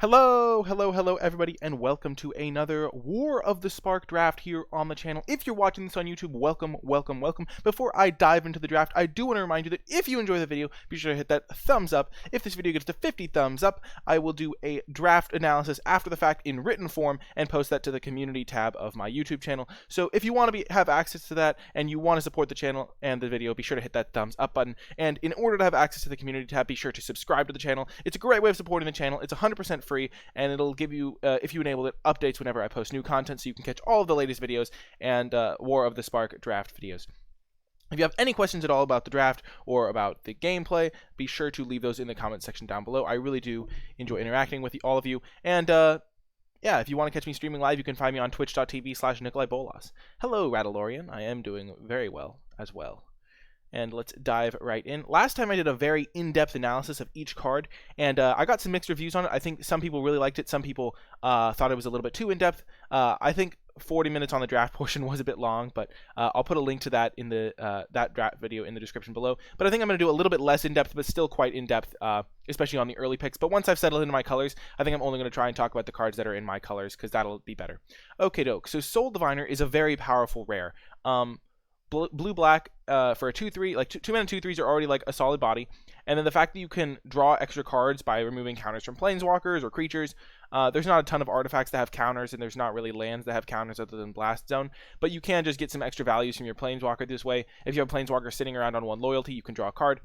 Hello everybody, and welcome to another War of the Spark draft here on the channel. If you're watching this on YouTube, welcome. Before I dive into the draft, I do want to remind you that if you enjoy the video, be sure to hit that thumbs up. If this video gets to 50 thumbs up, I will do a draft analysis after the fact in written form and post that to the community tab of my YouTube channel. So if you want to have access to that and you want to support the channel and the video, be sure to hit that thumbs up button. And in order to have access to the community tab, be sure to subscribe to the channel. It's a great way of supporting the channel. It's 100% free, and it'll give you, if you enable it, updates whenever I post new content, so you can catch all of the latest videos and War of the Spark draft videos. If you have any questions at all about the draft or about the gameplay, be sure to leave those in the comment section down below. I really do enjoy interacting with all of you. And yeah, if you want to catch me streaming live, you can find me on twitch.tv/NicolaiBolas. Hello, Radalorian. I am doing very well as well. And let's dive right in. Last time I did a very in-depth analysis of each card, and I got some mixed reviews on it. I think some people really liked it. Some people thought it was a little bit too in-depth. I think 40 minutes on the draft portion was a bit long, but I'll put a link to that in the that draft video in the description below. But I think I'm going to do a little bit less in-depth, but still quite in-depth, especially on the early picks. But once I've settled into my colors, I think I'm only going to try and talk about the cards that are in my colors, because that'll be better. Okay, doke. So Soul Diviner is a very powerful rare. Blue-black for a 2/3, like 2-mana 2/3s are already like a solid body, and then the fact that you can draw extra cards by removing counters from planeswalkers or creatures. There's not a ton of artifacts that have counters, and there's not really lands that have counters other than Blast Zone, but you can just get some extra values from your planeswalker this way. If you have a planeswalker sitting around on 1 loyalty, you can draw a card.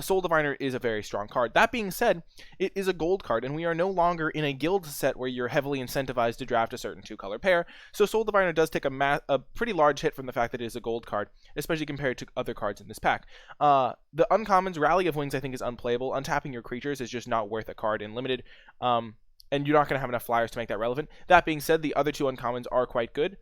Soul Diviner is a very strong card. That being said, it is a gold card, and we are no longer in a guild set where you're heavily incentivized to draft a certain 2-color pair, so Soul Diviner does take a pretty large hit from the fact that it is a gold card, especially compared to other cards in this pack. The uncommons, Rally of Wings, I think is unplayable. Untapping your creatures is just not worth a card in limited, and you're not going to have enough flyers to make that relevant. That being said, the other 2 uncommons are quite good.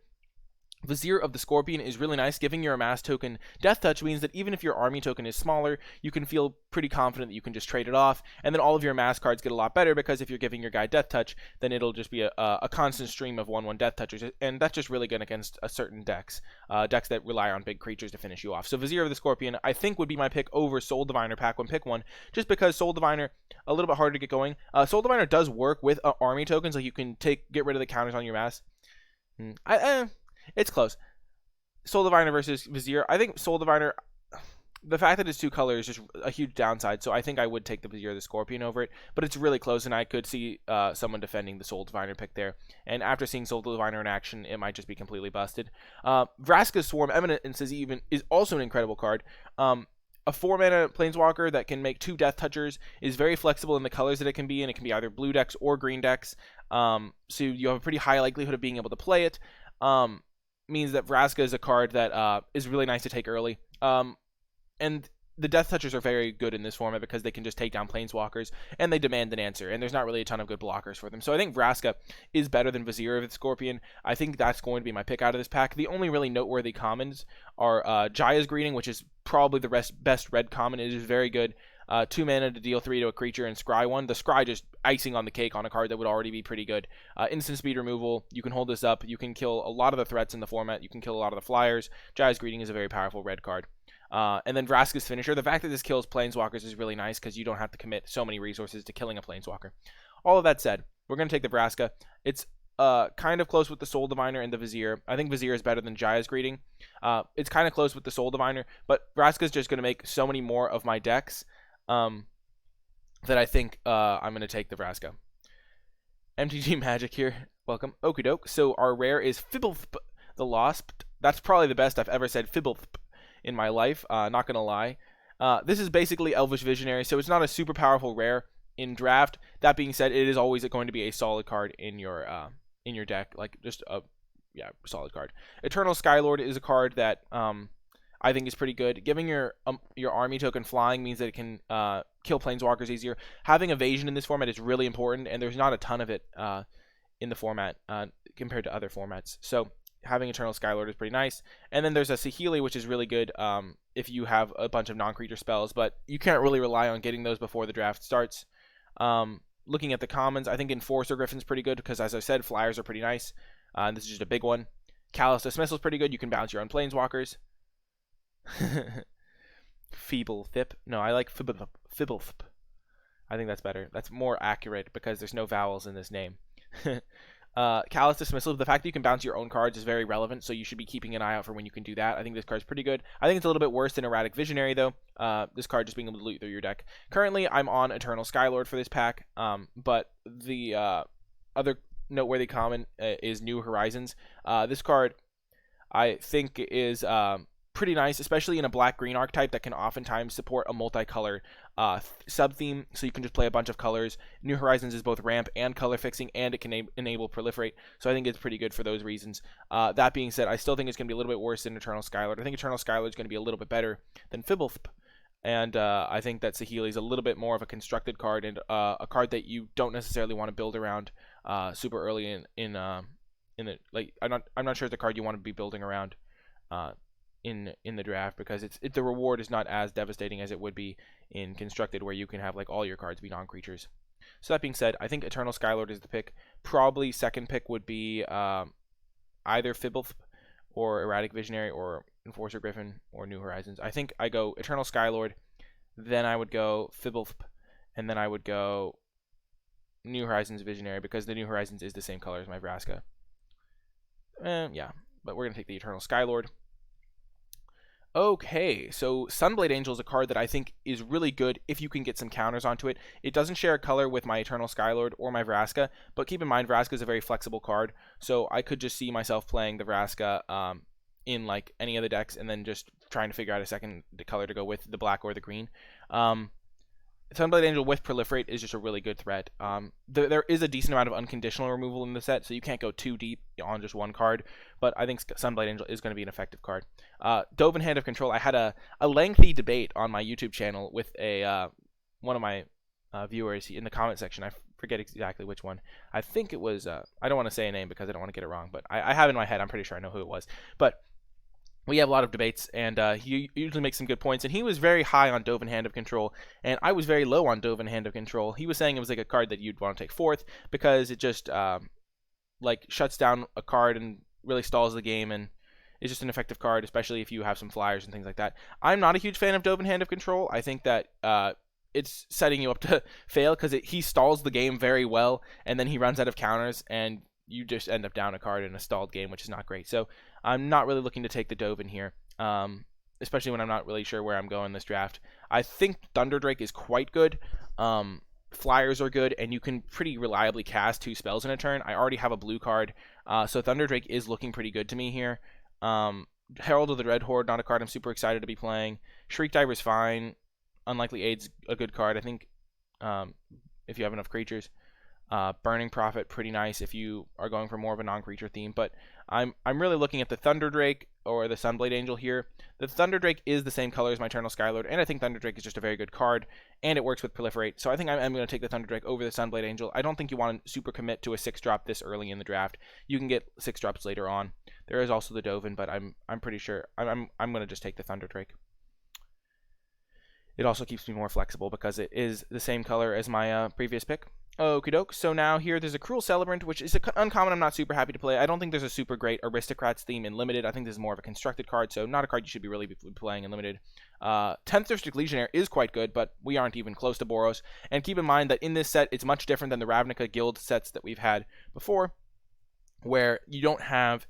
Vizier of the Scorpion is really nice. Giving your amass token Death Touch means that even if your army token is smaller, you can feel pretty confident that you can just trade it off, and then all of your amass cards get a lot better, because if you're giving your guy Death Touch, then it'll just be a constant stream of 1/1 Death Touchers, and that's just really good against certain decks that rely on big creatures to finish you off. So Vizier of the Scorpion, I think, would be my pick over Soul Diviner pack 1 pick 1, just because Soul Diviner, a little bit harder to get going. Soul Diviner does work with army tokens, like you can get rid of the counters on your mass. It's close. Soul Diviner versus Vizier. I think Soul Diviner, the fact that it's 2 colors is just a huge downside, so I think I would take the Vizier of the Scorpion over it, but it's really close, and I could see someone defending the Soul Diviner pick there, and after seeing Soul Diviner in action, it might just be completely busted. Vraska's Swarm Eminence is also an incredible card. A 4-mana planeswalker that can make 2 Death Touchers, is very flexible in the colors that it can be, and it can be either blue decks or green decks, so you have a pretty high likelihood of being able to play it. Means that Vraska is a card that is really nice to take early. And the Death Touchers are very good in this format because they can just take down planeswalkers, and they demand an answer, and there's not really a ton of good blockers for them. So I think Vraska is better than Vizier of the Scorpion. I think that's going to be my pick out of this pack. The only really noteworthy commons are Jaya's Greeting, which is probably the best red common. It is very good. 2 mana to deal 3 to a creature and scry 1. The scry just icing on the cake on a card that would already be pretty good. Instant speed removal. You can hold this up. You can kill a lot of the threats in the format. You can kill a lot of the flyers. Jaya's Greeting is a very powerful red card. And then Vraska's Finisher. The fact that this kills planeswalkers is really nice, because you don't have to commit so many resources to killing a planeswalker. All of that said, we're going to take the Vraska. It's kind of close with the Soul Diviner and the Vizier. I think Vizier is better than Jaya's Greeting. It's kind of close with the Soul Diviner, but Vraska's just going to make so many more of my decks that I think I'm going to take the Vraska. MTG Magic here. Welcome. Okie doke. So our rare is Fibblethp the Lost. That's probably the best I've ever said Fibblethp in my life. Not going to lie. This is basically Elvish Visionary, so it's not a super powerful rare in draft. That being said, it is always going to be a solid card in your deck. Like, just a solid card. Eternal Skylord is a card that I think is pretty good. Giving your army token flying means that it can kill planeswalkers easier. Having evasion in this format is really important, and there's not a ton of it in the format compared to other formats. So having Eternal Skylord is pretty nice. And then there's a Saheeli, which is really good if you have a bunch of non-creature spells, but you can't really rely on getting those before the draft starts. Looking at the commons, I think Enforcer Griffin's pretty good, because as I said, flyers are pretty nice. This is just a big one. Callous Dismissal is pretty good. You can bounce your own planeswalkers. Feeble Thip. No, I like Fibblethp. I think that's better. That's more accurate because there's no vowels in this name. Callous Dismissal, the fact that you can bounce your own cards is very relevant, so you should be keeping an eye out for when you can do that. I think this card's pretty good. I think it's a little bit worse than Erratic Visionary, though. This card just being able to loot through your deck. Currently, I'm on Eternal Skylord for this pack, but the other noteworthy common is New Horizons. This card, I think, is pretty nice, especially in a black-green archetype that can oftentimes support a multicolor sub-theme, so you can just play a bunch of colors. New Horizons is both ramp and color fixing, and it can enable proliferate, so I think it's pretty good for those reasons. That being said, I still think it's going to be a little bit worse than Eternal Skylord. I think Eternal Skylord is going to be a little bit better than Fibblethp, and I think that Saheeli is a little bit more of a constructed card, and a card that you don't necessarily want to build around super early in the, like, I'm not sure it's a card you want to be building around in the draft, because the reward is not as devastating as it would be in constructed, where you can have like all your cards be non-creatures. So that being said, I think Eternal Skylord is the pick. Probably second pick would be either Fibblethp or Erratic Visionary or Enforcer Griffin or New Horizons. I think I go Eternal Skylord, then I would go Fibblethp, and then I would go New Horizons Visionary, because the New Horizons is the same color as my Vraska. Yeah, but we're going to take the Eternal Skylord. Okay, so Sunblade Angel is a card that I think is really good if you can get some counters onto it. It doesn't share a color with my Eternal Skylord or my Vraska, but keep in mind Vraska is a very flexible card, so I could just see myself playing the Vraska in like any of the decks, and then just trying to figure out a second color to go with the black or the green. Sunblade Angel with Proliferate is just a really good threat. There is a decent amount of unconditional removal in the set, so you can't go too deep on just one card, but I think Sunblade Angel is going to be an effective card. Dovin Hand of Control, I had a lengthy debate on my YouTube channel with one of my viewers in the comment section. I forget exactly which one. I think it was, I don't want to say a name because I don't want to get it wrong, but I have in my head, I'm pretty sure I know who it was. But we have a lot of debates, and he usually makes some good points, and he was very high on Dovin Hand of Control, and I was very low on Dovin Hand of Control. He was saying it was like a card that you'd want to take fourth, because it just like shuts down a card and really stalls the game, and is just an effective card, especially if you have some flyers and things like that. I'm not a huge fan of Dovin Hand of Control. I think that it's setting you up to fail, because he stalls the game very well, and then he runs out of counters, and you just end up down a card in a stalled game, which is not great. So I'm not really looking to take the Dovin here, especially when I'm not really sure where I'm going this draft. I think Thunderdrake is quite good. Flyers are good, and you can pretty reliably cast 2 spells in a turn. I already have a blue card, so Thunderdrake is looking pretty good to me here. Herald of the Dread Horde, not a card I'm super excited to be playing. Shriek Diver's fine. Unlikely Aid's a good card, I think, if you have enough creatures. Burning Prophet, pretty nice if you are going for more of a non-creature theme, but I'm really looking at the Thunderdrake or the Sunblade Angel here. The Thunderdrake is the same color as my Eternal Skylord, and I think Thunderdrake is just a very good card, and it works with Proliferate, so I think I'm going to take the Thunderdrake over the Sunblade Angel. I don't think you want to super commit to a 6-drop this early in the draft. You can get 6 drops later on. There is also the Dovin, but I'm pretty sure I'm going to just take the Thunderdrake. It also keeps me more flexible because it is the same color as my previous pick. Okie doke. So now here there's a Cruel Celebrant, which is uncommon I'm not super happy to play. I don't think there's a super great Aristocrats theme in Limited. I think this is more of a constructed card, so not a card you should be really playing in Limited. 10th District Legionnaire is quite good, but we aren't even close to Boros. And keep in mind that in this set, it's much different than the Ravnica Guild sets that we've had before, where you don't have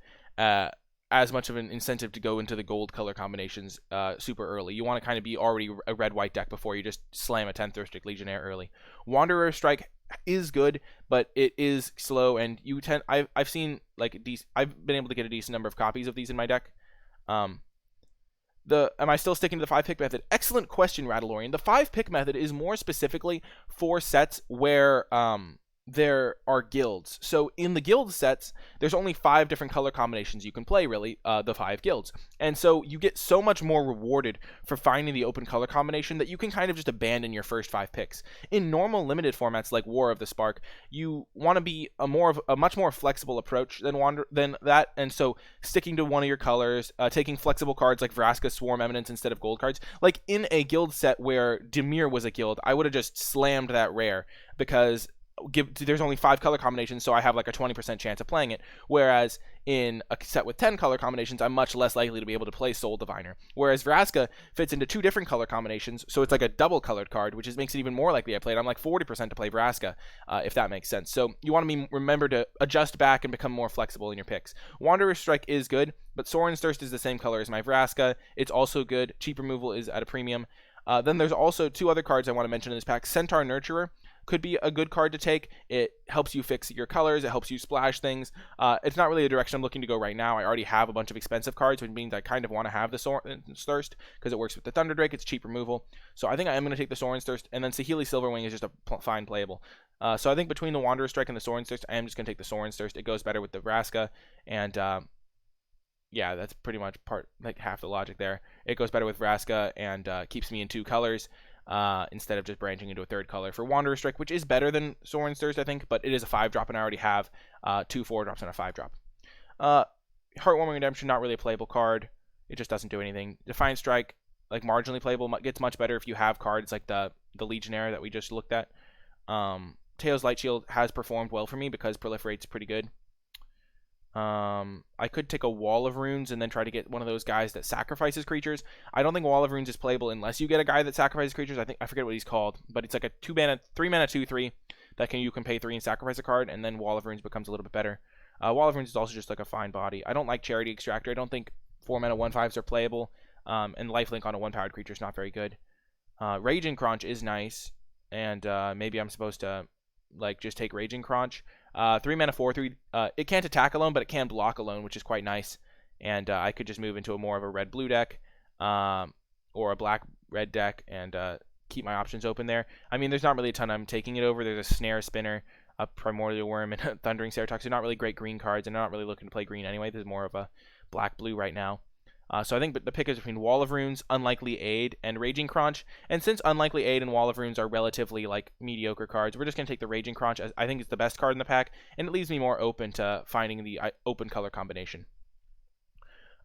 as much of an incentive to go into the gold color combinations super early. You want to kind of be already a red-white deck before you just slam a 10th District Legionnaire early. Wanderer Strike is good, but it is slow, and I've seen like I've been able to get a decent number of copies of these in my deck. Am I still sticking to the 5-pick method? Excellent question, Rattlorian. The 5-pick method is more specifically for sets where there are guilds. So in the guild sets, there's only 5 different color combinations you can play, really, the 5 guilds. And so you get so much more rewarded for finding the open color combination that you can kind of just abandon your first 5 picks. In normal limited formats like War of the Spark, you want to be a much more flexible approach than that, and so sticking to one of your colors, taking flexible cards like Vraska Swarm Eminence instead of gold cards. Like in a guild set where Dimir was a guild, I would have just slammed that rare, because there's only 5 color combinations, so I have like a 20% chance of playing it. Whereas in a set with 10 color combinations, I'm much less likely to be able to play Soul Diviner. Whereas Vraska fits into 2 different color combinations, so it's like a double colored card, which makes it even more likely I play it. I'm like 40% to play Vraska, if that makes sense. So you want to remember to adjust back and become more flexible in your picks. Wanderer's Strike is good, but Sorin's Thirst is the same color as my Vraska. It's also good. Cheap removal is at a premium. Then there's also 2 other cards I want to mention in this pack. Centaur Nurturer could be a good card to take. It helps you fix your colors. It helps you splash things. It's not really the direction I'm looking to go right now. I already have a bunch of expensive cards, which means I kind of want to have the Sorin's Thirst because it works with the Thunder Drake. It's cheap removal. So I think I am going to take the Sorin's Thirst. And then Saheeli Silverwing is just a fine playable. So I think between the Wanderer's Strike and the Sorin's Thirst, I am just going to take the Sorin's Thirst. It goes better with the Vraska. And yeah, that's pretty much half the logic there. It goes better with Vraska and keeps me in 2 colors. Instead of just branching into a 3rd color for Wanderer's Strike, which is better than Sorin's Thirst, I think, but it is a 5-drop, and I already have 2 4-drops and a 5-drop. Heartwarming Redemption, not really a playable card. It just doesn't do anything. Defiant Strike, like marginally playable, gets much better if you have cards like the Legionnaire that we just looked at. Teo's Light Shield has performed well for me because Proliferate's pretty good. I could take a Wall of Runes and then try to get one of those guys that sacrifices creatures. I don't think Wall of Runes is playable unless you get a guy that sacrifices creatures. I forget what he's called, but it's like a 3 mana 2/3 that you can pay 3 and sacrifice a card, and then Wall of Runes becomes a little bit better. Wall of Runes is also just like a fine body. I don't like Charity Extractor. I don't think 4 mana 1/5s are playable, and Lifelink on a 1-powered creature is not very good. Raging Crunch is nice, and maybe I'm supposed to like just take Raging Crunch. 3 mana 4/3. It can't attack alone, but it can block alone, which is quite nice. And I could just move into more of a red-blue deck, or a black-red deck, and keep my options open there. I mean, there's not really a ton I'm taking it over. There's a Snare Spinner, a Primordial Worm, and a Thundering Ceratox. They're not really great green cards, and I'm not really looking to play green anyway. There's more of a black-blue right now. So I think the pick is between Wall of Runes, Unlikely Aid, and Raging Crunch. And since Unlikely Aid and Wall of Runes are relatively like mediocre cards, we're just going to take the Raging Crunch, as I think it's the best card in the pack, and it leaves me more open to finding the open color combination.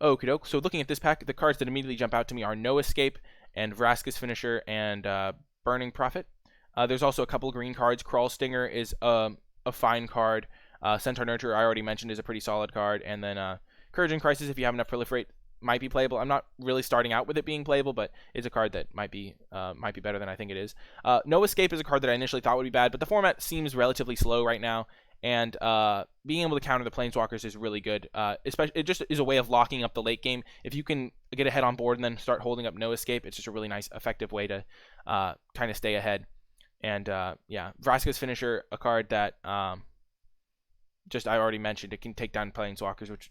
Okie doke. So looking at this pack, the cards that immediately jump out to me are No Escape and Vraska's Finisher and Burning Prophet. There's also a couple green cards. Crawl Stinger is a fine card. Centaur Nurturer, I already mentioned, is a pretty solid card. And then Encouraging Crisis, if you have enough Proliferate, might be playable. I'm not really starting out with it being playable, but it's a card that might be better than I think it is. No Escape is a card that I initially thought would be bad, but the format seems relatively slow right now, and being able to counter the Planeswalkers is really good. Especially, it just is a way of locking up the late game. If you can get ahead on board and then start holding up No Escape, it's just a really nice, effective way to kind of stay ahead. And yeah, Vraska's Finisher, a card that just I already mentioned, it can take down Planeswalkers, which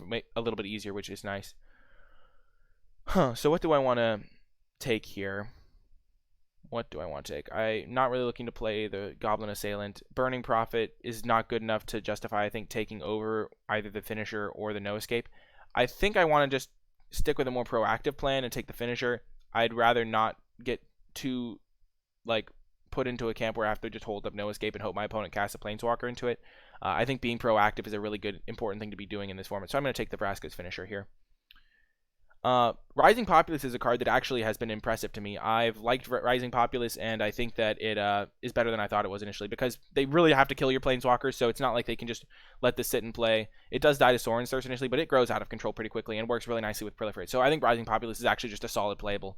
make a little bit easier, which is nice. So what do I want to take here? What do I want to take? I'm not really looking to play the Goblin Assailant. Burning Prophet is not good enough to justify, I think, taking over either the Finisher or the No Escape. I think I want to just stick with a more proactive plan and take the Finisher. I'd rather not get too put into a camp where I have to just hold up No Escape and hope my opponent casts a Planeswalker into it. I think being proactive is a really good, important thing to be doing in this format. So I'm going to take the Vraska's Finisher here. Rising Populace is a card that actually has been impressive to me. I've liked Rising Populace, and I think that it is better than I thought it was initially, because they really have to kill your Planeswalkers, so it's not like they can just let this sit and play. It does die to Sorin's Thirst initially, but it grows out of control pretty quickly and works really nicely with Proliferate. So I think Rising Populace is actually just a solid playable.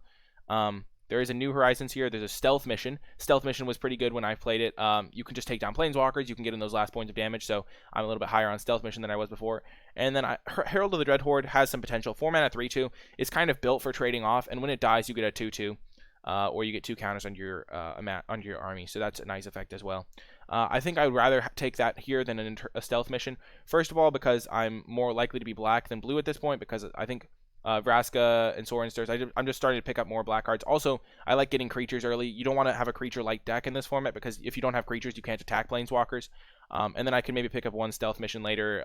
There is a New Horizons here. There's a Stealth Mission. Stealth Mission was pretty good when I played it. You can just take down Planeswalkers. You can get in those last points of damage, so I'm a little bit higher on Stealth Mission than I was before. And then Herald of the Dreadhorde has some potential. 4 mana 3/2. It's kind of built for trading off, and when it dies, you get a 2/2, or you get 2 counters on your army. So that's a nice effect as well. I think I would rather take that here than a Stealth Mission. First of all, because I'm more likely to be black than blue at this point, because I think Vraska and Sorin's Thirst, I'm just starting to pick up more black cards. Also, I like getting creatures early. You don't want to have a creature-like deck in this format, because if you don't have creatures, you can't attack Planeswalkers. And then I can maybe pick up one Stealth Mission later,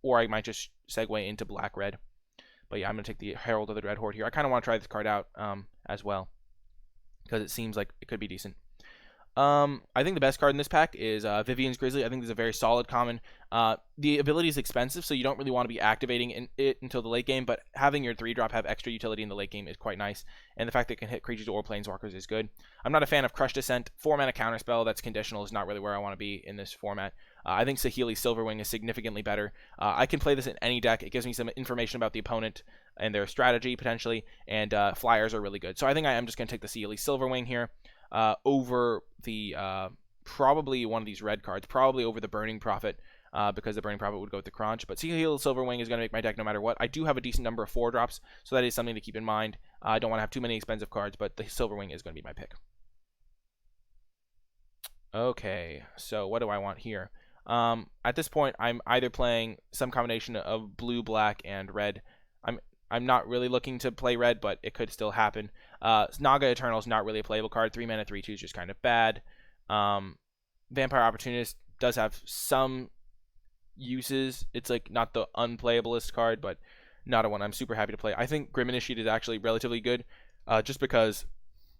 or I might just segue into black-red. But yeah, I'm going to take the Herald of the Dreadhorde here. I kind of want to try this card out as well, because it seems like it could be decent. I think the best card in this pack is Vivian's Grizzly. I think this is a very solid common. The ability is expensive, so you don't really want to be activating it until the late game, but having your 3-drop have extra utility in the late game is quite nice, and the fact that it can hit creatures or planeswalkers is good. I'm not a fan of Crush Descent. 4-mana counterspell that's conditional is not really where I want to be in this format. I think Saheeli's Silverwing is significantly better. I can play this in any deck. It gives me some information about the opponent and their strategy, potentially, and flyers are really good. So I think I am just going to take the Saheeli's Silverwing here. Over the probably one of these red cards, probably over the Burning Prophet, because the Burning Prophet would go with the Crunch. But Saheeli's Silverwing is going to make my deck no matter what. I do have a decent number of 4-drops, so that is something to keep in mind. I don't want to have too many expensive cards, but the Silverwing is going to be my pick. Okay, so what do I want here? At this point, I'm either playing some combination of blue, black, and red. I'm not really looking to play red, but it could still happen. Naga Eternal is not really a playable card. 3-mana, 3/2 is just kind of bad. Vampire Opportunist does have some uses. It's like not the unplayablest card, but not a one I'm super happy to play. I think Grim Initiate is actually relatively good, just because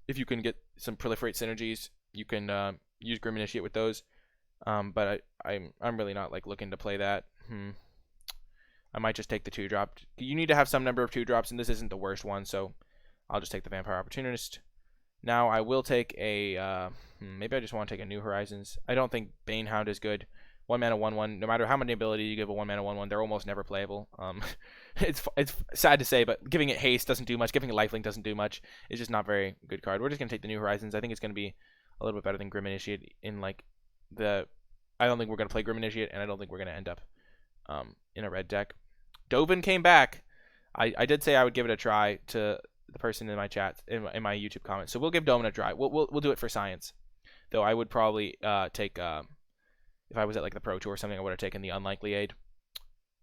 if you can get some proliferate synergies, you can use Grim Initiate with those. But I'm really not like looking to play that. I might just take the 2-drop. You need to have some number of 2-drops, and this isn't the worst one, so I'll just take the Vampire Opportunist. Now I will take a, maybe I just want to take a New Horizons. I don't think Banehound is good. 1-mana 1/1. No matter how many ability you give a 1-mana 1/1, they're almost never playable. It's sad to say, but giving it haste doesn't do much. Giving it lifelink doesn't do much. It's just not a very good card. We're just gonna take the New Horizons. I think it's gonna be a little bit better than Grim Initiate in like the. I don't think we're gonna play Grim Initiate, and I don't think we're gonna end up in a red deck. Dovin came back. I did say I would give it a try to the person in my chat, in my YouTube comments. So we'll give Dovin a try. We'll do it for science. Though I would probably take, if I was at like the Pro Tour or something, I would have taken the Unlikely Aid.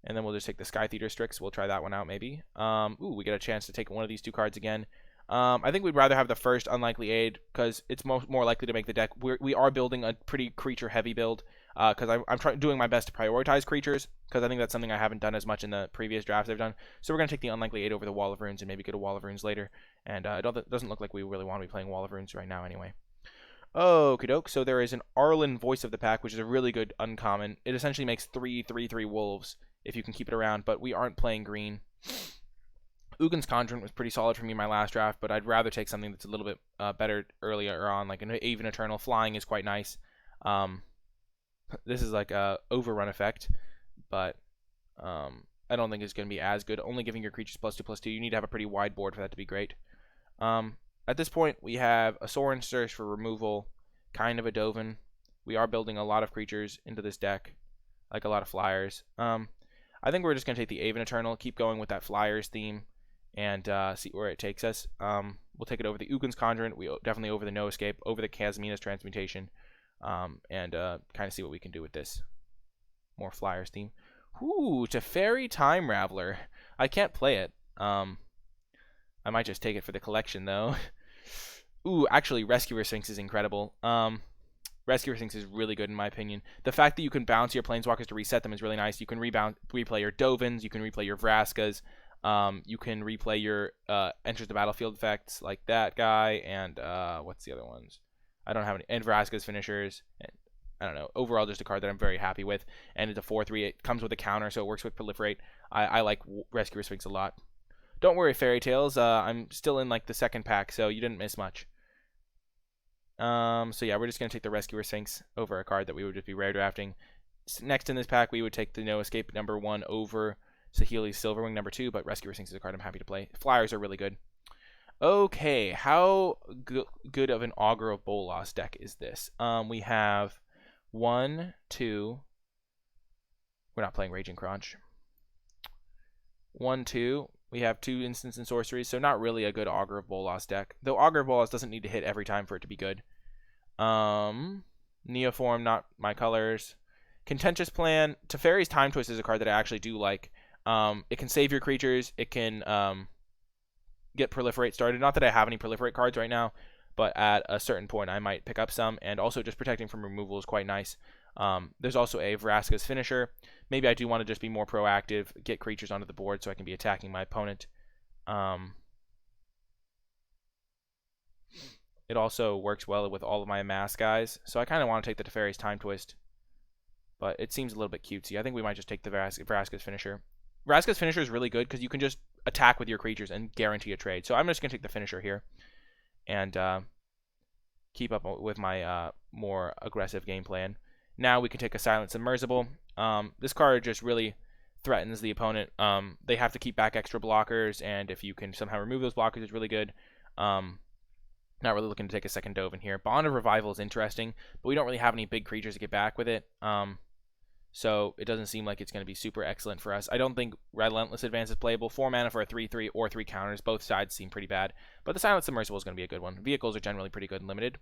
And then we'll just take the Sky Theater Strix. We'll try that one out maybe. Ooh, we get a chance to take one of these 2 cards again. I think we'd rather have the first Unlikely Aid because it's more likely to make the deck. We are building a pretty creature-heavy build because I'm doing my best to prioritize creatures because I think that's something I haven't done as much in the previous drafts I've done. So we're going to take the Unlikely Aid over the Wall of Runes and maybe get a Wall of Runes later. And it doesn't look like we really want to be playing Wall of Runes right now anyway. Okie doke. So there is an Arlen Voice of the Pack, which is a really good uncommon. It essentially makes 3/3/3 wolves if you can keep it around, but we aren't playing green. Ugin's Conjurant was pretty solid for me in my last draft, but I'd rather take something that's a little bit better earlier on, like an Even Eternal. Flying is quite nice. This is like a overrun effect, but I don't think it's going to be as good. Only giving your creatures +2/+2. You need to have a pretty wide board for that to be great. At this point, we have a Sorin Search for removal, kind of a Dovin. We are building a lot of creatures into this deck, like a lot of flyers. I think we're just going to take the Aven Eternal, keep going with that flyers theme, and see where it takes us. We'll take it over the Ugin's Conjurant. We definitely over the No Escape, over the Kasmina's Transmutation, and kind of see what we can do with this. More flyers theme. Ooh, Teferi Time Raveler. I can't play it. I might just take it for the collection, though. Ooh, actually, Rescuer Sphinx is incredible. Rescuer Sphinx is really good, in my opinion. The fact that you can bounce your Planeswalkers to reset them is really nice. You can replay your Dovins. You can replay your Vraskas. You can replay your Enters the Battlefield effects, like that guy. And what's the other ones? I don't have any. And Vraska's Finishers. And, I don't know. Overall, just a card that I'm very happy with. And it's a 4/3. It comes with a counter, so it works with Proliferate. I like Rescuer Sphinx a lot. Don't worry, Fairy Tales. I'm still in like the second pack, so you didn't miss much. So yeah, we're just gonna take the Rescuer Sphinx over a card that we would just be rare drafting. Next in this pack, we would take the No Escape #1 over Saheeli's Silverwing #2, but Rescuer Sphinx is a card I'm happy to play. Flyers are really good. Okay, how good of an Augur of Bolas deck is this? We have 1, 2. We're not playing Raging Crunch. 1, 2. We have 2 instants and sorceries, so not really a good Augur of Bolas deck. Though Augur of Bolas doesn't need to hit every time for it to be good. Neoform, not my colors. Contentious Plan. Teferi's Time Twist is a card that I actually do like. It can save your creatures. It can get Proliferate started. Not that I have any Proliferate cards right now, but at a certain point I might pick up some. And also just protecting from removal is quite nice. There's also a Vraska's Finisher. Maybe I do want to just be more proactive, get creatures onto the board so I can be attacking my opponent. it also works well with all of my mass guys. So I kind of want to take the Teferi's Time Twist. But it seems a little bit cutesy. I think we might just take the Vraska's Finisher. Vraska's Finisher is really good because you can just attack with your creatures and guarantee a trade. So I'm just going to take the Finisher here. And keep up with my more aggressive game plan. Now we can take a Silent Submersible. This card just really threatens the opponent. They have to keep back extra blockers, and if you can somehow remove those blockers, it's really good. Not really looking to take a second Dove in here. Bond of Revival is interesting, but we don't really have any big creatures to get back with it. So it doesn't seem like it's going to be super excellent for us. I don't think Relentless Advance is playable. 4 mana for a 3/3 or 3 counters. Both sides seem pretty bad. But the Silent Submersible is going to be a good one. Vehicles are generally pretty good and limited.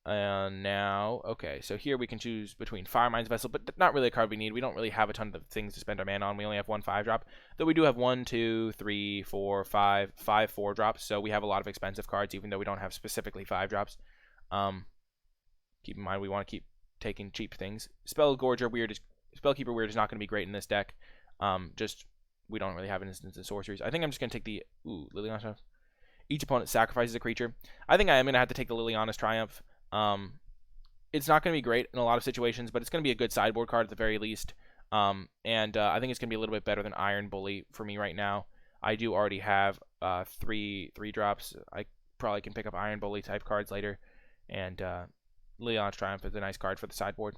Now, okay, so here we can choose between Firemind's Vessel, but not really a card we need. We don't really have a ton of things to spend our mana on. We only have 1 5-drop, though we do have 1, 2, 3, 4, 5 4-drops, so we have a lot of expensive cards, even though we don't have specifically 5-drops. Keep in mind, we want to keep taking cheap things. Spellkeeper Weird is not going to be great in this deck. Just, we don't really have an instance of sorceries. I think I'm just going to take the, Liliana's. Each opponent sacrifices a creature. I think I am going to have to take the Liliana's Triumph. It's not going to be great in a lot of situations, but it's going to be a good sideboard card at the very least. I think it's going to be a little bit better than Iron Bully for me right now. I do already have 3 drops. I probably can pick up Iron Bully type cards later, and Liliana's Triumph is a nice card for the sideboard.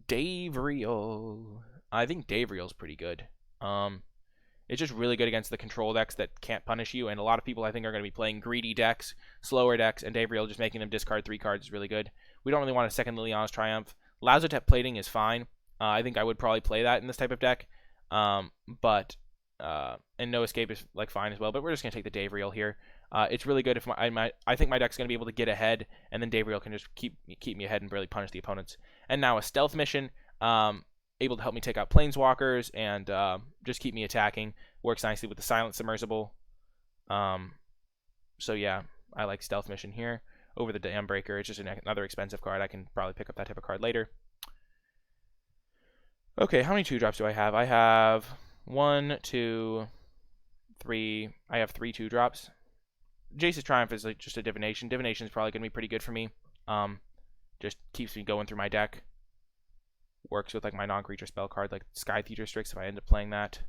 Davriel. I think Davriel's pretty good. It's just really good against the control decks that can't punish you, and a lot of people I think are going to be playing greedy decks, slower decks, and Davriel just making them discard 3 cards is really good. We don't really want a second Liliana's Triumph. Lazotep Plating is fine. I think I would probably play that in this type of deck, and No Escape is like fine as well, but we're just going to take the Davriel here. It's really good if I think my deck's going to be able to get ahead, and then Davriel can just keep me ahead and really punish the opponents. And now a Stealth Mission. Able to help me take out Planeswalkers and just keep me attacking. Works nicely with the Silent Submersible. So yeah, I like Stealth Mission here over the Dam Breaker. It's just another expensive card. I can probably pick up that type of card later. Okay, how many 2-drops do I have? I have 1, 2, 3. I have 3 2-drops. Jace's Triumph is like just a Divination. Divination is probably going to be pretty good for me. Just keeps me going through my deck. Works with like my non-creature spell card like Sky Theater Strix if I end up playing that.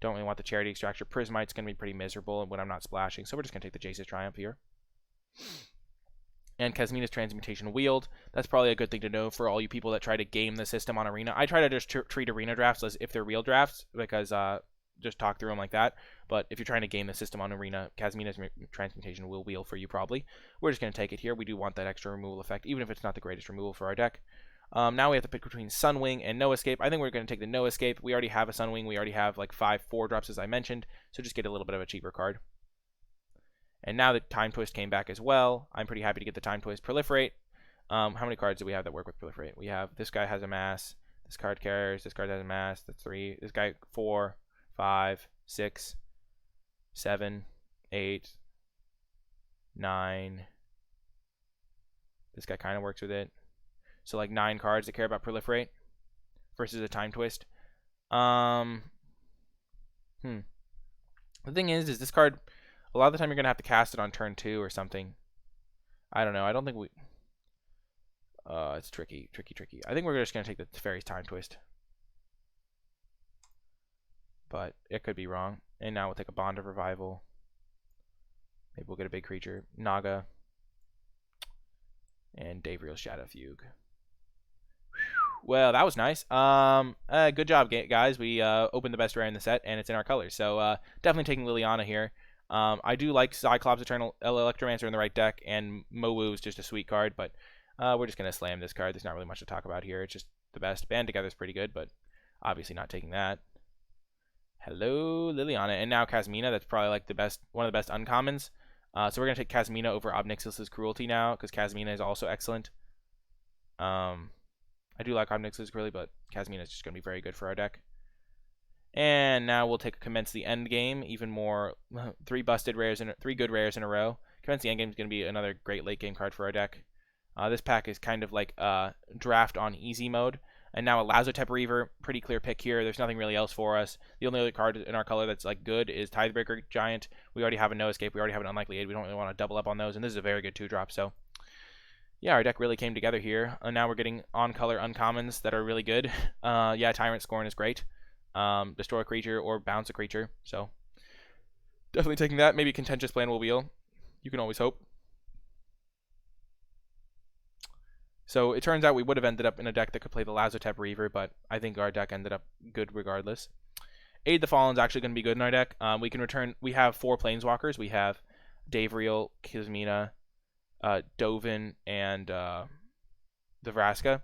Don't really want the Charity Extractor. Prismite's going to be pretty miserable when I'm not splashing, so we're just going to take the Jace's Triumph here. And Kasmina's Transmutation Wield. That's probably a good thing to know for all you people that try to game the system on Arena. I try to just treat Arena drafts as if they're real drafts, because just talk through them like that. But if you're trying to game the system on Arena, Kasmina's Transmutation will wheel for you probably. We're just going to take it here. We do want that extra removal effect, even if it's not the greatest removal for our deck. Now we have to pick between Sunwing and No Escape. I think we're going to take the No Escape. We already have a Sunwing. We already have like 5 4-drops as I mentioned. So just get a little bit of a cheaper card. And now that Time Twist came back as well, I'm pretty happy to get the Time Twist. Proliferate. How many cards do we have that work with Proliferate? We have, this guy has a mass. This card cares. This card has a mass. That's 3. This guy 4, 5, 6, 7, 8, 9. This guy kind of works with it. So like 9 cards that care about Proliferate versus a Time Twist. The thing is this card, a lot of the time you're going to have to cast it on turn 2 or something. I don't know. I don't think we... it's tricky. I think we're just going to take the Teferi's Time Twist. But it could be wrong. And now we'll take a Bond of Revival. Maybe we'll get a big creature. Naga. And Davriel's Shadow Fugue. Well, that was nice. Good job, guys. We opened the best rare in the set, and it's in our colors. So definitely taking Liliana here. I do like Cyclops Eternal Electromancer in the right deck, and Mowu is just a sweet card, but we're just going to slam this card. There's not really much to talk about here. It's just the best. Band Together is pretty good, but obviously not taking that. Hello, Liliana. And now Kasmina. That's probably like one of the best uncommons. So we're going to take Kasmina over Obnixil's Cruelty now, because Kasmina is also excellent. I do like Obnixil's Cruelty, but Kasmina is just going to be very good for our deck. And now we'll Commence the End Game. Even more, 3 good rares in a row. Commence the End Game is going to be another great late game card for our deck. This pack is kind of like draft on easy mode. And now a Lazotep Reaver, pretty clear pick here. There's nothing really else for us. The only other card in our color that's like good is Tidebreaker Giant. We already have a No Escape. We already have an Unlikely Aid. We don't really want to double up on those, and this is a very good 2-drop. So yeah, our deck really came together here. And now we're getting on-color uncommons that are really good. Yeah, Tyrant Scorn is great. Destroy a creature or bounce a creature. So definitely taking that. Maybe Contentious Plan will wheel. You can always hope. So it turns out we would have ended up in a deck that could play the Lazotep Reaver, but I think our deck ended up good regardless. Aid the Fallen is actually going to be good in our deck. We can return. We have 4 Planeswalkers. We have Davriel, Kismina, Dovin, and the Vraska.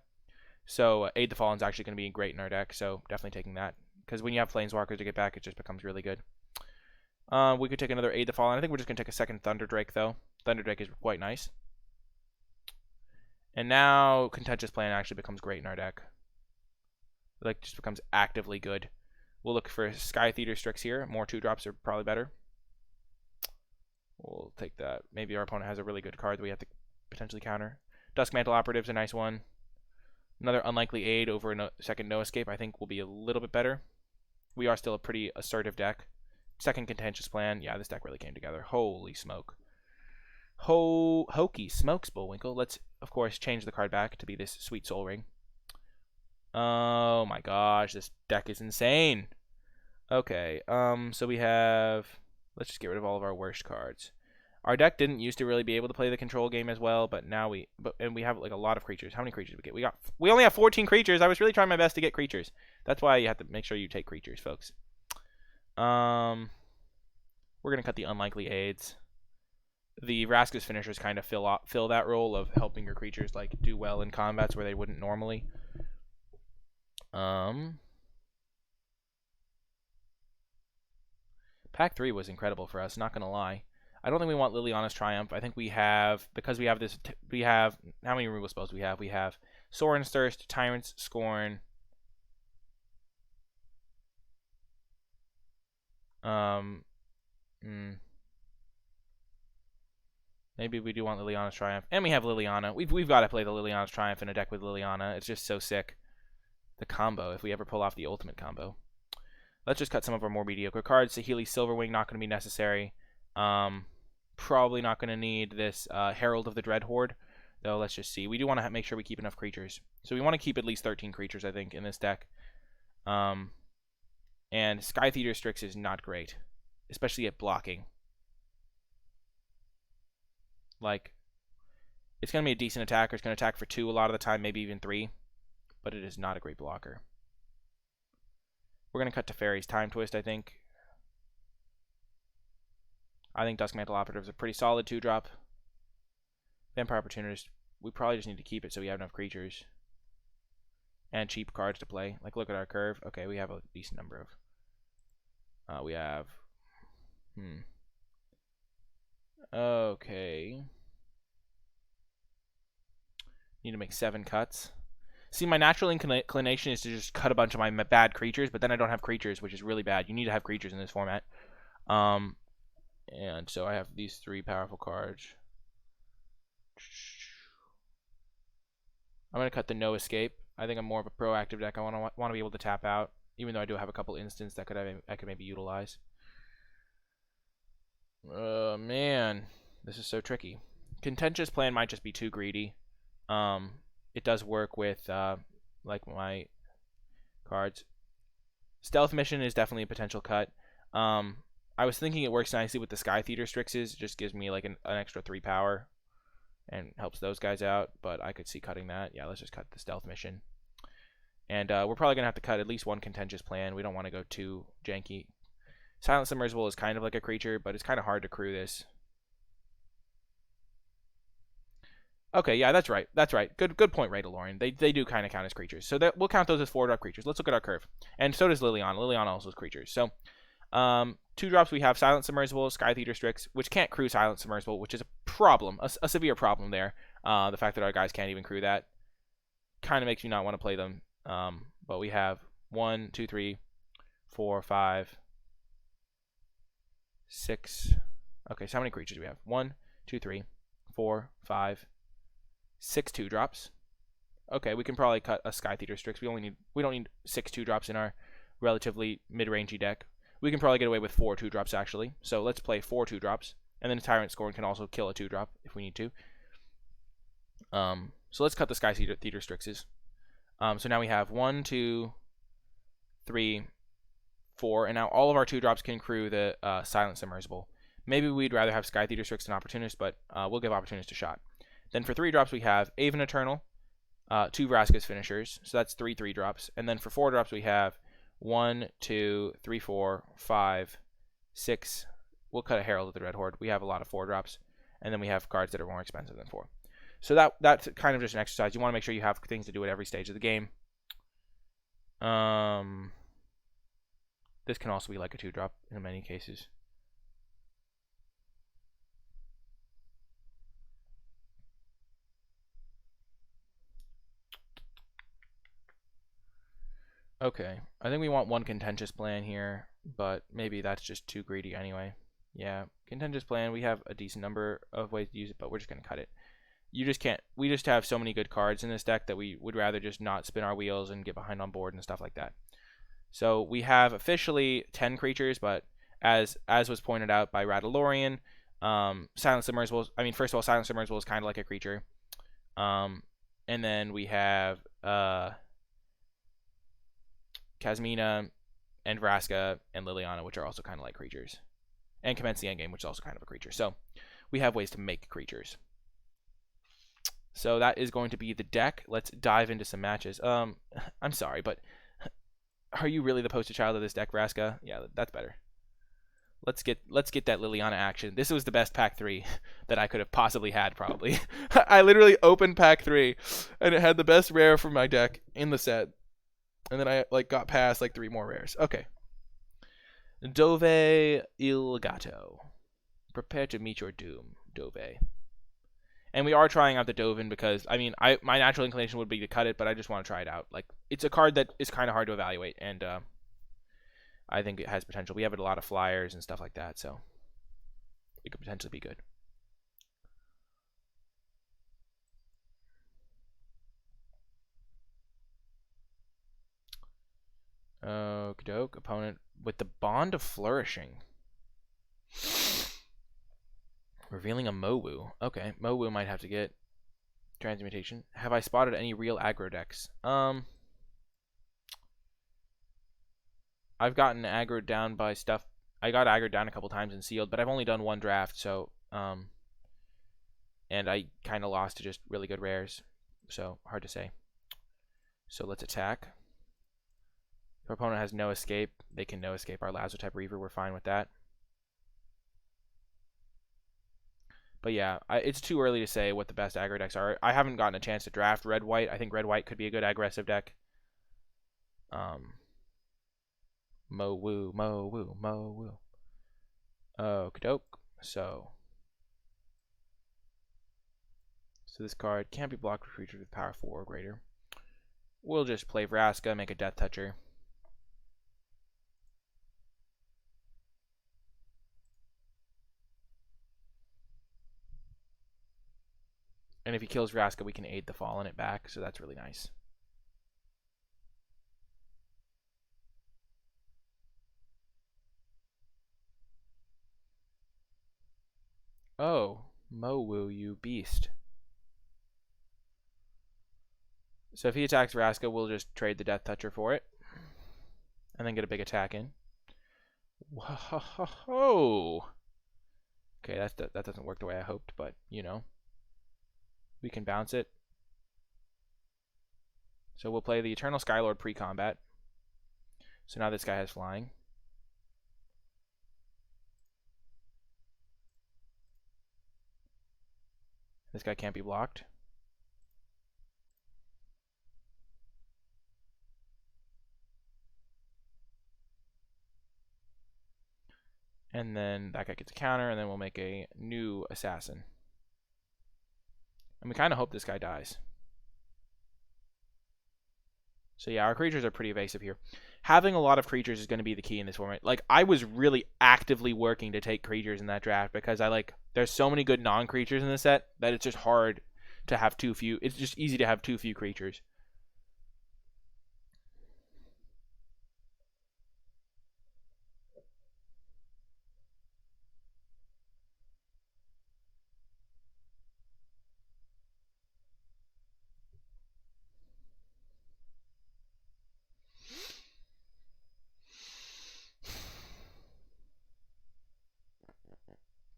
So Aid the Fallen is actually going to be great in our deck. So definitely taking that, because when you have Planeswalkers to get back, it just becomes really good. We could take another Aid the Fallen. I think we're just going to take a second Thunderdrake though. Thunderdrake is quite nice. And now Contentious Plan actually becomes great in our deck. Like, just becomes actively good. We'll look for Sky Theater Strix here. More 2-drops are probably better. We'll take that. Maybe our opponent has a really good card that we have to potentially counter. Duskmantle Operative's a nice one. Another Unlikely Aid over a second No Escape I think will be a little bit better. We are still a pretty assertive deck. Second Contentious Plan. Yeah, this deck really came together. Holy smoke. Hokey smokes, Bullwinkle. Let's, of course, change the card back to be this Sweet Soul Ring. Oh my gosh, this deck is insane. Okay, so we have... Let's just get rid of all of our worst cards. Our deck didn't used to really be able to play the control game as well, but now we... And we have, like, a lot of creatures. How many creatures did we get? We only have 14 creatures. I was really trying my best to get creatures. That's why you have to make sure you take creatures, folks. We're going to cut the Unlikely Aids. The Vraska's finishers kind of fill that role of helping your creatures like do well in combats where they wouldn't normally. Pack 3 was incredible for us, not gonna lie. I don't think we want Liliana's Triumph. I think we have, because we have this, we have, how many removal spells do we have? We have Sorin's Thirst, Tyrant's Scorn, maybe we do want Liliana's Triumph. And we have Liliana. We've got to play the Liliana's Triumph in a deck with Liliana. It's just so sick. The combo, if we ever pull off the ultimate combo. Let's just cut some of our more mediocre cards. Saheeli Silverwing, not going to be necessary. Probably not going to need this Herald of the Dread Horde. Though, let's just see. We do want to make sure we keep enough creatures. So we want to keep at least 13 creatures, I think, in this deck. And Sky Theater Strix is not great. Especially at blocking. Like, it's going to be a decent attacker. It's going to attack for 2 a lot of the time, maybe even 3. But it is not a great blocker. We're going to cut to Fairy's Time Twist, I think. I think Duskmantle Operative is a pretty solid 2-drop. Vampire Opportunist, we probably just need to keep it so we have enough creatures. And cheap cards to play. Like, look at our curve. Okay, we have a decent number of... we have... Okay. Need to make 7 cuts. See, my natural inclination is to just cut a bunch of my bad creatures, but then I don't have creatures, which is really bad. You need to have creatures in this format. And so I have these 3 powerful cards. I'm going to cut the No Escape. I think I'm more of a proactive deck. I want to be able to tap out, even though I do have a couple instants that I could maybe utilize. Man, this is so tricky. Contentious Plan might just be too greedy. It does work with like my cards. Stealth Mission is definitely a potential cut. I was thinking it works nicely with the Sky Theater Strixes. It just gives me like an extra 3 power and helps those guys out, but I could see cutting that. Yeah, let's just cut the Stealth Mission. And we're probably going to have to cut at least 1 Contentious Plan. We don't want to go too janky. Silent Submersible is kind of like a creature, but it's kind of hard to crew this. Okay, yeah, that's right. That's right. Good point, Ray DeLorean. They do kind of count as creatures. So we'll count those as 4-drop creatures. Let's look at our curve. And so does Liliana. Liliana also is creatures. So 2-drops we have Silent Submersible, Sky Theater Strix, which can't crew Silent Submersible, which is a problem, a severe problem there. The fact that our guys can't even crew that kind of makes me not want to play them. But we have 1, 2, 3, 4, 5, 6. Okay, so how many creatures do we have? 1, 2, 3, 4, 5, 6 2-drops. Okay, we can probably cut a Sky Theater Strix. We don't need 6 2-drops in our relatively mid-rangey deck. We can probably get away with 4 2-drops actually. So let's play 4 2-drops, and then a Tyrant Scorn can also kill a 2-drop if we need to. So let's cut the Sky Theater Strixes. So now we have 1, 2, 3, 4, and now all of our 2-drops can crew the Silent Submersible. Maybe we'd rather have Sky Theater Strix than Opportunist, but we'll give Opportunist a shot. Then for 3-drops we have Aven Eternal, 2 Vraska's Finishers, so that's 3 3-drops. And then for 4-drops we have 1, 2, 3, 4, 5, 6. We'll cut a Herald of the Red Horde. We have a lot of 4-drops, and then we have cards that are more expensive than 4. So that's kind of just an exercise. You want to make sure you have things to do at every stage of the game. This can also be like a 2-drop in many cases. Okay, I think we want 1 Contentious Plan here, but maybe that's just too greedy anyway. Yeah, Contentious Plan, we have a decent number of ways to use it, but we're just going to cut it. You just can't. We just have so many good cards in this deck that we would rather just not spin our wheels and get behind on board and stuff like that. So we have officially 10 creatures, but as was pointed out by Radalorian, Silent Submersible. I mean, first of all, Silent Submersible is kind of like a creature. And then we have Kasmina and Vraska and Liliana, which are also kind of like creatures, and Commence the Endgame, which is also kind of a creature. So we have ways to make creatures. So that is going to be the deck. Let's dive into some matches. I'm sorry, but are you really the poster child of this deck, Vraska? Yeah, that's better. Let's get that Liliana action. This was the best pack 3 that I could have possibly had, probably. I literally opened pack 3, and it had the best rare from my deck in the set. And then I got past 3 more rares. Okay. Dove Il Gatto. Prepare to meet your doom, Dove. And we are trying out the Dovin because, I mean, my natural inclination would be to cut it, but I just want to try it out. It's a card that is kind of hard to evaluate, and I think it has potential. We have a lot of flyers and stuff like that, so it could potentially be good. Okie doke. Opponent with the Bond of Flourishing. Revealing a Mowu. Okay, Mowu might have to get Transmutation. Have I spotted any real aggro decks? I've gotten aggroed down by stuff. I got aggroed down a couple times in Sealed, but I've only done 1 draft, so and I kind of lost to just really good rares, so hard to say. So let's attack. If our opponent has no escape, they can no escape our Lazo-type Reaver. We're fine with that. But yeah, it's too early to say what the best aggro decks are. I haven't gotten a chance to draft red-white. I think red-white could be a good aggressive deck. Mowu, Mowu, Mowu. Okie doke. So this card can't be blocked with creatures with power 4 or greater. We'll just play Vraska, make a Death Toucher. And if he kills Vraska, we can aid the fall on it back, so that's really nice. Oh, Mowu, you beast. So if he attacks Vraska, we'll just trade the Death Toucher for it. And then get a big attack in. Whoa! Okay, that doesn't work the way I hoped, but, you know. We can bounce it. So we'll play the Eternal Skylord pre-combat. So now this guy has flying. This guy can't be blocked. And then that guy gets a counter, and then we'll make a new assassin. And we kind of hope this guy dies. So yeah, our creatures are pretty evasive here. Having a lot of creatures is going to be the key in this format. I was really actively working to take creatures in that draft because there's so many good non-creatures in the set that it's just hard to have too few. It's just easy to have too few creatures.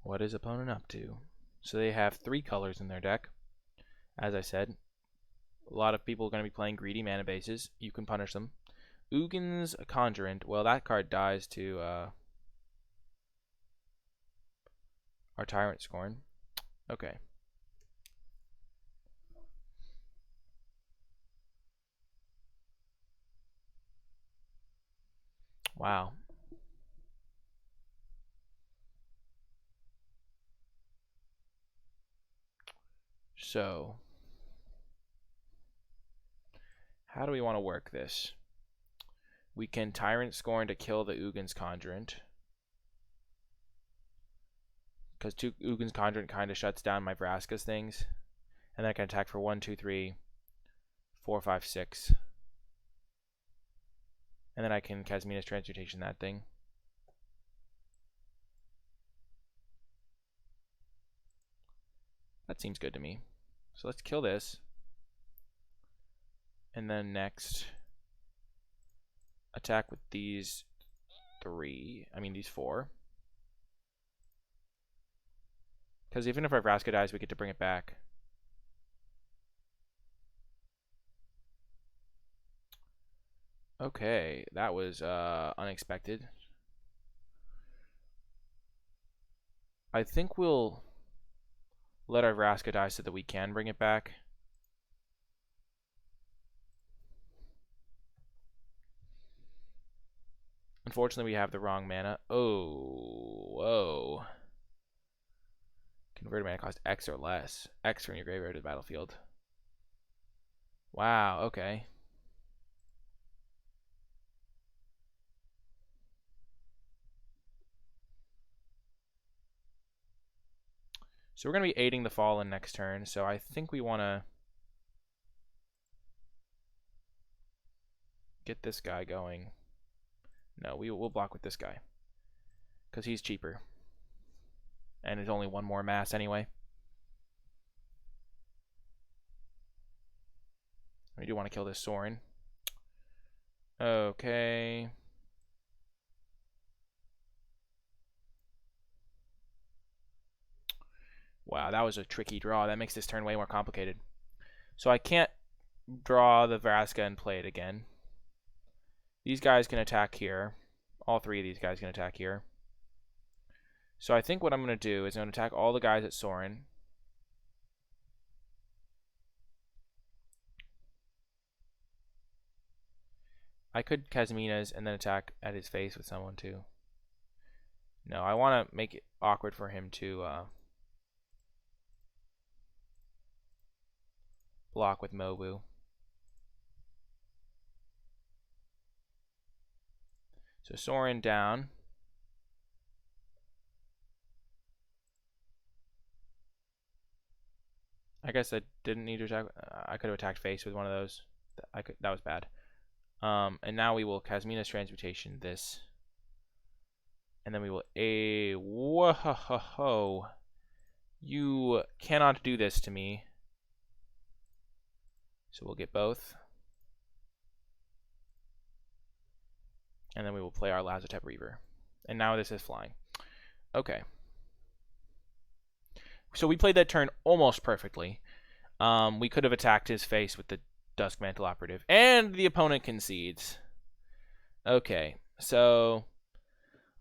What is opponent up to? So they have 3 colors in their deck. As I said, a lot of people are going to be playing greedy mana bases. You can punish them. Ugin's Conjurant. Well, that card dies to our Tyrant Scorn. Okay. Wow. So, how do we want to work this? We can Tyrant Scorn to kill the Ugin's Conjurant. Because Ugin's Conjurant kind of shuts down my Vraska's things. And then I can attack for 1, 2, 3, 4, 5, 6. And then I can Kasmina's Transmutation that thing. That seems good to me. So let's kill this. And then next, attack with these 3. I mean, these 4. Because even if our Vraska dies, we get to bring it back. Okay, that was unexpected. I think we'll let our Vraska die so that we can bring it back. Unfortunately, we have the wrong mana. Oh, whoa. Converted mana cost X or less. X from your graveyard to the battlefield. Wow, okay. So we're going to be aiding the Fallen next turn, so I think we want to get this guy going. No, we'll block with this guy. Because he's cheaper. And it's only 1 more mass anyway. We do want to kill this Sorin. Okay. Wow, that was a tricky draw. That makes this turn way more complicated. So I can't draw the Vraska and play it again. These guys can attack here. All 3 of these guys can attack here. So I think what I'm going to do is I'm going to attack all the guys at Sorin. I could Kasmina's and then attack at his face with someone too. No, I want to make it awkward for him to block with Mobu. So Sorin down. I guess I didn't need to attack. I could have attacked face with one of those. That was bad. And now we will Kasmina's Transmutation this. And then we will whoa. You cannot do this to me. So we'll get both. And then we will play our Lazotep Reaver. And now this is flying. Okay. So we played that turn almost perfectly. We could have attacked his face with the Duskmantle Operative. And the opponent concedes. Okay. So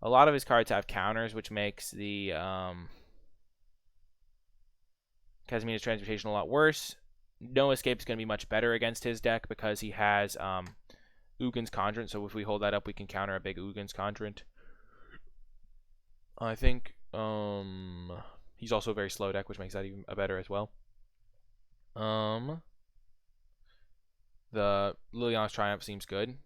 a lot of his cards have counters, which makes the Kasmina's Transmutation a lot worse. No Escape is going to be much better against his deck because he has Ugin's Conjurant. So if we hold that up, we can counter a big Ugin's Conjurant. I think he's also a very slow deck, which makes that even better as well. The Liliana's Triumph seems good.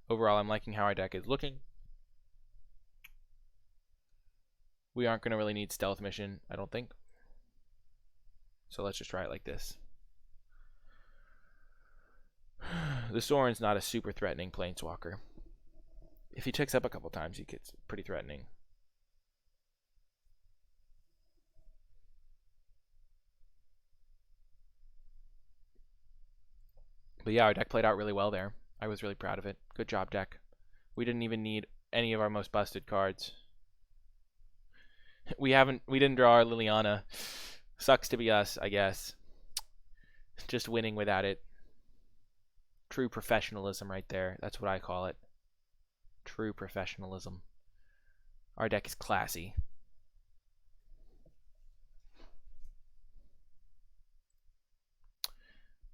Overall, I'm liking how our deck is looking. We aren't going to really need stealth mission, I don't think. So let's just try it like this. The Sorin's not a super threatening planeswalker. If he ticks up a couple times, he gets pretty threatening. But yeah, our deck played out really well there. I was really proud of it. Good job, deck. We didn't even need any of our most busted cards. We didn't draw our Liliana. Sucks to be us, I guess. Just winning without it. True professionalism right there. That's what I call it. True professionalism. Our deck is classy.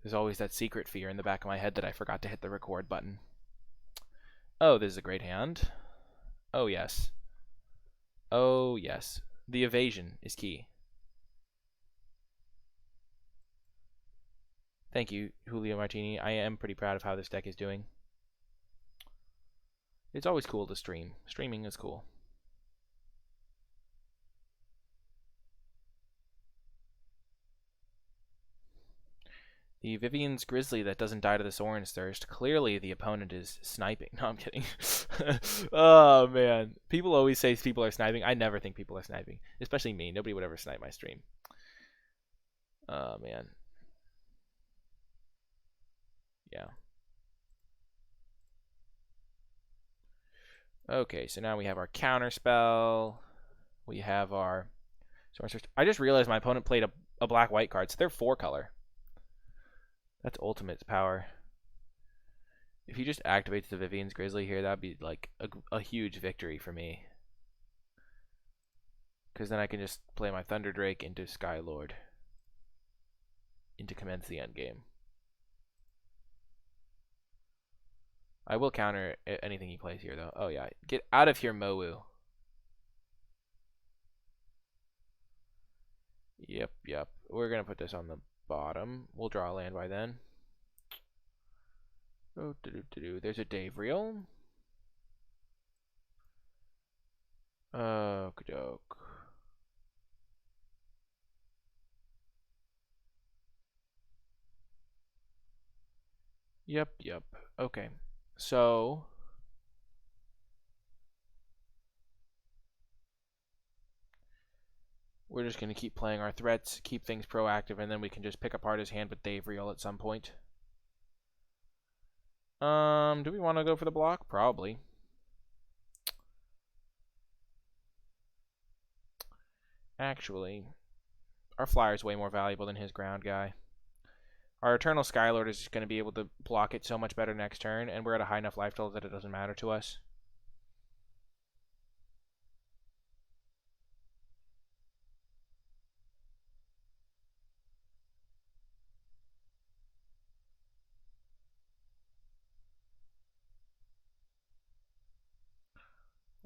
There's always that secret fear in the back of my head that I forgot to hit the record button. Oh, this is a great hand. Oh, yes. Oh, yes. The evasion is key. Thank you, Julio Martini. I am pretty proud of how this deck is doing. It's always cool to stream. Streaming is cool. The Vivian's Grizzly that doesn't die to the Sorin's Thirst. Clearly the opponent is sniping. No, I'm kidding. Oh, man. People always say people are sniping. I never think people are sniping. Especially me. Nobody would ever snipe my stream. Oh, man. Yeah. Okay, so now we have our counter spell. We have our Sorin's Thirst. I just realized my opponent played a black-white card, so they're 4-color. That's ultimate power. If he just activates the Vivian's Grizzly here, that'd be like a huge victory for me. Because then I can just play my Thunder Drake into Skylord. To commence the endgame. I will counter anything he plays here, though. Oh, yeah. Get out of here, Mowu. Yep. We're going to put this on the bottom. We'll draw a land by then. Oh, there's a Davriel. Okey-doke. Yep. Okay. So we're just going to keep playing our threats, keep things proactive, and then we can just pick apart his hand with Davriel at some point. Do we want to go for the block? Probably. Actually, our flyer is way more valuable than his ground guy. Our Eternal Skylord is just going to be able to block it so much better next turn, and we're at a high enough life total that it doesn't matter to us.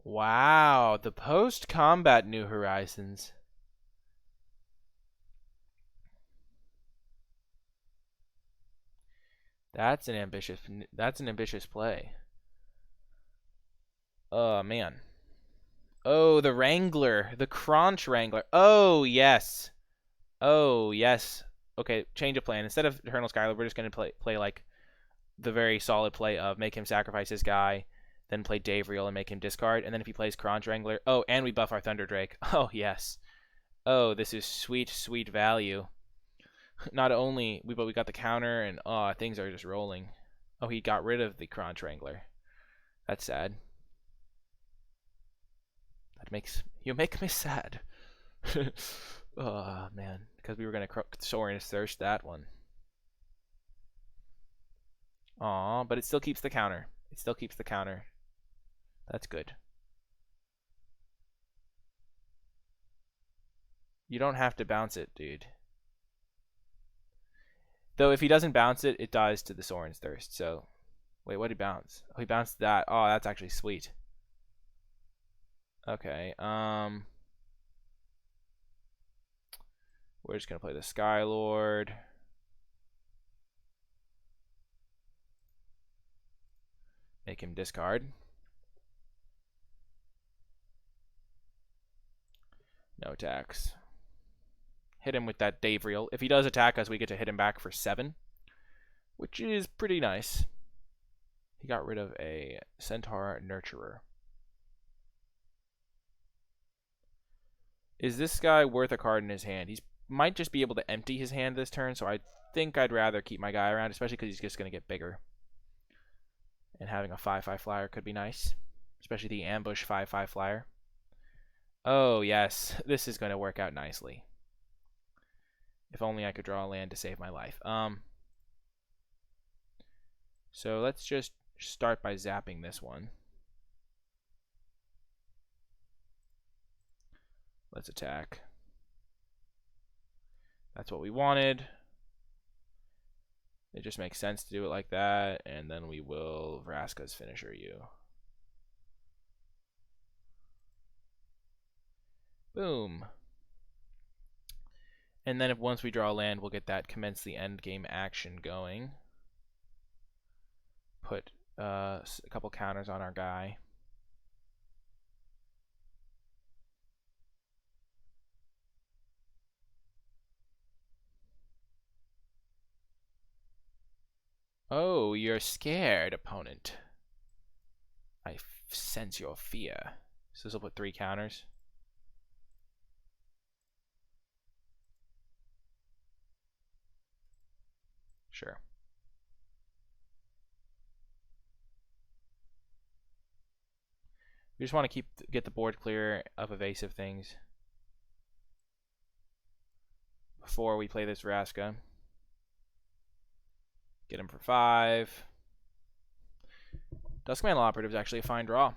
Wow, the post-combat New Horizons. That's an ambitious play. Oh, man. Oh, the Wrangler, the Crunch Wrangler. Oh, yes. Okay, change of plan. Instead of Eternal Skylord, we're just going to play like the very solid play of make him sacrifice his guy, then play Davriel and make him discard, and then if he plays Crunch Wrangler, oh, and we buff our Thunder Drake. Oh, yes. Oh, this is sweet value. Not only but we got the counter, and oh, things are just rolling. Oh, he got rid of the Crunch Wrangler. That's sad. You make me sad. Oh, man, because we were gonna Sorin's Thirst that one. Aw, but it still keeps the counter. That's good. You don't have to bounce it, dude. Though if he doesn't bounce it, it dies to the Sorin's Thirst. So, wait, what did he bounce? Oh, he bounced that. Oh, that's actually sweet. Okay, we're just gonna play the Skylord. Make him discard. No attacks. Hit him with that Dave reel. If he does attack us, we get to hit him back for 7, which is pretty nice. He got rid of a Centaur Nurturer. Is this guy worth a card in his hand? He might just be able to empty his hand this turn, so I think I'd rather keep my guy around, especially because he's just going to get bigger. And having a 5/5 flyer could be nice, especially the ambush 5/5 flyer. Oh, yes. This is going to work out nicely. If only I could draw a land to save my life. So let's just start by zapping this one. Let's attack. That's what we wanted. It just makes sense to do it like that, and then we will Vraska's Finisher you. Boom. And then once we draw a land, we'll get that commence the end game action going. Put a couple counters on our guy. Oh, you're scared, opponent. I sense your fear. So this will put 3 counters. Sure. We just want to get the board clear of evasive things before we play this Vraska. Get him for 5. Duskmantle Operative is actually a fine draw.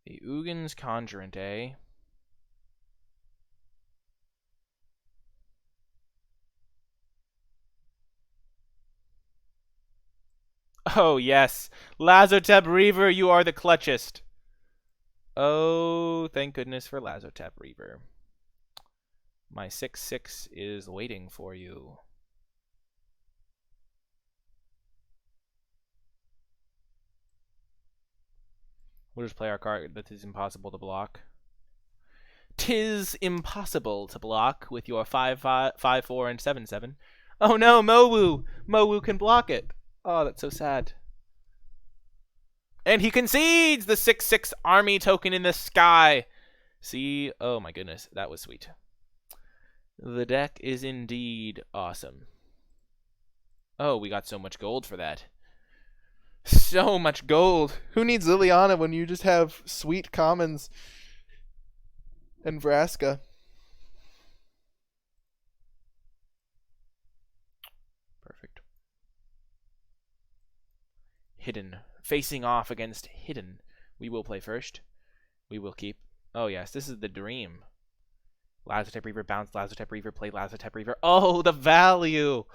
The Ugin's Conjurant, eh? Oh, yes. Lazotep Reaver, you are the clutchest. Oh, thank goodness for Lazotep Reaver. My 6/6 is waiting for you. We'll just play our card that is impossible to block. 'Tis impossible to block with your 5/4 and 7/7. Oh no, Mowu! Mowu can block it. Oh, that's so sad. And he concedes the 6/6 army token in the sky. See? Oh my goodness, that was sweet. The deck is indeed awesome. Oh, we got so much gold for that. So much gold. Who needs Liliana when you just have sweet commons and Vraska? Perfect. Hidden. Facing off against Hidden. We will play first. We will keep. Oh, yes, this is the dream. Lazotep Reaver, bounce Lazotep Reaver, play Lazotep Reaver. Oh, the value!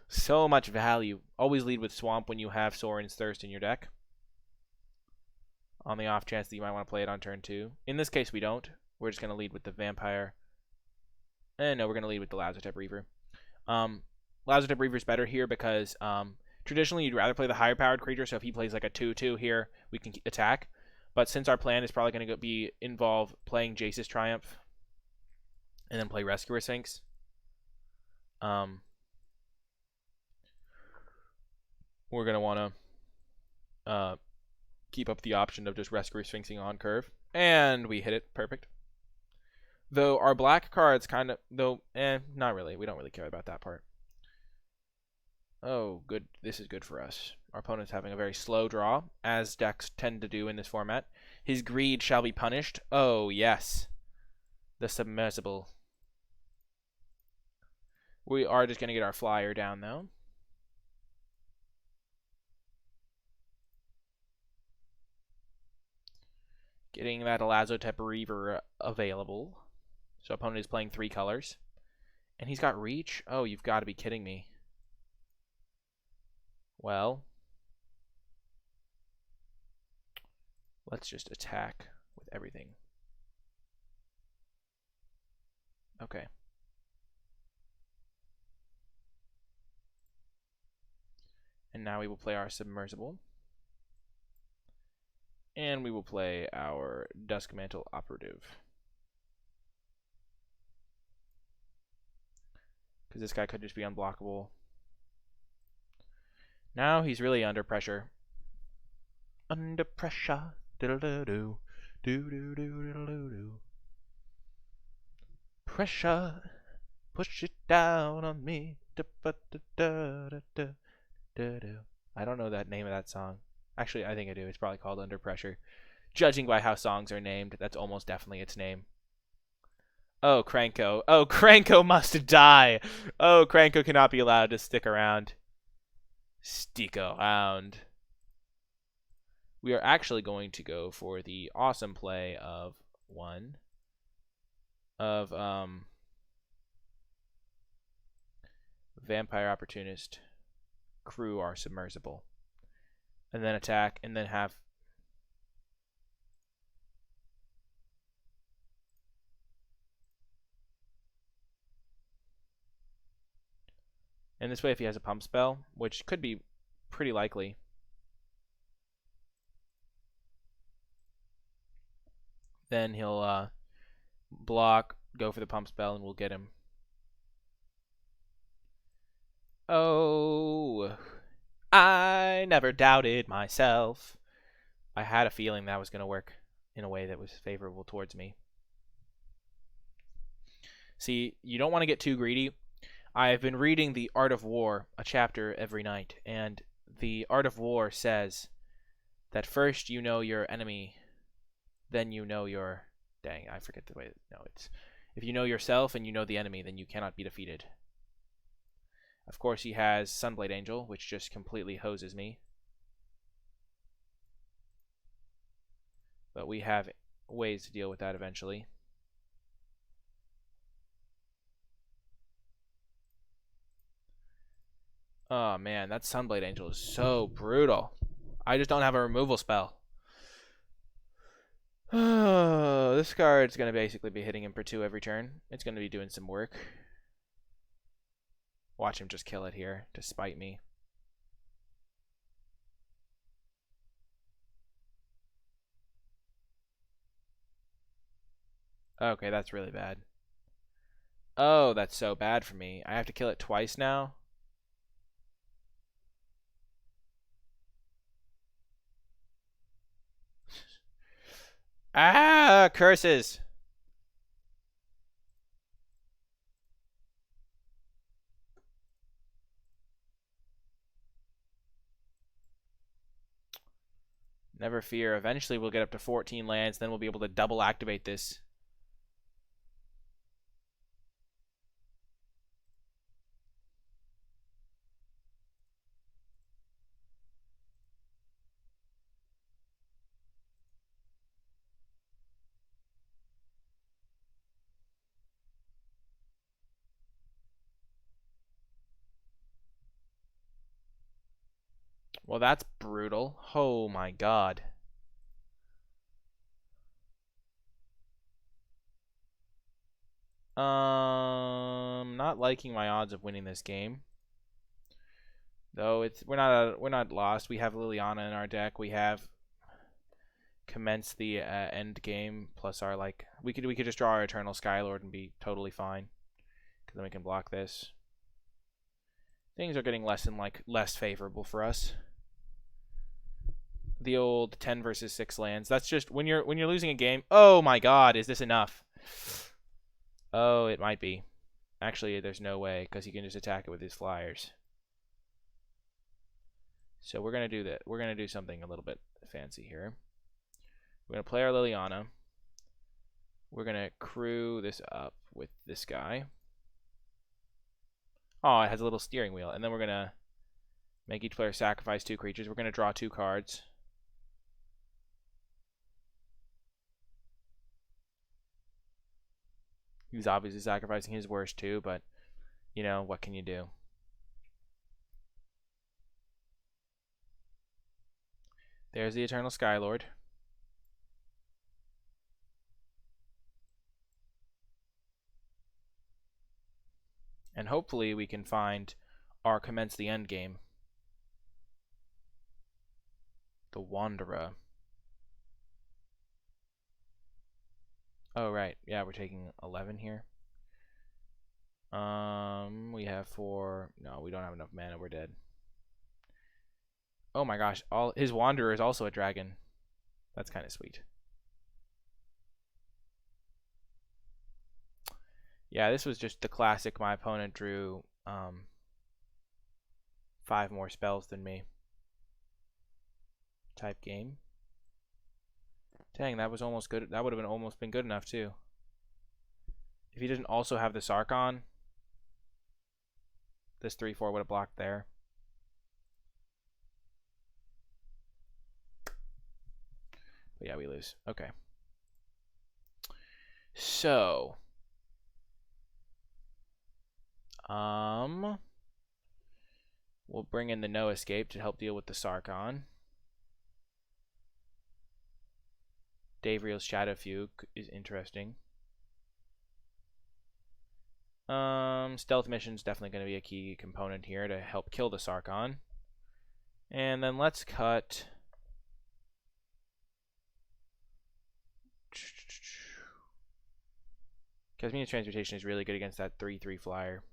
So much value. Always lead with Swamp when you have Sorin's Thirst in your deck. On the off chance that you might want to play it on turn 2. In this case, we don't. We're just going to lead with the Vampire. And no, we're going to lead with the Lazotep Reaver. Lazotep Reaver is better here because traditionally you'd rather play the higher powered creature, so if he plays like a 2/2 here, we can attack. But since our plan is probably going to involve playing Jace's Triumph and then play Rescuer Sphinx, we're going to want to keep up the option of just Rescuer Sphinxing on curve. And we hit it. Perfect. Though our black cards kind of... not really. We don't really care about that part. Oh, good. This is good for us. Our opponent's having a very slow draw, as decks tend to do in this format. His greed shall be punished. Oh, yes. The Submersible. We are just going to get our flyer down, though. Getting that Lazotep Reaver available. So opponent is playing 3 colors. And he's got reach? Oh, you've got to be kidding me. Well, let's just attack with everything. Okay. And now we will play our submersible. And we will play our Duskmantle Operative. Because this guy could just be unblockable. Now he's really under pressure. Under pressure. Do-do-do-do. Do-do-do-do-do-do. Pressure. Push it down on me. Da-ba-da-da-da-da-da-da. I don't know that name of that song. Actually, I think I do. It's probably called Under Pressure. Judging by how songs are named, that's almost definitely its name. Oh, Cranko. Oh, Cranko must die. Oh, Cranko cannot be allowed to stick around. Stick around. We are actually going to go for the awesome play of Vampire Opportunist, crew our submersible, and then attack, and then have and this way if he has a pump spell, which could be pretty likely, then he'll block, go for the pump spell, and we'll get him. Oh, I never doubted myself. I had a feeling that was going to work in a way that was favorable towards me. See, you don't want to get too greedy. I've been reading The Art of War, a chapter every night, and The Art of War says that first you know your enemy, then you know your... Dang, I forget the way... No, it's... If you know yourself and you know the enemy, then you cannot be defeated. Of course, he has Sunblade Angel, which just completely hoses me. But we have ways to deal with that eventually. Oh man, that Sunblade Angel is so brutal. I just don't have a removal spell. This card's going to basically be hitting him for 2 every turn. It's going to be doing some work. Watch him just kill it here to spite me. Okay, that's really bad. Oh, that's so bad for me. I have to kill it twice now? Ah, curses! Never fear. Eventually we'll get up to 14 lands, then we'll be able to double activate this. Well, that's brutal. Oh my god. Not liking my odds of winning this game. Though we're not lost. We have Liliana in our deck. We have commence the end game plus our we could just draw our Eternal Skylord and be totally fine. Cuz then we can block this. Things are getting less and less favorable for us. The old 10 versus 6 lands. That's just when you're losing a game. Oh my god, is this enough? Oh, it might be. Actually, there's no way because he can just attack it with his flyers. So we're going to do that. We're going to do something a little bit fancy here. We're going to play our Liliana. We're going to crew this up with this guy. Oh, it has a little steering wheel. And then we're going to make each player sacrifice 2 creatures. We're going to draw 2 cards. He's obviously sacrificing his worst too, but, you know, what can you do? There's the Eternal Skylord. And hopefully we can find our commence the end game. The Wanderer. Oh, right. Yeah, we're taking 11 here. We have 4. No, we don't have enough mana. We're dead. Oh my gosh. His Wanderer is also a dragon. That's kind of sweet. Yeah, this was just the classic. My opponent drew 5 more spells than me type game. Dang, that was almost good. That would have almost been good enough too. If he didn't also have the Sarkon, this 3/4 would have blocked there. But yeah, we lose. Okay. So, we'll bring in the No Escape to help deal with the Sarkon. Davriel's Shadow Fugue is interesting. Stealth Mission's definitely going to be a key component here to help kill the Sarkon. And then let's cut... Casmina's Transmutation is really good against that 3/3 flyer.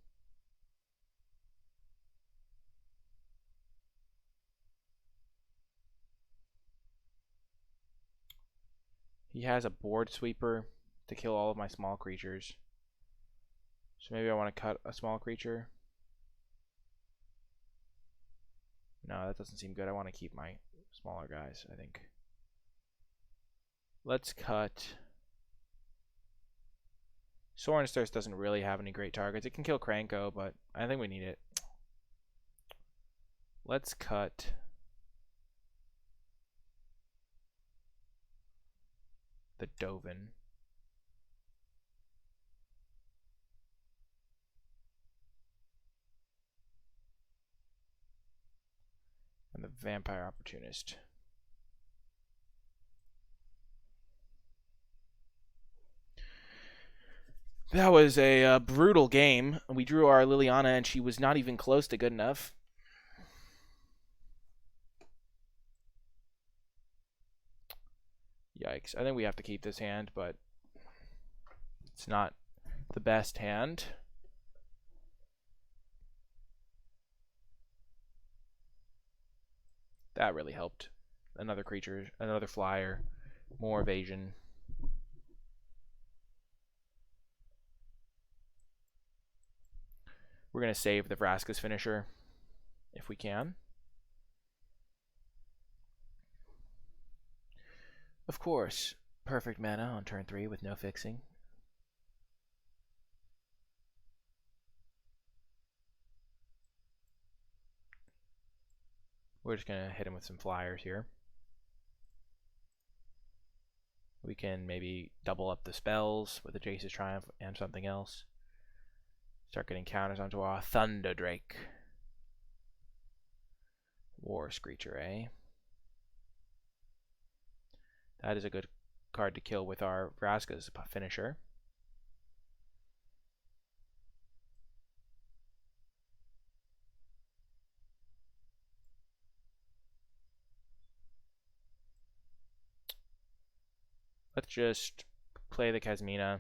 He has a board sweeper to kill all of my small creatures. So maybe I want to cut a small creature. No, that doesn't seem good. I want to keep my smaller guys, I think. Let's cut... Sorin's Thirst doesn't really have any great targets. It can kill Kranko, but I think we need it. Let's cut... the Dovin. And the Vampire Opportunist. That was a brutal game. We drew our Liliana, and she was not even close to good enough. Yikes. I think we have to keep this hand, but it's not the best hand. That really helped. Another creature, another flyer, more evasion. We're going to save the Vraska's finisher if we can. Of course, perfect mana on turn 3 with no fixing. We're just going to hit him with some flyers here. We can maybe double up the spells with the Jace's Triumph and something else. Start getting counters onto our Thunder Drake. War Screecher, eh? That is a good card to kill with our Vraska's finisher. Let's just play the Casmina.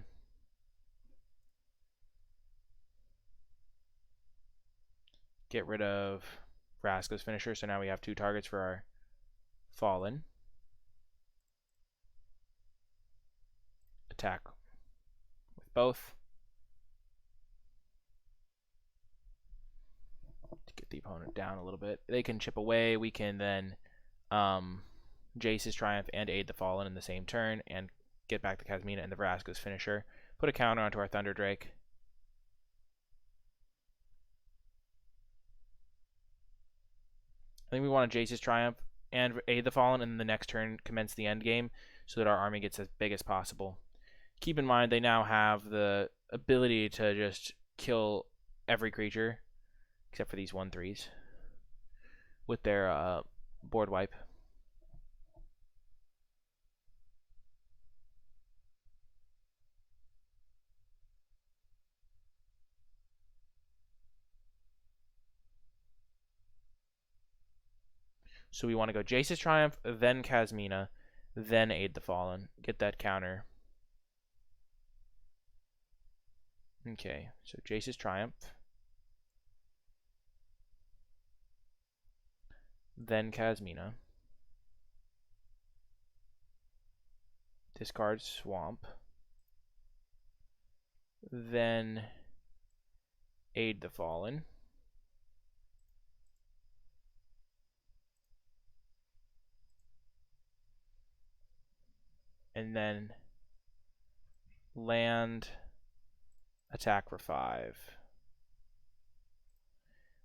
Get rid of Vraska's finisher, so now we have 2 targets for our Fallen. Attack with both. To get the opponent down a little bit. They can chip away. We can then Jace's Triumph and aid the Fallen in the same turn and get back the Casmina and the Vraska's finisher. Put a counter onto our Thunder Drake. I think we want to Jace's Triumph and aid the Fallen, and the next turn commence the end game so that our army gets as big as possible. Keep in mind they now have the ability to just kill every creature except for these 1/3s with their board wipe. So we want to go Jace's Triumph, then Kasmina, then Aid the Fallen. Get that counter. Okay, so Jace's Triumph. Then Kasmina. Discard Swamp. Then Aid the Fallen. And then land, attack for 5.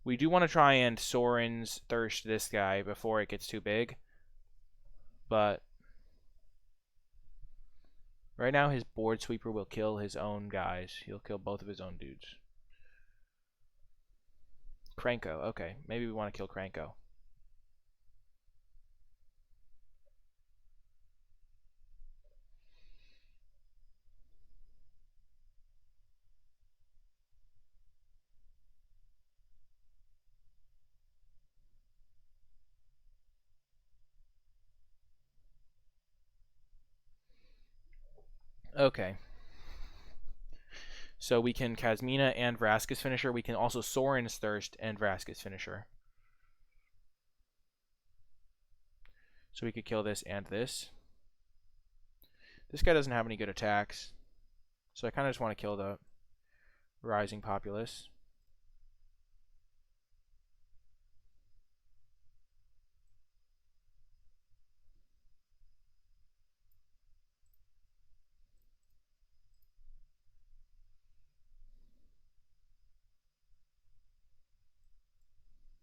We do want to try and Sorin's Thirst this guy before it gets too big. But right now his board sweeper will kill his own guys. He'll kill both of his own dudes. Krenko, okay. Maybe we want to kill Krenko. Okay. So we can Kasmina and Vraska's Finisher. We can also Sorin's Thirst and Vraska's Finisher. So we could kill this and this. This guy doesn't have any good attacks. So I kind of just want to kill the Rising Populace.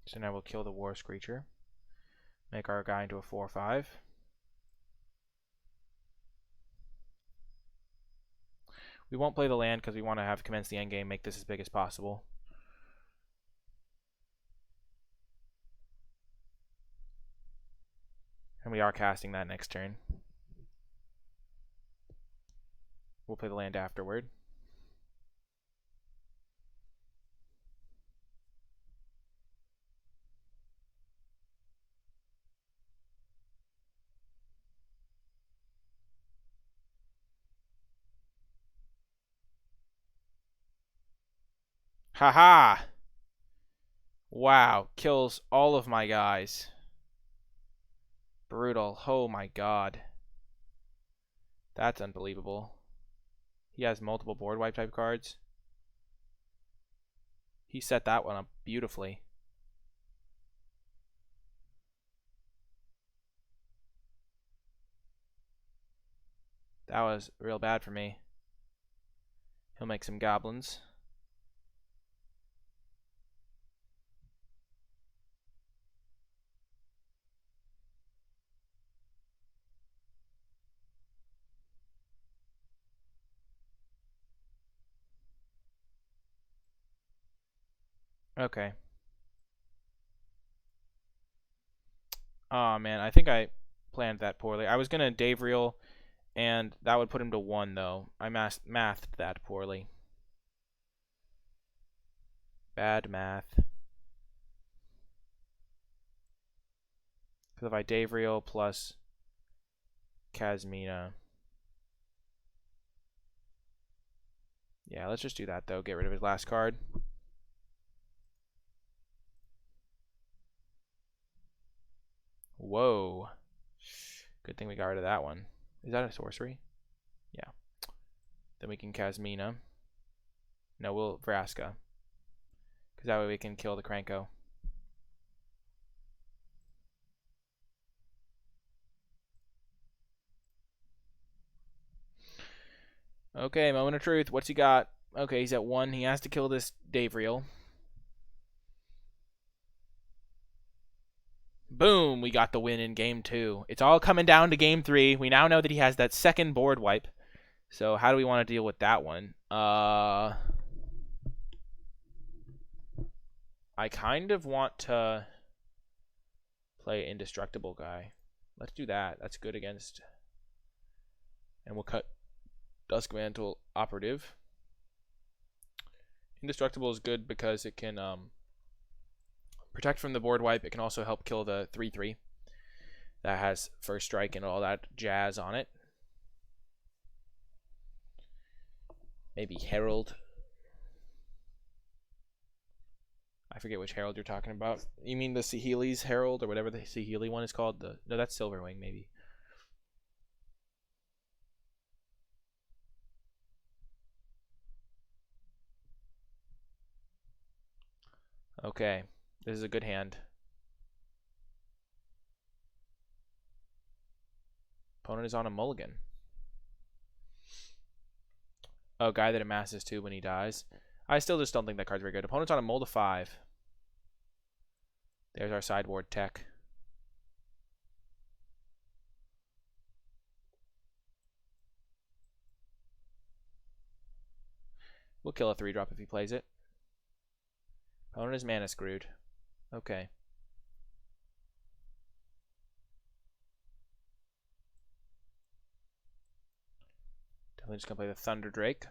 So now we'll kill the War Screecher. Make our guy into a 4/5. We won't play the land because we want to have commence the endgame, make this as big as possible. And we are casting that next turn. We'll play the land afterward. Haha! Wow, kills all of my guys. Brutal. Oh my god. That's unbelievable. He has multiple board wipe type cards. He set that one up beautifully. That was real bad for me. He'll make some goblins. Okay. Oh man, I think I planned that poorly. I was gonna Dave Reel, and that would put him to 1 though. I mathed that poorly. Bad math. Because if I Dave Reel plus Kasmina. Yeah, let's just do that though. Get rid of his last card. Whoa. Good thing we got rid of that one. Is that a sorcery? Yeah. Then we can Kasmina. No, we'll Vraska. Because that way we can kill the Krenko. Okay, moment of truth. What's he got? Okay, he's at 1. He has to kill this Dave Reel. Boom, we got the win in game 2. It's all coming down to game 3. We now know that he has that second board wipe. So how do we want to deal with that one? I kind of want to play Indestructible guy. Let's do that. That's good against. And we'll cut Dusk Mantle Operative. Indestructible is good because it can protect from the board wipe. It can also help kill the 3/3. that has first strike and all that jazz on it. Maybe Herald. I forget which Herald you're talking about. You mean the Saheeli's Herald or whatever the Saheeli one is called? No, that's Silverwing maybe. Okay, this is a good hand. Opponent is on a mulligan. Oh, guy that amasses 2 when he dies. I still just don't think that card's very good. Opponent's on a mull to 5. There's our sideboard tech. We'll kill a 3-drop if he plays it. Opponent is mana screwed. Okay. Definitely just gonna play the Thunder Drake.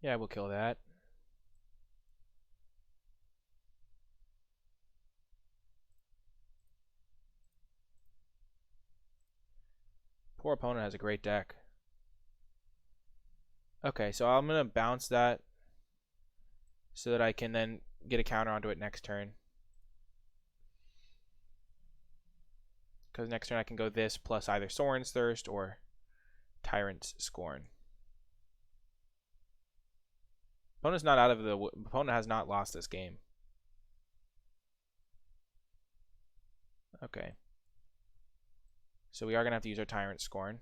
Yeah, we'll kill that. Poor opponent has a great deck. Okay, so I'm going to bounce that so that I can then get a counter onto it next turn. Because next turn I can go this plus either Sorin's Thirst or Tyrant's Scorn. Opponent's not out of the... Opponent has not lost this game. Okay. So we are going to have to use our Tyrant Scorn.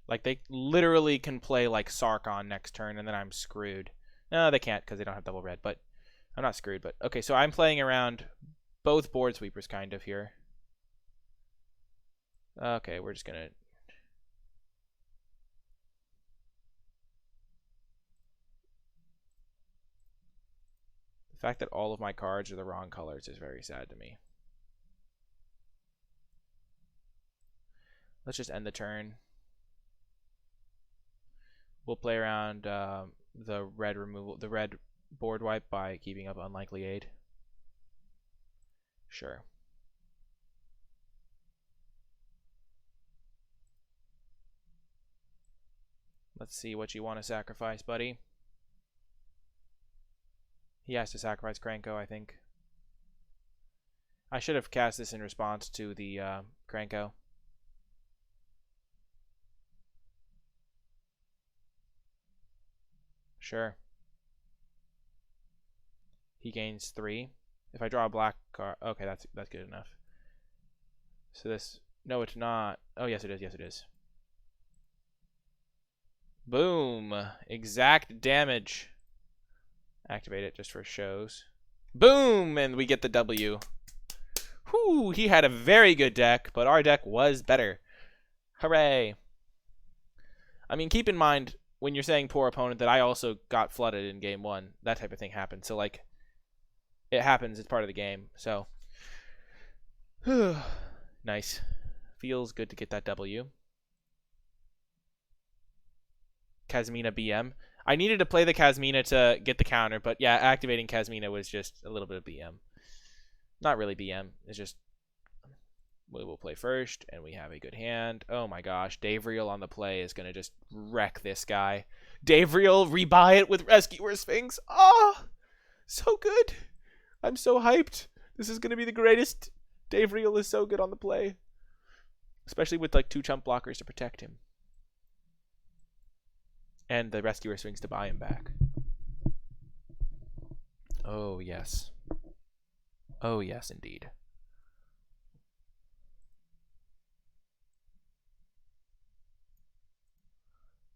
Like, they literally can play, like, Sarkon next turn, and then I'm screwed. No, they can't, because they don't have double red, but I'm not screwed. But okay, so I'm playing around both board sweepers, kind of, here. Okay, we're just going to... The fact that all of my cards are the wrong colors is very sad to me. Let's just end the turn. We'll play around the red removal, the red board wipe by keeping up Unlikely Aid. Sure. Let's see what you want to sacrifice, buddy. He has to sacrifice Kranko, I think. I should have cast this in response to the Kranko. Sure. He gains 3. If I draw a black card, okay, that's good enough. So this, no, it's not. Oh, yes, it is. Yes, it is. Boom! Exact damage. Activate it just for shows. Boom! And we get the W. Whew! He had a very good deck, but our deck was better. Hooray! I mean, keep in mind when you're saying poor opponent that I also got flooded in game 1. That type of thing happened. So, like, it happens. It's part of the game. So, nice. Feels good to get that W. Kazmina BM. I needed to play the Kazmina to get the counter, but yeah, activating Kazmina was just a little bit of BM. Not really BM. It's just we will play first, and we have a good hand. Oh my gosh, Davriel on the play is going to just wreck this guy. Davriel, rebuy it with Rescuer Sphinx. Oh, so good. I'm so hyped. This is going to be the greatest. Davriel is so good on the play. Especially with like 2 chump blockers to protect him. And the Rescuer Sphinx to buy him back. Oh, yes. Oh, yes, indeed.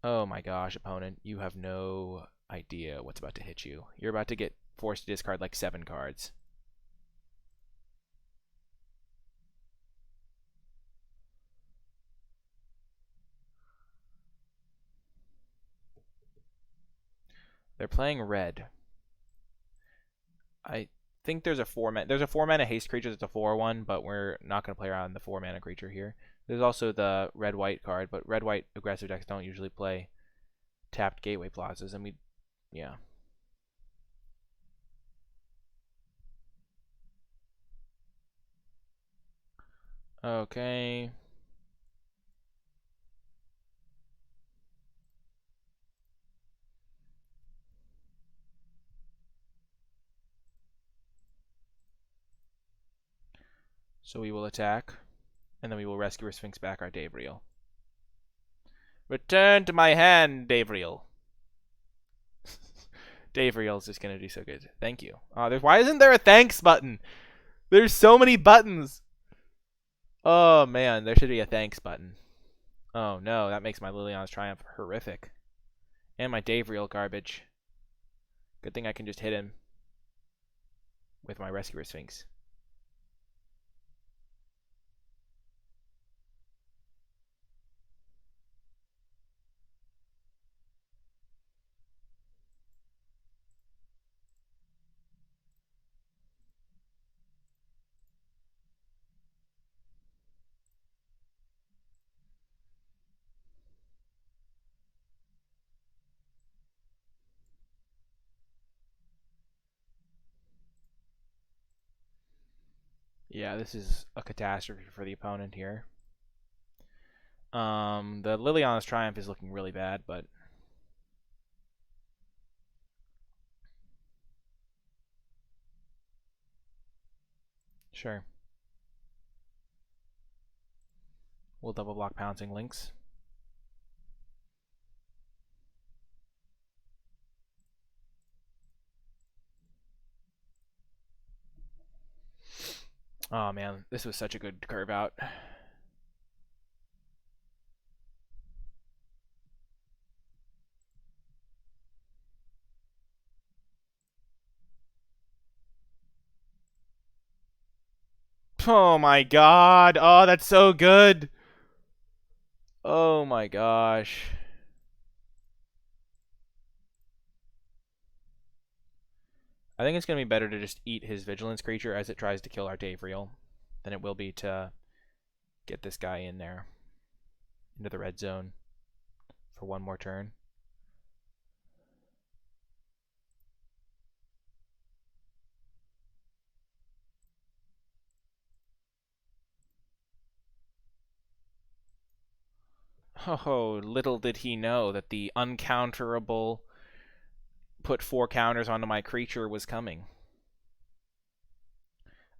Oh my gosh, opponent. You have no idea what's about to hit you. You're about to get forced to discard like 7 cards. They're playing red. I think there's a 4-mana haste creature that's a 4/1, but we're not going to play around the 4-mana creature here. There's also the red-white card, but red-white aggressive decks don't usually play tapped Gateway Plazas, and yeah. Okay. So we will attack, and then we will rescue or Sphinx back our Davriel. Return to my hand, Davriel. Davriel's just gonna do so good. Thank you. Why isn't there a thanks button? There's so many buttons. Oh man, there should be a thanks button. Oh no, that makes my Liliana's Triumph horrific. And my Davriel garbage. Good thing I can just hit him with my Rescuer Sphinx. Yeah, this is a catastrophe for the opponent here. The Liliana's Triumph is looking really bad, but sure. We'll double block Pouncing Lynx. Oh man, this was such a good curve out. Oh my god. Oh, that's so good. Oh my gosh. I think it's going to be better to just eat his Vigilance creature as it tries to kill our Davriel than it will be to get this guy in there into the red zone for one more turn. Oh, little did he know that the uncounterable put 4 counters onto my creature was coming.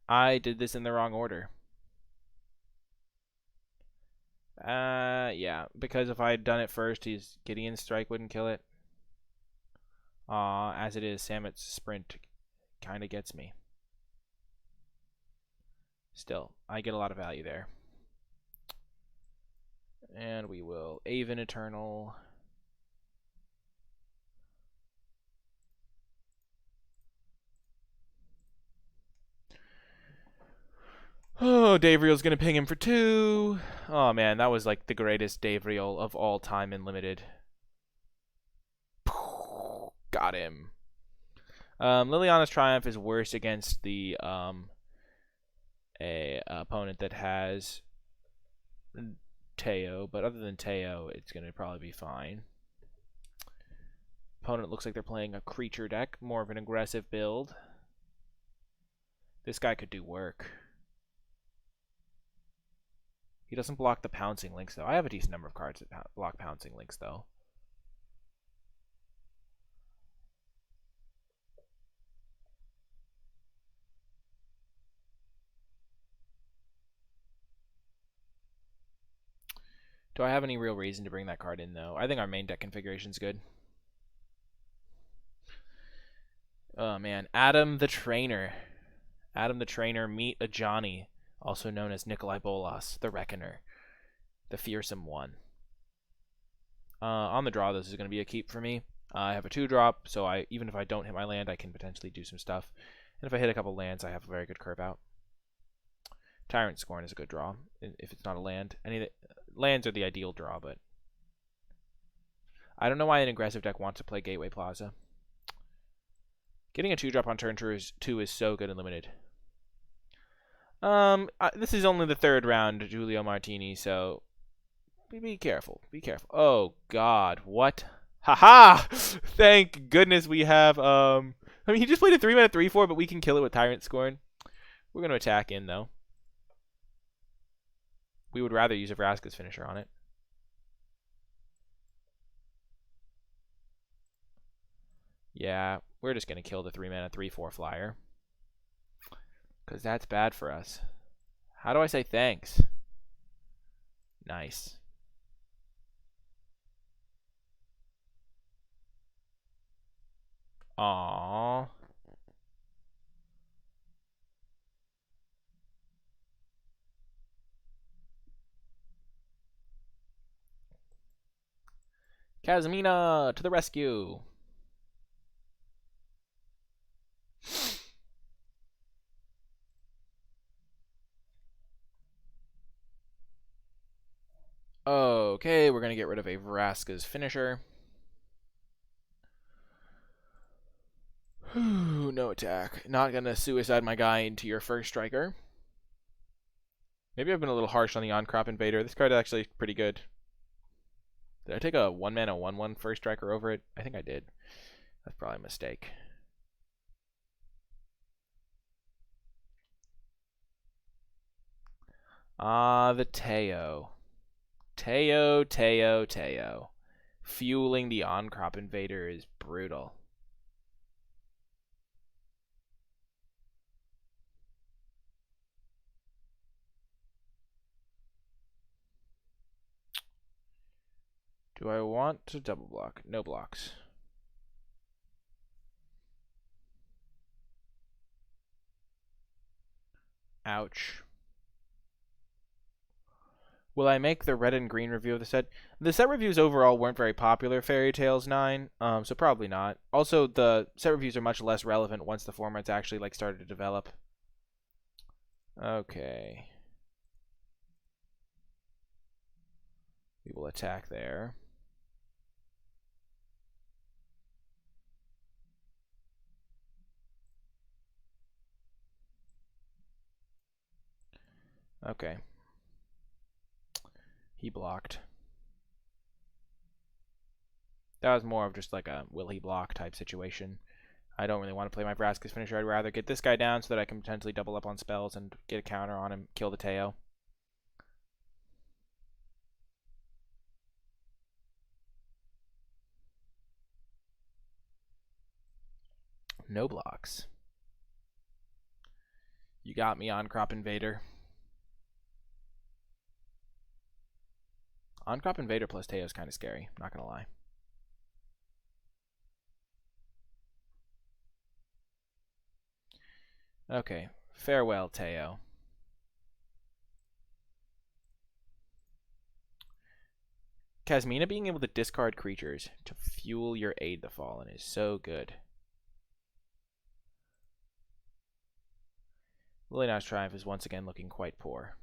I did this in the wrong order. Yeah, because if I had done it first, his Gideon's Strike wouldn't kill it. As it is, Samet's Sprint kind of gets me. Still, I get a lot of value there. And we will Aven Eternal. Oh, Davriel's gonna ping him for 2. Oh man, that was like the greatest Davriel of all time in Limited. Got him. Liliana's Triumph is worse against the opponent that has Teo, but other than Teo, it's gonna probably be fine. Opponent looks like they're playing a creature deck, more of an aggressive build. This guy could do work. He doesn't block the Pouncing Lynx, though. I have a decent number of cards that block Pouncing Lynx, though. Do I have any real reason to bring that card in, though? I think our main deck configuration's good. Oh, man. Adam the Trainer. Adam the Trainer, meet a Johnny, also known as NicolaiBolas, the Reckoner, the fearsome one. On the draw, this is going to be a keep for me. I have a 2-drop, so even if I don't hit my land, I can potentially do some stuff. And if I hit a couple lands, I have a very good curve out. Tyrant Scorn is a good draw, if it's not a land. Lands are the ideal draw, but I don't know why an aggressive deck wants to play Gateway Plaza. Getting a 2-drop on turn 2 is so good and limited. This is only the 3rd round, Julio Martini, so be careful. Be careful. Oh, God. What? Haha! Thank goodness we have, I mean, he just played a 3-mana 3/4, but we can kill it with Tyrant Scorn. We're going to attack in, though. We would rather use a Vraska's finisher on it. Yeah, we're just going to kill the 3-mana 3/4 flyer. Because that's bad for us. How do I say thanks? Nice. Aww. Kazmina to the rescue. Okay, we're going to get rid of a Vraska's finisher. No attack. Not going to suicide my guy into your first striker. Maybe I've been a little harsh on the on-crop invader. This card is actually pretty good. Did I take a 1-mana 1/1 first striker over it? I think I did. That's probably a mistake. The Teo. Teo. Fueling the on-crop invader is brutal. Do I want to double block? No blocks. Ouch. Will I make the red and green review of the set? The set reviews overall weren't very popular, Fairy Tales 9, so probably not. Also, the set reviews are much less relevant once the format's actually like started to develop. Okay. We will attack there. Okay. He blocked. That was more of just like a will he block type situation. I don't really want to play my Vraska's finisher. I'd rather get this guy down so that I can potentially double up on spells and get a counter on him, kill the Teo. No blocks. You got me, on-crop invader. On-crop invader plus Teo is kind of scary, not gonna lie. Okay, farewell, Teo. Kazmina being able to discard creatures to fuel your Aid the Fallen is so good. Liliana's Triumph is once again looking quite poor.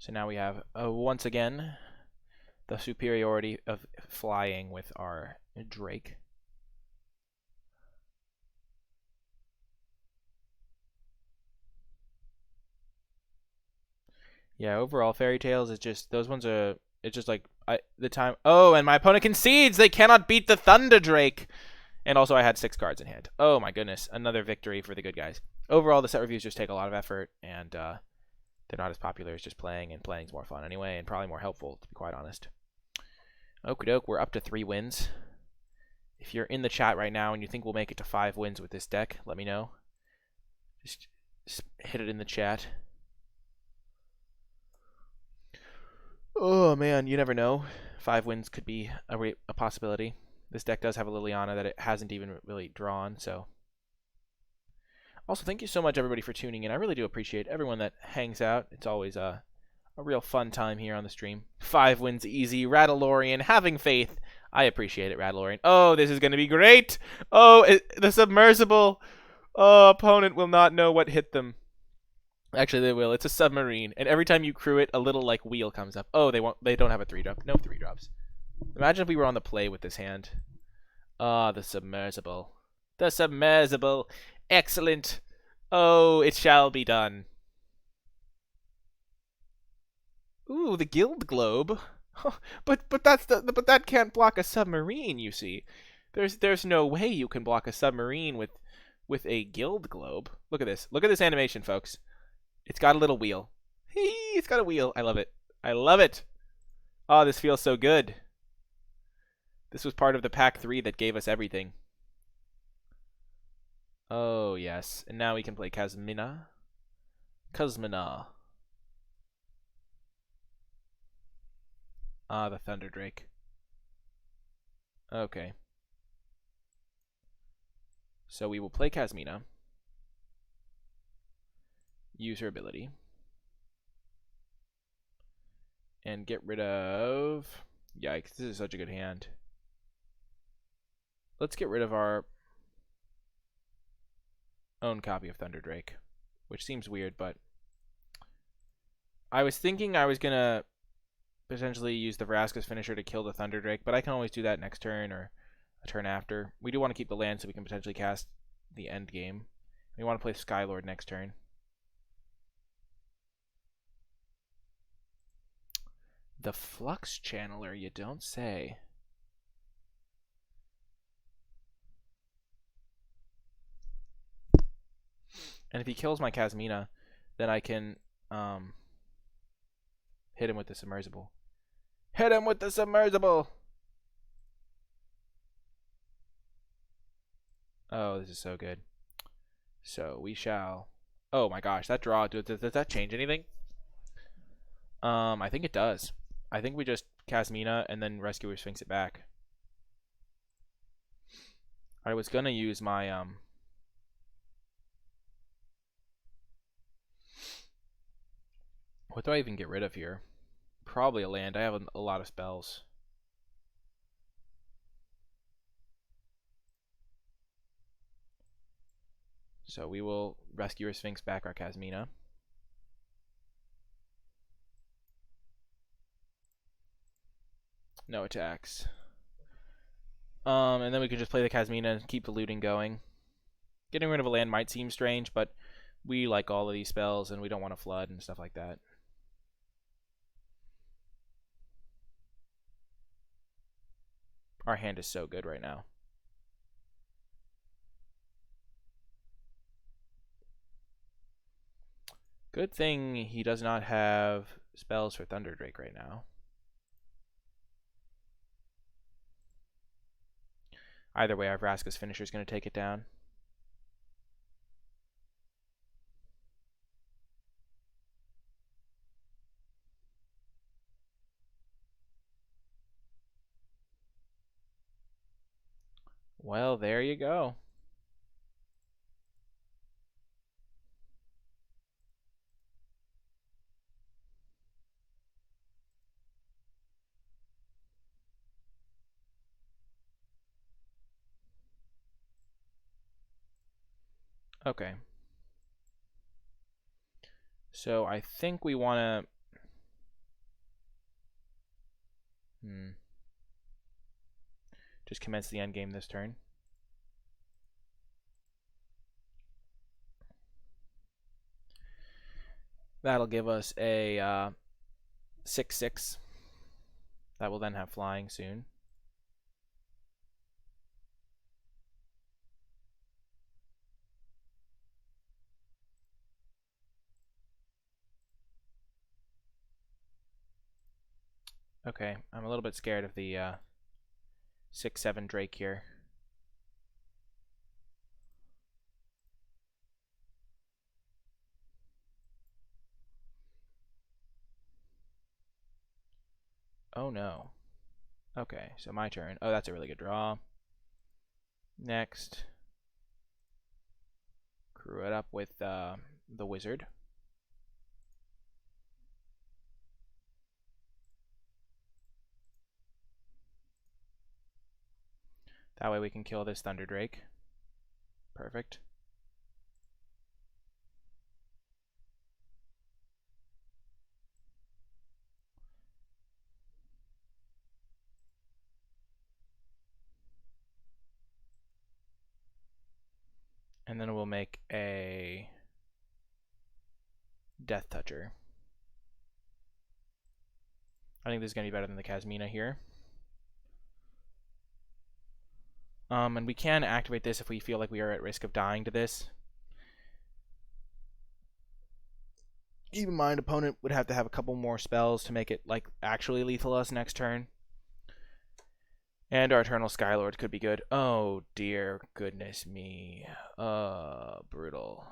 So now we have, once again, the superiority of flying with our Drake. Yeah, overall, Fairy Tales is just, those ones are, it's just like, the time, oh, and my opponent concedes! They cannot beat the Thunder Drake! And also I had 6 cards in hand. Oh my goodness, another victory for the good guys. Overall, the set reviews just take a lot of effort, and they're not as popular as just playing, and playing's more fun anyway, and probably more helpful, to be quite honest. Okie doke, we're up to 3 wins. If you're in the chat right now and you think we'll make it to 5 wins with this deck, let me know. Just hit it in the chat. Oh man, you never know. 5 wins could be a possibility. This deck does have a Liliana that it hasn't even really drawn, so. Also, thank you so much, everybody, for tuning in. I really do appreciate everyone that hangs out. It's always a real fun time here on the stream. 5 wins easy. Rattlorian, having faith. I appreciate it, Rattlorian. Oh, this is going to be great. Oh, the submersible. Oh, opponent will not know what hit them. Actually, they will. It's a submarine, and every time you crew it, a little like wheel comes up. Oh, they won't. They don't have a 3-drop. No 3-drops. Imagine if we were on the play with this hand. Ah, the submersible. The submersible. Excellent. Oh, it shall be done. Ooh, the guild globe. But that can't block a submarine, you see. There's no way you can block a submarine with a guild globe. Look at this. Look at this animation, folks. It's got a little wheel. It's got a wheel. I love it. I love it. Oh, this feels so good. This was part of the pack 3 that gave us everything. Oh, yes. And now we can play Kazmina. Kazmina. Ah, the Thunder Drake. Okay. So we will play Kazmina. Use her ability. And get rid of... Yikes, this is such a good hand. Let's get rid of our own copy of Thunder Drake, which seems weird, but I was thinking I was going to potentially use the Vraska's finisher to kill the Thunder Drake, but I can always do that next turn or a turn after. We do want to keep the land so we can potentially cast the end game. We want to play Skylord next turn. The Flux Channeler, you don't say. And if he kills my Kazmina, then I can hit him with the Submersible. Hit him with the Submersible! Oh, this is so good. So we shall... Oh my gosh, that draw, does that change anything? I think it does. I think we just Kazmina and then Rescuer Sphinx it back. I was gonna use my what do I even get rid of here? Probably a land. I have a lot of spells. So we will Rescuer Sphinx back our Kazmina. No attacks. And then we can just play the Kazmina and keep the looting going. Getting rid of a land might seem strange, but we like all of these spells and we don't want to flood and stuff like that. Our hand is so good right now. Good thing he does not have spells for Thunder Drake right now. Either way, our Vraska's finisher is going to take it down. Well, there you go. Okay. So I think we want to just commence the end game this turn. That'll give us a 6/6. That will then have flying soon. Okay, I'm a little bit scared of the 6/7 Drake here. Oh no. Okay, so my turn. Oh, that's a really good draw. Next. Crew it up with the wizard. That way we can kill this Thunder Drake. Perfect. And then we'll make a Death Toucher. I think this is going to be better than the Casmina here. And we can activate this if we feel like we are at risk of dying to this. Keep in mind, opponent would have to have a couple more spells to make it like actually lethal us next turn. And our Eternal Skylord could be good. Oh dear goodness me. Brutal.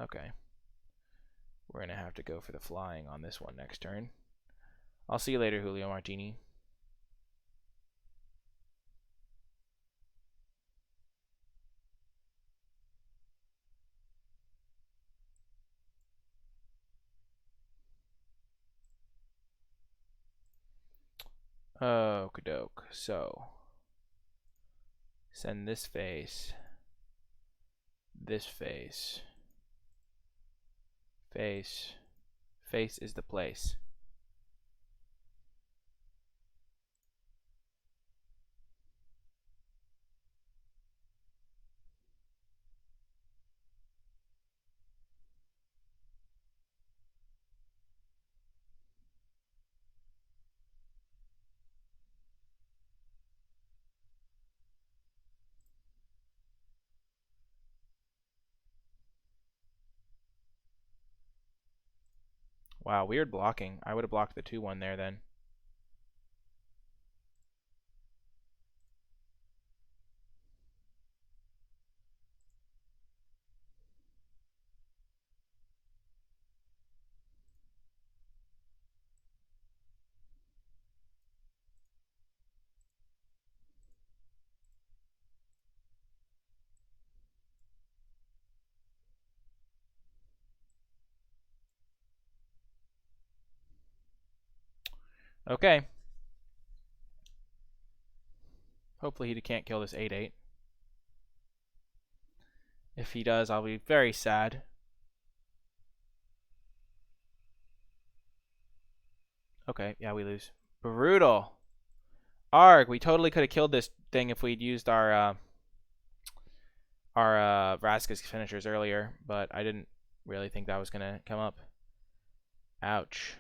Okay. We're going to have to go for the flying on this one next turn. I'll see you later, Julio Martini. Okie-doke. So, send this face, face, face is the place. Wow, weird blocking. I would have blocked the 2-1 there then. Okay. Hopefully he can't kill this 8/8. If he does, I'll be very sad. Okay, yeah, we lose. Brutal. Arg, we totally could have killed this thing if we'd used our Vraska's finishers earlier, but I didn't really think that was going to come up. Ouch.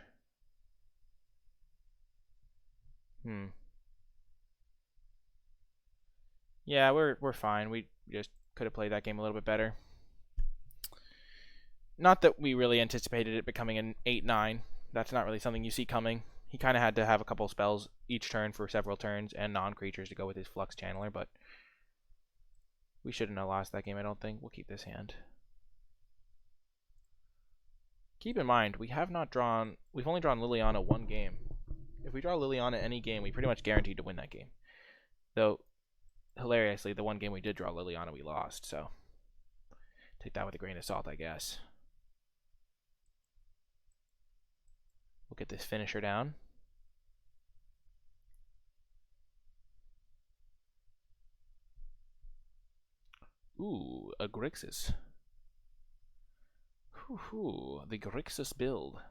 Yeah, we're fine. We just could have played that game a little bit better. Not that we really anticipated it becoming an 8/9. That's not really something you see coming. He kind of had to have a couple spells each turn for several turns and non-creatures to go with his Flux Channeler, but we shouldn't have lost that game, I don't think. We'll keep this hand. Keep in mind, we've only drawn Liliana one game. If we draw Liliana any game, we pretty much guaranteed to win that game. Though, hilariously, the one game we did draw Liliana, we lost, so take that with a grain of salt, I guess. We'll get this finisher down. Ooh, a Grixis. The Grixis build.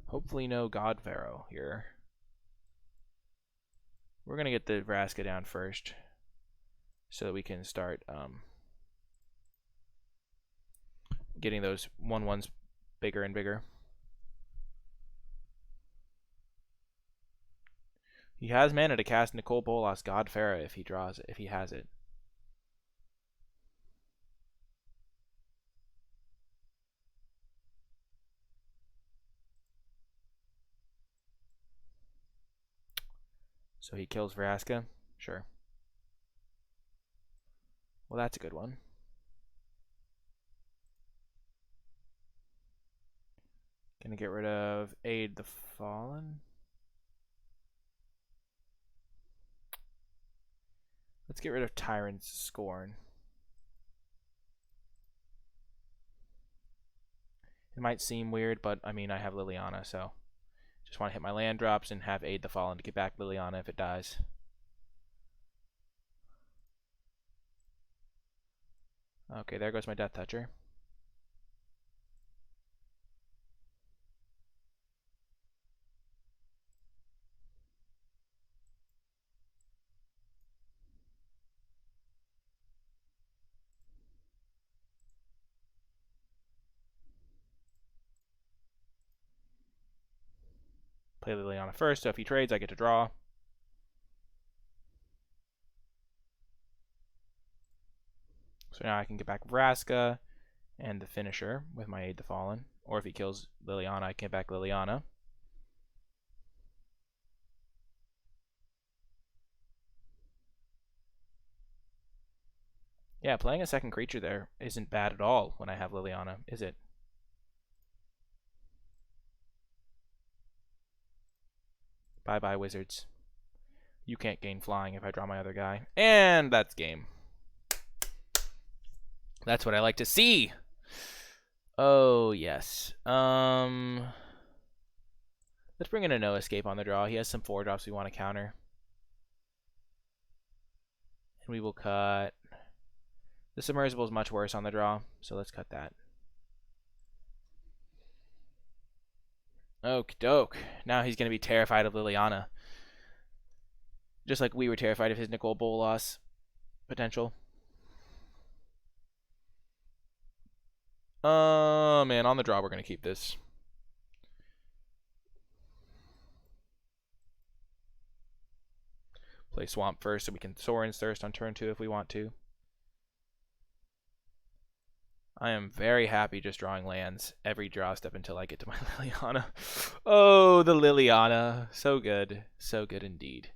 Hopefully no God Pharaoh here. We're going to get the Vraska down first so that we can start getting those 1/1s bigger and bigger. He has mana to cast NicolaiBolas God Pharaoh if he draws it, if he has it. So he kills Vraska? Sure. Well, that's a good one. Gonna get rid of Aid the Fallen. Let's get rid of Tyrant's Scorn. It might seem weird, but I mean, I have Liliana, so just want to hit my land drops and have Aid the Fallen to get back Liliana if it dies. Okay, there goes my Death Toucher. Play Liliana first, so if he trades, I get to draw. So now I can get back Vraska and the finisher with my Aid the Fallen. Or if he kills Liliana, I can get back Liliana. Yeah, playing a second creature there isn't bad at all when I have Liliana, is it? Bye-bye, Wizards. You can't gain flying if I draw my other guy. And that's game. That's what I like to see. Oh, yes. Let's bring in a no escape on the draw. He has some 4-drops we want to counter. And we will cut... The Submersible is much worse on the draw, so let's cut that. Okie doke. Now he's going to be terrified of Liliana. Just like we were terrified of his NicolaiBolas potential. Man, on the draw, we're going to keep this. Play Swamp first so we can Sorin's Thirst on turn 2 if we want to. I am very happy just drawing lands every draw step until I get to my Liliana. Oh, the Liliana. So good. So good indeed.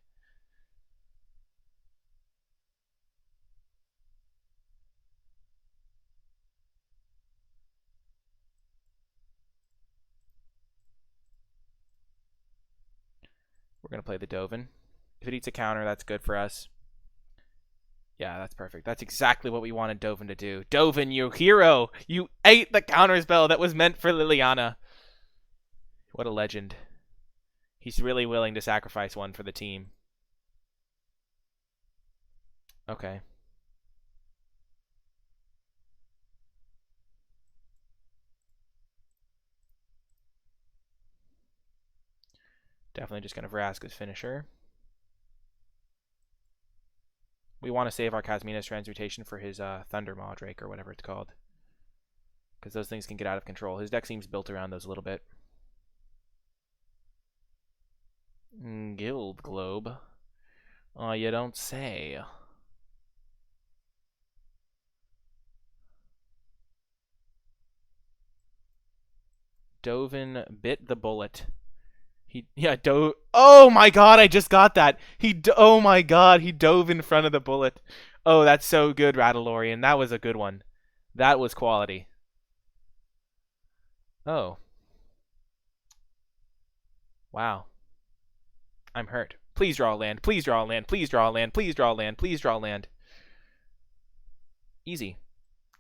We're going to play the Dovin. If it eats a counter, that's good for us. Yeah, that's perfect. That's exactly what we wanted Dovin to do. Dovin, you hero! You ate the counter spell that was meant for Liliana. What a legend. He's really willing to sacrifice one for the team. Okay. Definitely just going to Vraska's finisher. We want to save our Kasmina's Transmutation for his Thunder Maw Drake or whatever it's called. Because those things can get out of control. His deck seems built around those a little bit. Guild Globe. Oh, you don't say. Dovin bit the bullet. Oh my god, I just got that. Oh my god, he dove in front of the bullet. Oh, that's so good, Rattlorian. That was a good one. That was quality. Oh. Wow. I'm hurt. Please draw a land. Please draw a land. Please draw a land. Please draw a land. Please draw a land. Easy.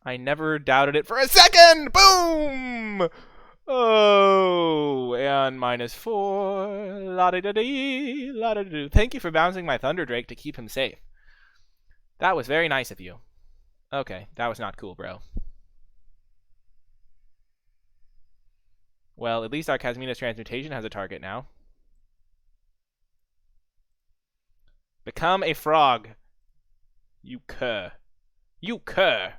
I never doubted it for a second. Boom! Oh, and -4. La-da-da-dee, la-da-da-doo. Thank you for bouncing my Thunder Drake to keep him safe. That was very nice of you. Okay, that was not cool, bro. Well, at least our Kasmina's Transmutation has a target now. Become a frog. You cur. You cur.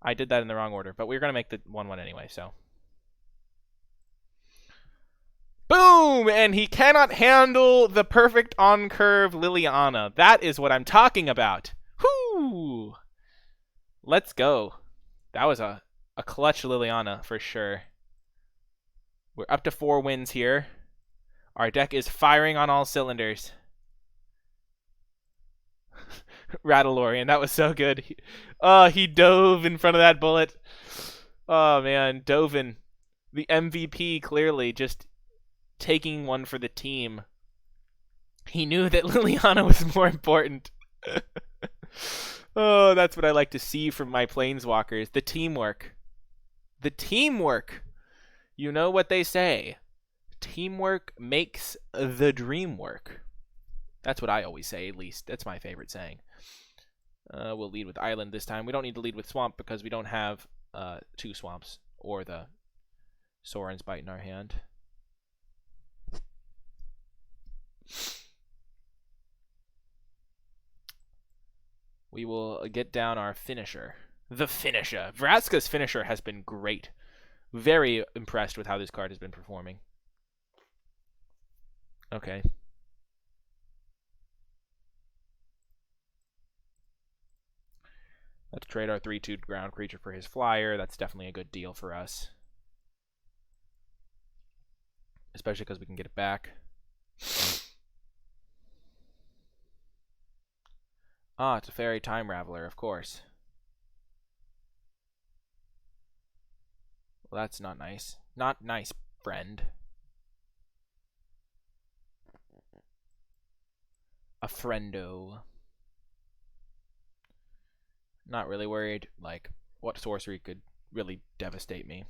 I did that in the wrong order, but we're going to make the 1-1 anyway, so. Boom! And he cannot handle the perfect on-curve Liliana. That is what I'm talking about. Whoo! Let's go. That was a clutch Liliana for sure. We're up to 4 wins here. Our deck is firing on all cylinders. Rattlorian, that was so good. He dove in front of that bullet. Oh man, Dovin, the MVP, clearly just taking one for the team. He knew that Liliana was more important. Oh, that's what I like to see from my planeswalkers. The teamwork. The teamwork. You know what they say. Teamwork makes the dream work. That's what I always say, at least. That's my favorite saying. We'll lead with Island this time. We don't need to lead with Swamp because we don't have 2 Swamps or the Sorin's Bite in our hand. We will get down our finisher. The finisher. Vraska's finisher has been great. Very impressed with how this card has been performing. Okay. Let's trade our 3/2 ground creature for his flyer. That's definitely a good deal for us. Especially because we can get it back. Ah, it's a Fairy Time Raveler, of course. Well, that's not nice. Not nice, friend. A friendo. Not really worried, like, what sorcery could really devastate me.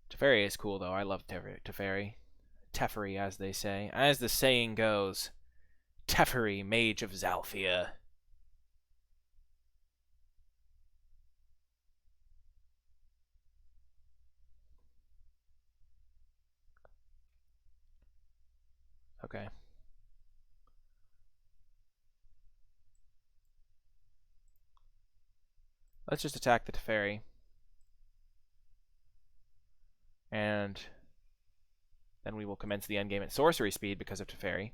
Teferi is cool, though. I love Teferi. Teferi, as they say. As the saying goes, Teferi, Mage of Zalfia. Okay. Let's just attack the Teferi. And then we will commence the endgame at sorcery speed because of Teferi.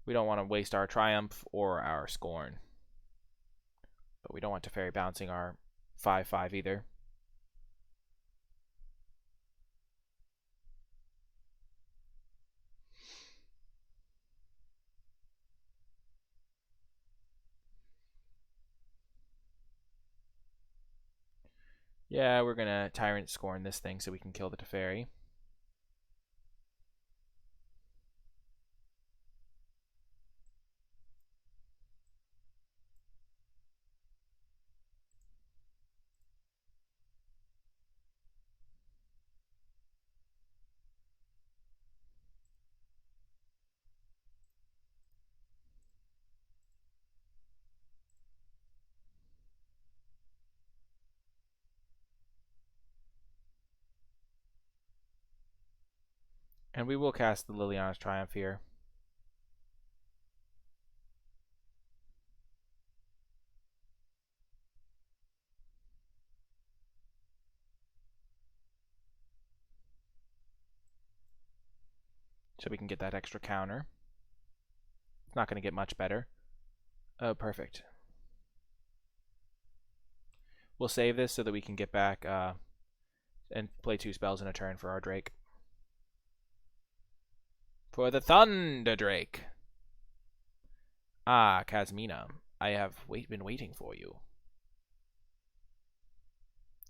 We don't want to waste our Triumph or our Scorn. But we don't want Teferi bouncing our 5/5 either. Yeah, we're going to Tyrant Scorn this thing so we can kill the Teferi. And we will cast the Liliana's Triumph here. So we can get that extra counter. It's not going to get much better. Oh, perfect. We'll save this so that we can get back and play 2 spells in a turn for our Drake. For the Thunder Drake. Ah, Kazmina, I have been waiting for you.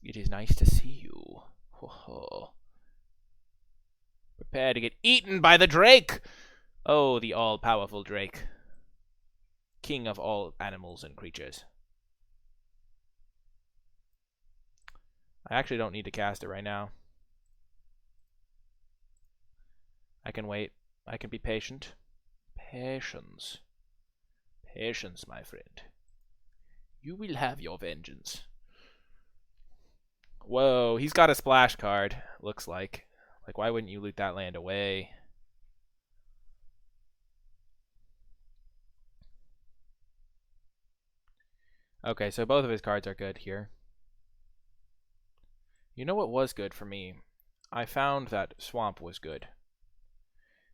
It is nice to see you. Ho ho. Prepare to get eaten by the Drake! Oh, the all-powerful Drake. King of all animals and creatures. I actually don't need to cast it right now. I can wait. I can be patient. Patience. Patience, my friend. You will have your vengeance. Whoa, he's got a splash card, looks like. Like, why wouldn't you loot that land away? Okay, so both of his cards are good here. You know what was good for me? I found that Swamp was good.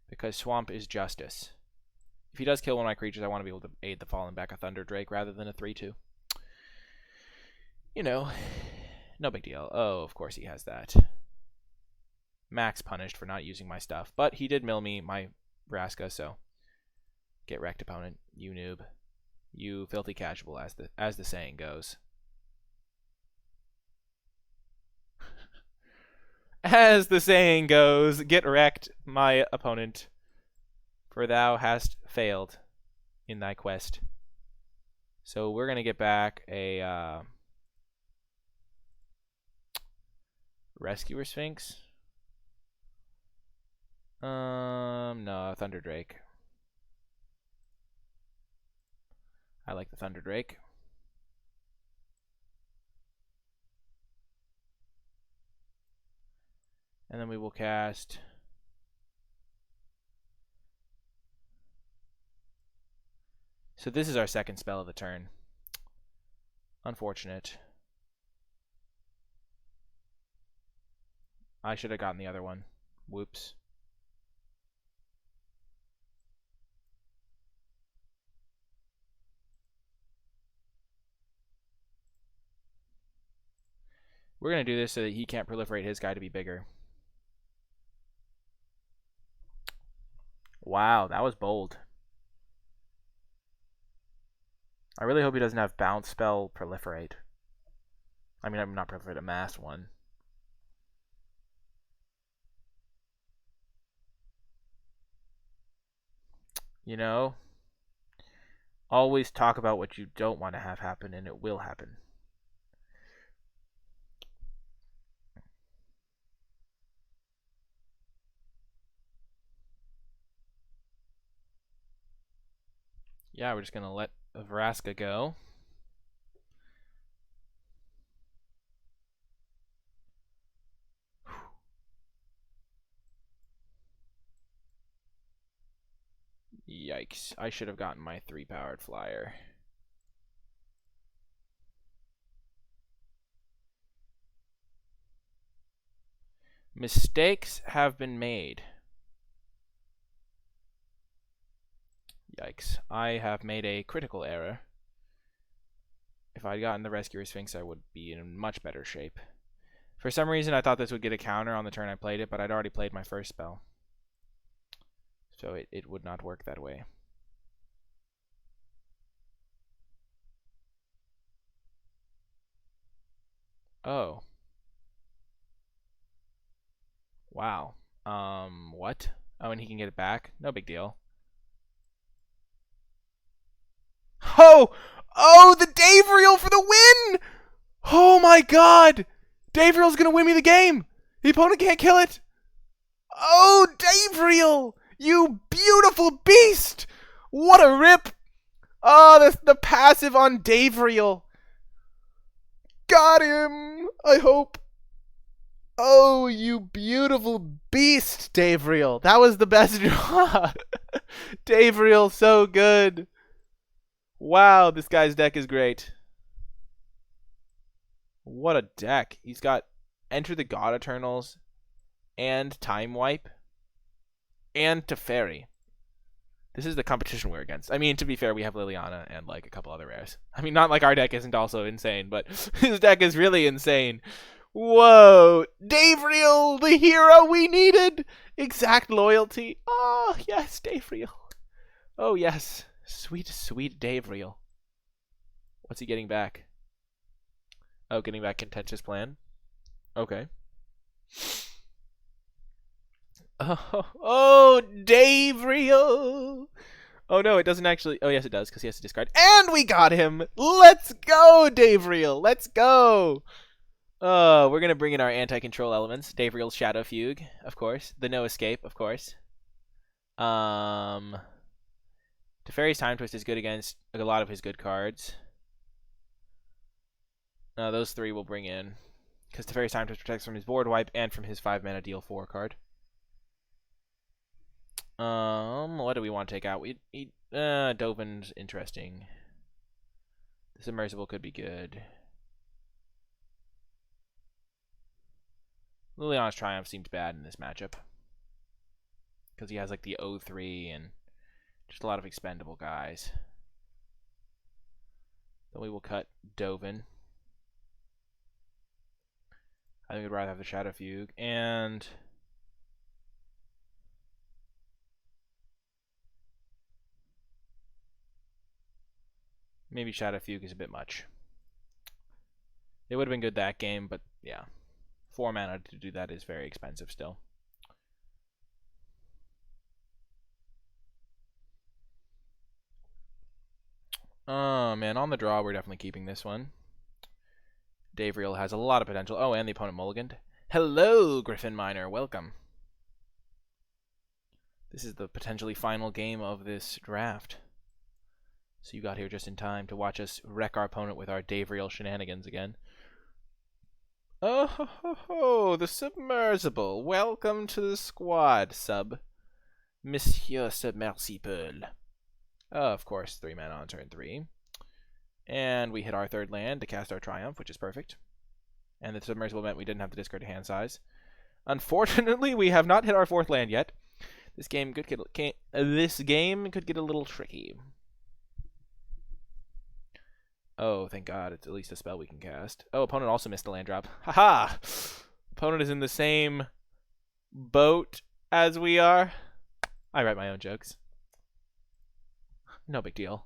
Because Swamp is justice. If he does kill one of my creatures, I want to be able to aid the Fallen back a Thunder Drake rather than a 3/2. You know, no big deal. Oh, of course he has that. Max punished for not using my stuff. But he did mill me my Vraska, so get wrecked, opponent. You noob. You filthy casual, as the saying goes. As the saying goes, get wrecked, my opponent, for thou hast failed in thy quest. So we're going to get back a Rescuer Sphinx. No, Thunder Drake. I like the Thunder Drake. And then we will cast... So this is our second spell of the turn. Unfortunate. I should have gotten the other one. Whoops. We're going to do this so that he can't proliferate his guy to be bigger. Wow, that was bold. I really hope he doesn't have bounce spell proliferate. I mean, I'm not proliferate, a mass one. You know, always talk about what you don't want to have happen, and it will happen. Yeah, we're just going to let Vraska go. Yikes. I should have gotten my 3-powered flyer. Mistakes have been made. Yikes. I have made a critical error. If I'd gotten the Rescuer Sphinx, I would be in much better shape. For some reason, I thought this would get a counter on the turn I played it, but I'd already played my first spell. So it would not work that way. Oh. Wow. What? Oh, and he can get it back? No big deal. Oh! Oh, the Davriel for the win! Oh my god! Davriel's gonna win me the game! The opponent can't kill it! Oh, Davriel! You beautiful beast! What a rip! Oh, the passive on Davriel. Got him! I hope. Oh, you beautiful beast, Davriel. That was the best draw. Davriel, so good. Wow, this guy's deck is great. What a deck. He's got Enter the God Eternals and Time Wipe and Teferi. This is the competition we're against. I mean, to be fair, we have Liliana and like a couple other rares. I mean, not like our deck isn't also insane, but his deck is really insane. Whoa! Davriel, the hero we needed! Exact loyalty. Oh, yes, Davriel. Oh, yes. Sweet, sweet Davriel. What's he getting back? Oh, getting back Contentious Plan. Okay. Oh, Davriel! Oh no, it doesn't actually. Oh yes, it does, because he has to discard. And we got him! Let's go, Davriel! Let's go! We're gonna bring in our anti-control elements. Davriel's Shadow Fugue, of course. The No Escape, of course. Teferi's Time Twist is good against a lot of his good cards. Those three we'll bring in, because Teferi's Time Twist protects from his board wipe and from his 5-mana deal 4 card. What do we want to take out? Dovin's interesting. The Submersible could be good. Liliana's Triumph seemed bad in this matchup, because he has like the 0-3 and just a lot of expendable guys. Then we will cut Dovin. I think we'd rather have the Shadow Fugue, and maybe Shadow Fugue is a bit much. It would have been good that game, but yeah. 4 mana to do that is very expensive still. Oh man, on the draw, we're definitely keeping this one. Davriel has a lot of potential. Oh, and the opponent mulliganed. Hello, Griffin Miner. Welcome. This is the potentially final game of this draft. So you got here just in time to watch us wreck our opponent with our Davriel shenanigans again. Oh, ho, ho, ho, the Submersible. Welcome to the squad, Sub. Monsieur Submersible. Of course, 3 mana on turn 3. And we hit our third land to cast our Triumph, which is perfect. And the Submersible meant we didn't have to discard a hand size. Unfortunately, we have not hit our fourth land yet. This game could get a little tricky. Oh, thank God, it's at least a spell we can cast. Oh, opponent also missed a land drop. Haha! Opponent is in the same boat as we are. I write my own jokes. No big deal.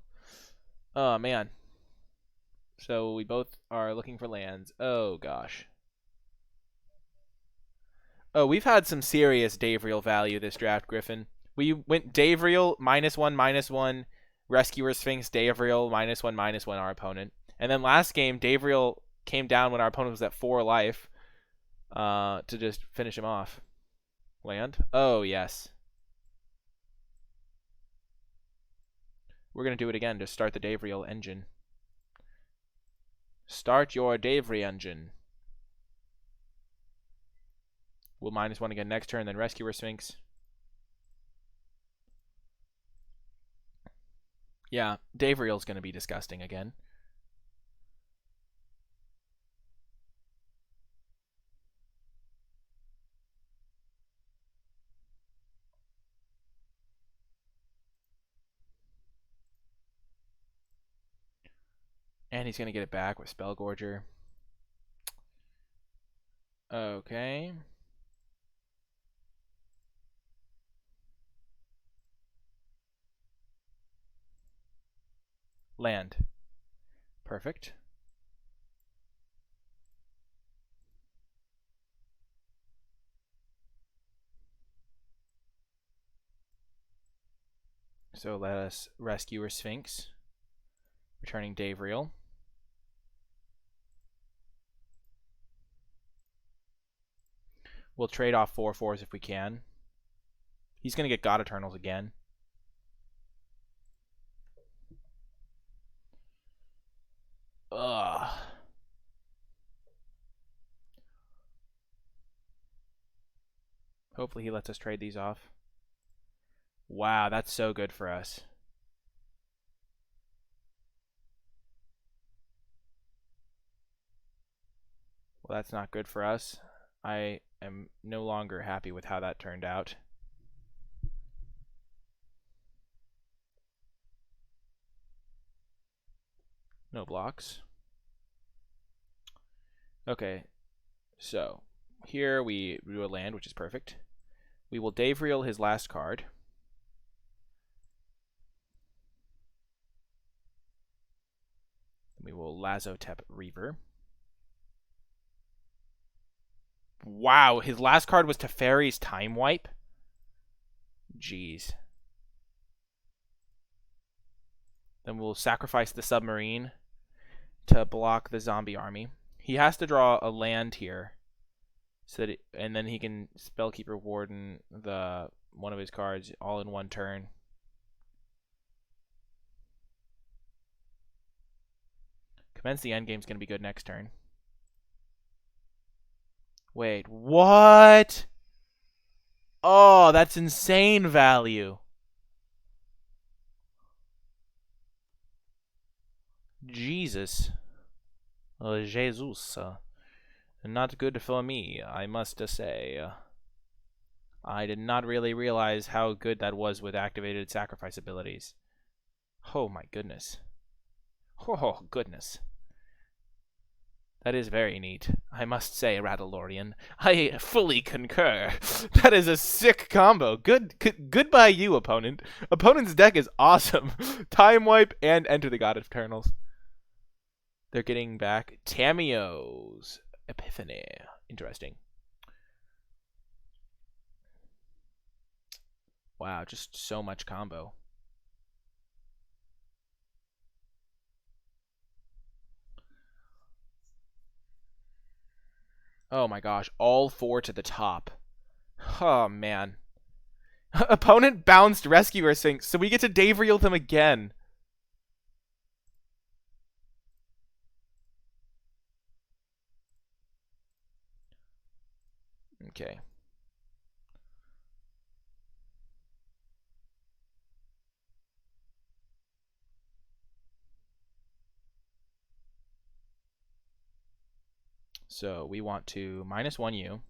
Oh, man. So we both are looking for lands. Oh, gosh. Oh, we've had some serious Davriel value this draft, Griffin. We went Davriel, -1/-1, Rescuer Sphinx, Davriel, -1/-1, our opponent. And then last game, Davriel came down when our opponent was at 4 life to just finish him off. Land? Oh, yes. We're going to do it again to start the Davriel engine. Start your Davriel engine. We'll -1 again next turn, then Rescuer Sphinx. Yeah, Davriel's going to be disgusting again. And he's going to get it back with Spellgorger. Okay. Land. Perfect. So let us Rescuer Sphinx. Returning Davriel. We'll trade off 4/4s if we can. He's going to get God Eternals again. Ugh. Hopefully he lets us trade these off. Wow, that's so good for us. Well, that's not good for us. I am no longer happy with how that turned out. No blocks. Okay, so here we do a land, which is perfect. We will Davriel his last card. We will Lazotep Reaver. Wow, his last card was Teferi's Time Wipe? Jeez. Then we'll sacrifice the submarine to block the zombie army. He has to draw a land here, so that and then he can Spellkeeper Warden one of his cards all in one turn. Commence the endgame's going to be good next turn. Wait, what? Oh, that's insane value. Jesus. Jesus. Not good for me, I must say. I did not really realize how good that was with activated sacrifice abilities. Oh my goodness. Oh goodness. That is very neat, I must say, Rattlorian. I fully concur. That is a sick combo. Goodbye you, opponent. Opponent's deck is awesome. Time Wipe and Enter the God of Eternals. They're getting back Tamiyo's Epiphany. Interesting. Wow, just so much combo. Oh my gosh, all 4 to the top. Oh man. Opponent bounced Rescuer Sphinx, so we get to Davriel them again. Okay. So we want to -1U.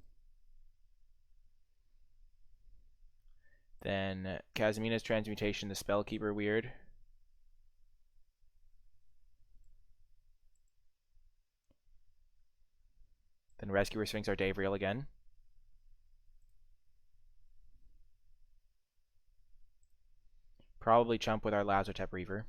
Then Casamina's transmutation, the Spellkeeper weird. Then Rescuer Sphinx our Davriel again. Probably chump with our Lazotep Reaver.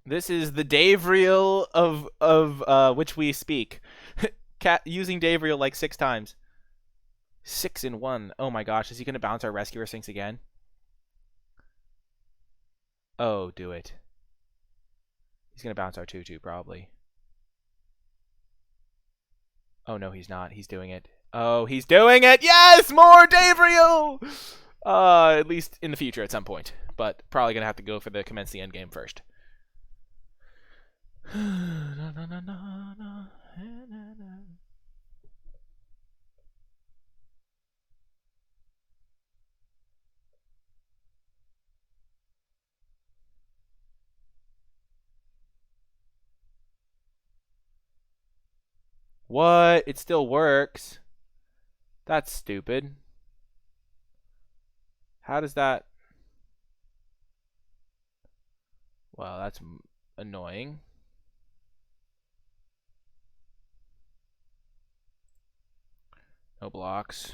This is the Davriel of which we speak. Using Davriel like 6 times. 6 in 1. Oh my gosh, is he going to bounce our Rescuer Sphinx again? Oh, do it. He's going to bounce our 2/2 probably. Oh no, he's not. He's doing it. Oh, he's doing it! Yes! More Davriel! At least in the future at some point. But probably going to have to go for the commence the end game first. What? It still works. That's stupid. How does that... Well, that's annoying. No blocks.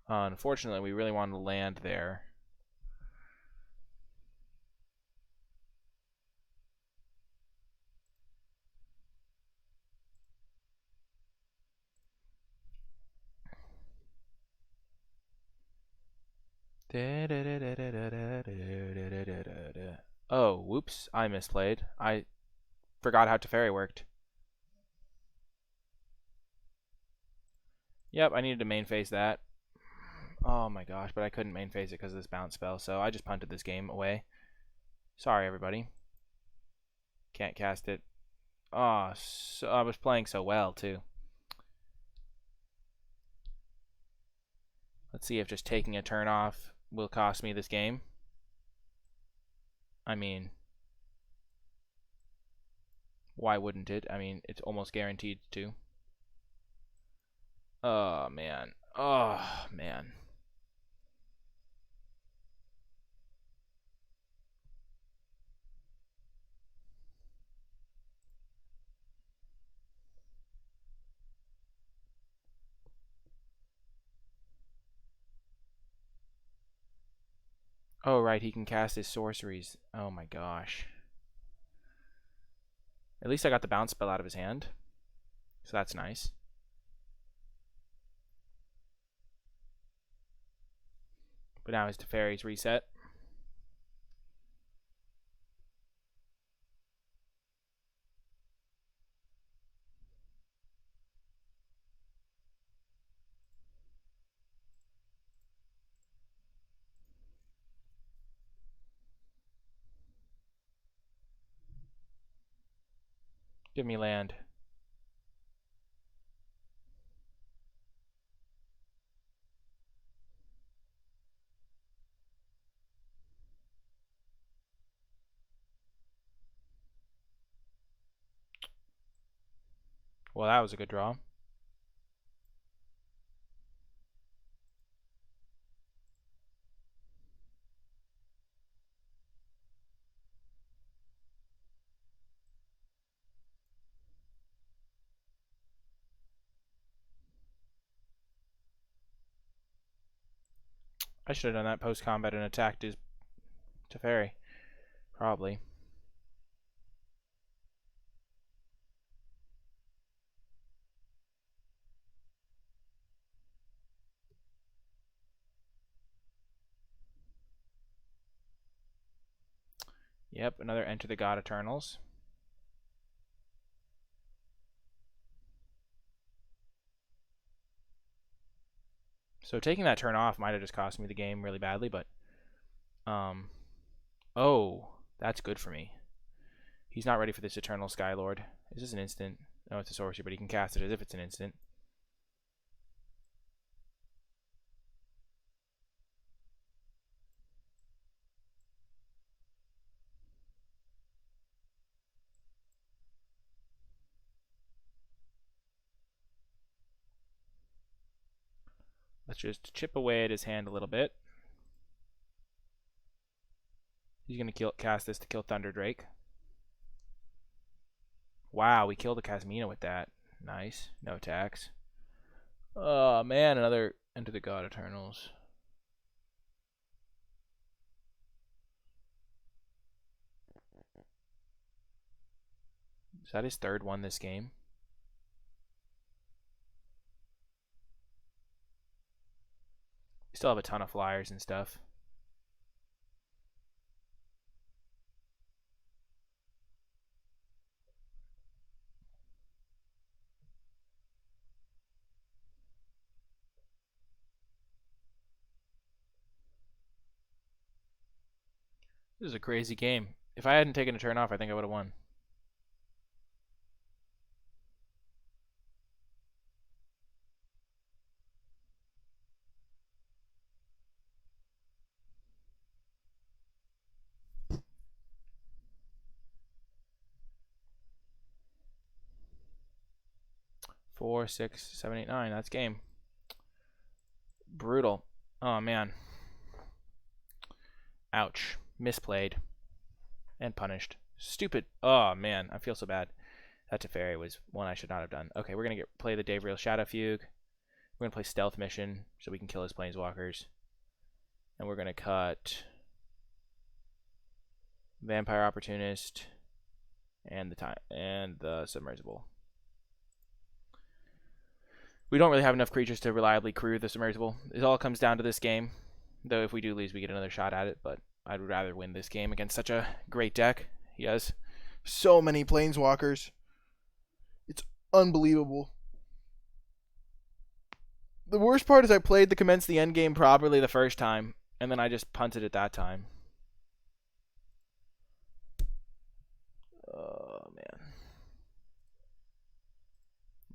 Unfortunately, we really wanted to land there. Oh, whoops. I misplayed. I forgot how Teferi worked. Yep, I needed to main phase that. Oh my gosh, but I couldn't main phase it because of this bounce spell, so I just punted this game away. Sorry, everybody. Can't cast it. Oh, so I was playing so well, too. Let's see if just taking a turn off will cost me this game. I mean, why wouldn't it? I mean, it's almost guaranteed to. Oh, man. Oh, man. Oh, right, he can cast his sorceries. Oh my gosh. At least I got the bounce spell out of his hand. So that's nice. But now his Teferi's reset. Give me land. Well, that was a good draw. I should have done that post-combat and attacked his Teferi. Probably. Yep, another Enter the God Eternals. So taking that turn off might have just cost me the game really badly, but... Oh, that's good for me. He's not ready for this Eternal Skylord. Is this an instant? No, it's a sorcery, but he can cast it as if it's an instant. Let's just chip away at his hand a little bit. He's going to cast this to kill Thunder Drake. Wow, we killed the Casmina with that. Nice. No attacks. Oh, man, another Enter the God Eternals. Is that his third one this game? We still have a ton of flyers and stuff. This is a crazy game. If I hadn't taken a turn off, I think I would have won. Four, 6, 7, 8, 9. That's game. Brutal. Oh, man. Ouch. Misplayed. And punished. Stupid. Oh, man. I feel so bad. That Teferi was one I should not have done. Okay, we're going to play the Davriel Shadow Fugue. We're going to play Stealth Mission so we can kill his Planeswalkers. And we're going to cut Vampire Opportunist and the Submersible. We don't really have enough creatures to reliably crew the Submersible. It all comes down to this game. Though if we do lose, we get another shot at it. But I'd rather win this game against such a great deck. He has so many Planeswalkers. It's unbelievable. The worst part is I played the Commence the Endgame properly the first time. And then I just punted it that time. Oh, man.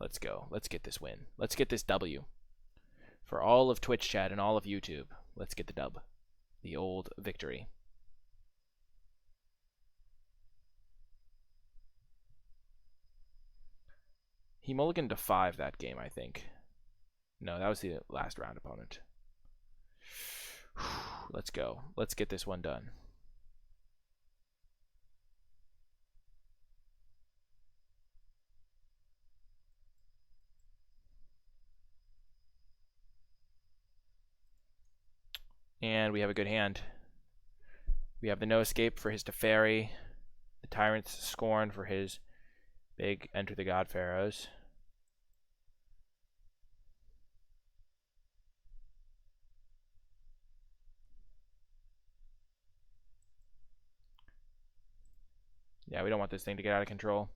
Let's go. Let's get this win. Let's get this W. For all of Twitch chat and all of YouTube, let's get the dub. The old victory. He mulliganed to 5 that game, I think. No, that was the last round opponent. Let's go. Let's get this one done. And we have a good hand. We have the No Escape for his Teferi, the Tyrant's Scorn for his big Enter the God Pharaohs. Yeah, we don't want this thing to get out of control.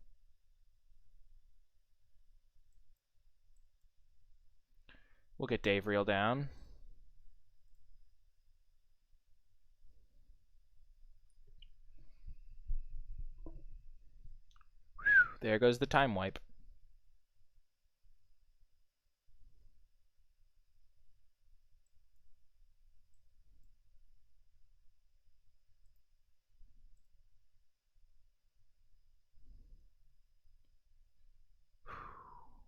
We'll get Davriel down. There goes the time wipe.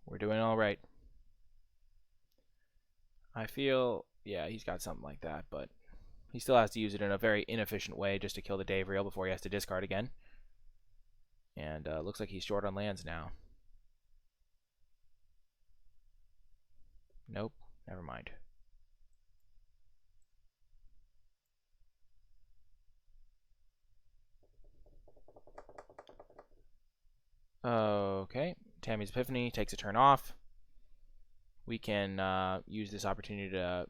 We're doing all right. I feel, yeah, he's got something like that, but he still has to use it in a very inefficient way just to kill the Davriel before he has to discard again. And looks like he's short on lands now. Nope, never mind. Okay, Tammy's Epiphany takes a turn off. We can use this opportunity to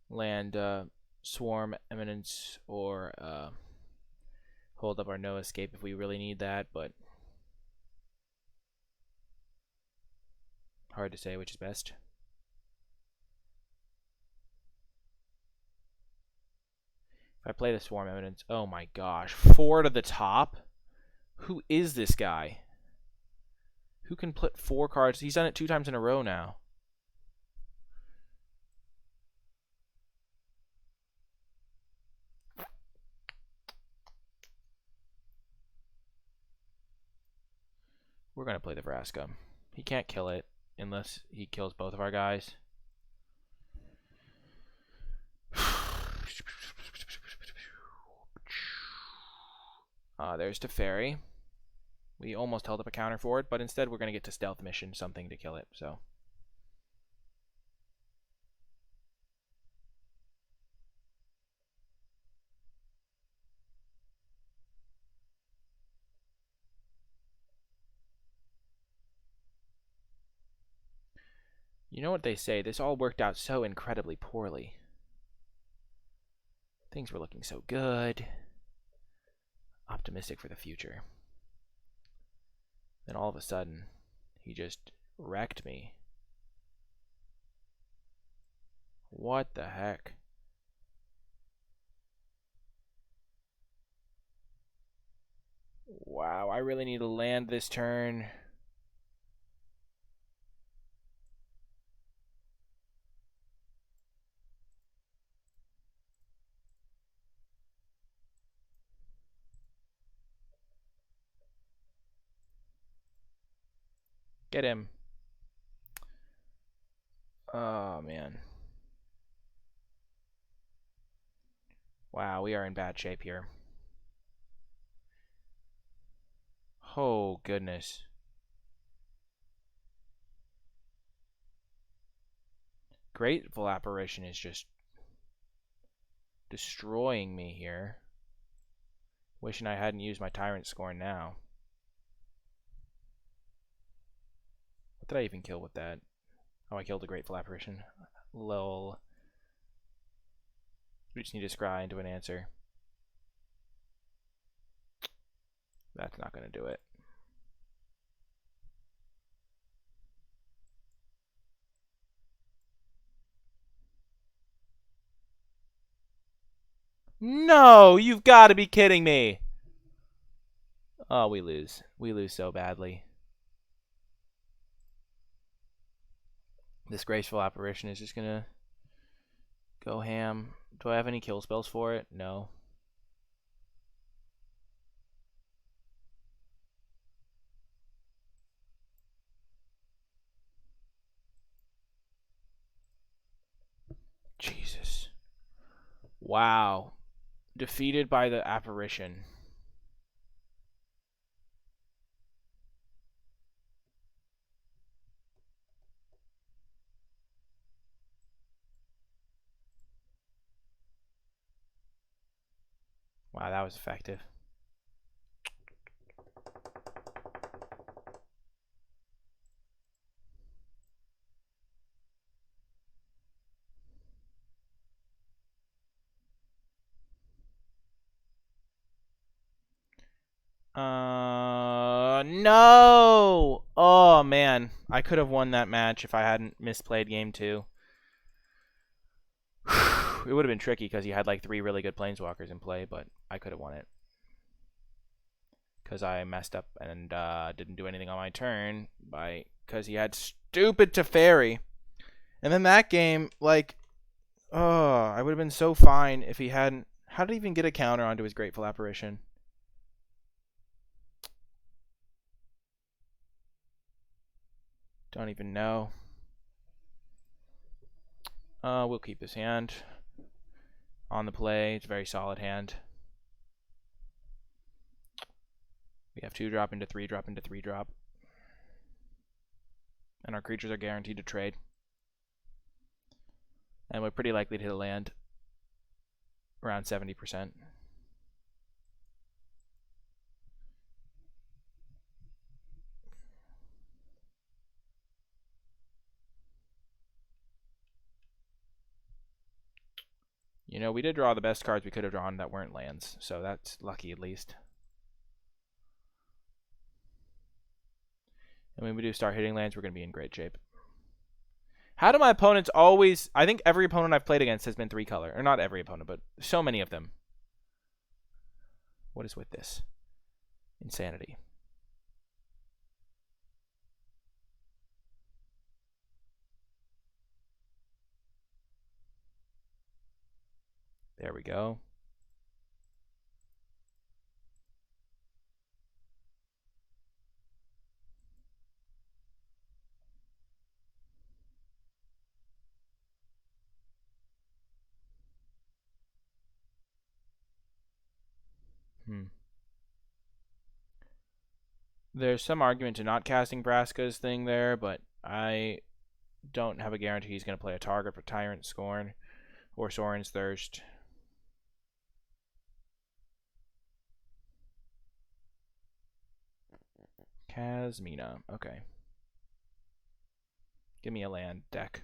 land Swarm, Eminence, or hold up our No Escape if we really need that, but hard to say which is best. If I play the Swarm Evidence, oh my gosh, 4 to the top? Who is this guy? Who can put 4 cards? He's done it 2 times in a row now. We're going to play the Vraska. He can't kill it unless he kills both of our guys. There's Teferi. We almost held up a counter for it, but instead we're going to get to Stealth Mission, something to kill it, so... You know what they say, this all worked out so incredibly poorly. Things were looking so good. Optimistic for the future. Then all of a sudden, he just wrecked me. What the heck? Wow, I really need to land this turn. Get him. Oh, man. Wow, we are in bad shape here. Oh, goodness. Grateful Apparition is just destroying me here. Wishing I hadn't used my Tyrant Scorn now. What did I even kill with that? Oh, I killed a Grateful Apparition. Lol. We just need to scry into an answer. That's not going to do it. No, you've got to be kidding me. Oh, we lose. We lose so badly. This Graceful Apparition is just going to go ham. Do I have any kill spells for it? No. Jesus. Wow. Defeated by the Apparition. Wow, that was effective. No! Oh, man. I could have won that match if I hadn't misplayed game 2. It would have been tricky because he had like 3 really good Planeswalkers in play, but I could have won it. Because I messed up and didn't do anything on my turn because he had stupid Teferi. And then that game, like, oh, I would have been so fine if he hadn't. How did he even get a counter onto his Grateful Apparition? Don't even know. We'll keep this hand on the play. It's a very solid hand. We have 2-drop into 3-drop into 3-drop. And our creatures are guaranteed to trade. And we're pretty likely to hit a land around 70%. You know, we did draw the best cards we could have drawn that weren't lands, so that's lucky at least. And when we do start hitting lands, we're going to be in great shape. How do my opponents always... I think every opponent I've played against has been 3-color. Or not every opponent, but so many of them. What is with this? Insanity. There we go. There's some argument to not casting Vraska's thing there, but I don't have a guarantee he's going to play a target for Tyrant Scorn or Sorin's Thirst. Kasmina. Okay. Give me a land deck.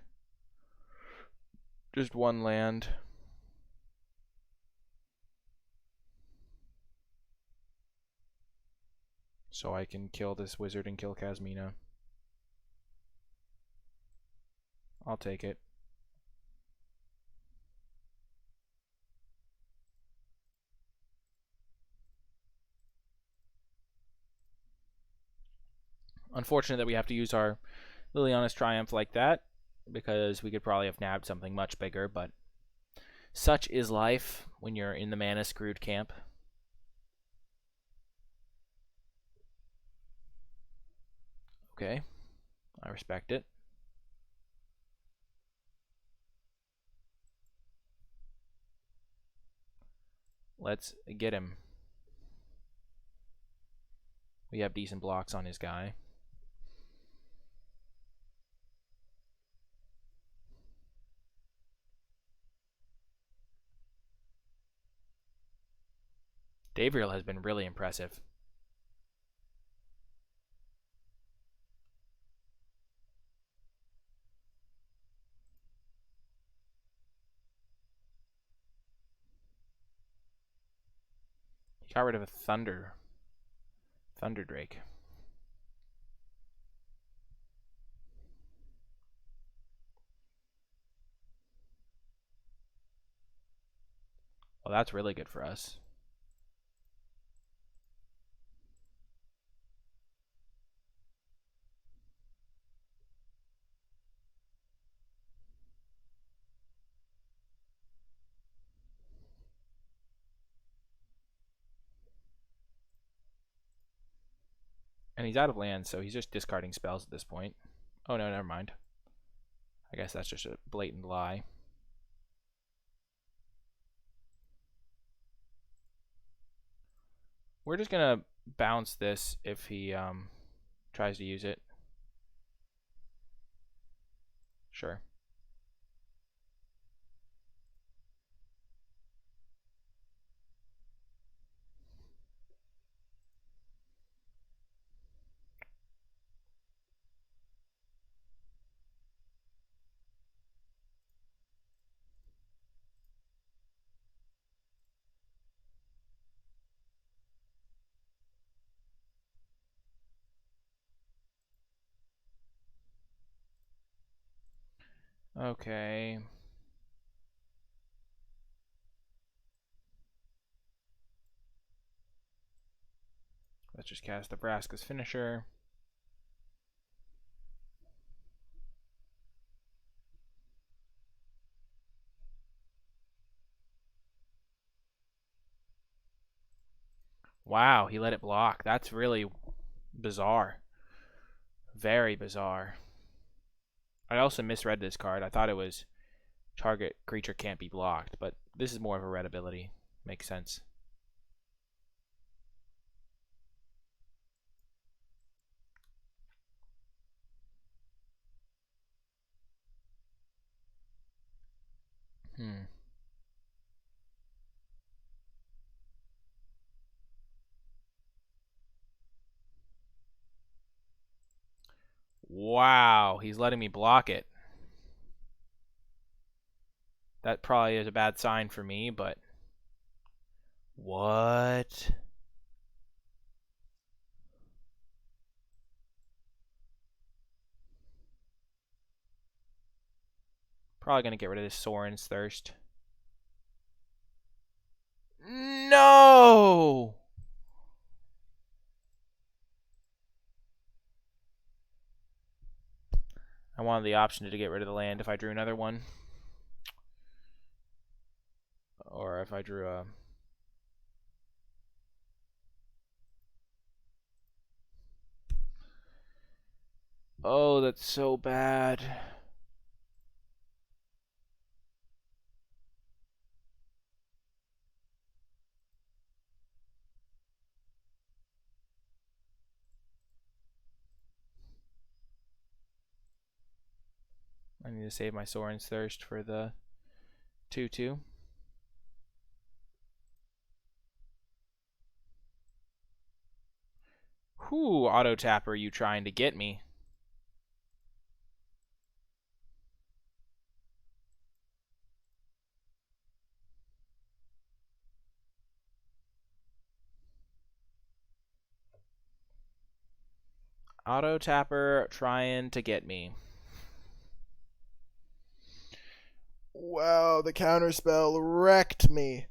Just one land. So I can kill this wizard and kill Kasmina. I'll take it. Unfortunate that we have to use our Liliana's Triumph like that, because we could probably have nabbed something much bigger, but such is life when you're in the mana screwed camp. Okay, I respect it. Let's get him. We have decent blocks on his guy. Davriel has been really impressive. He got rid of a Thunder Drake. Well, that's really good for us. And he's out of land, so he's just discarding spells at this point. Oh no, never mind. I guess that's just a blatant lie. We're just gonna bounce this if he tries to use it. Sure. Okay. Let's just cast the Vraska's finisher. Wow, he let it block. That's really bizarre. Very bizarre. I also misread this card. I thought it was target creature can't be blocked, but this is more of a red ability. Makes sense. Wow, he's letting me block it. That probably is a bad sign for me, but... What? Probably gonna get rid of this Sorin's Thirst. No! I wanted the option to get rid of the land if I drew another one. Or if I drew a... Oh, that's so bad. I need to save my Soren's Thirst for the 2/2. Whew, auto tapper, you trying to get me? Auto tapper trying to get me. Wow, the counterspell wrecked me.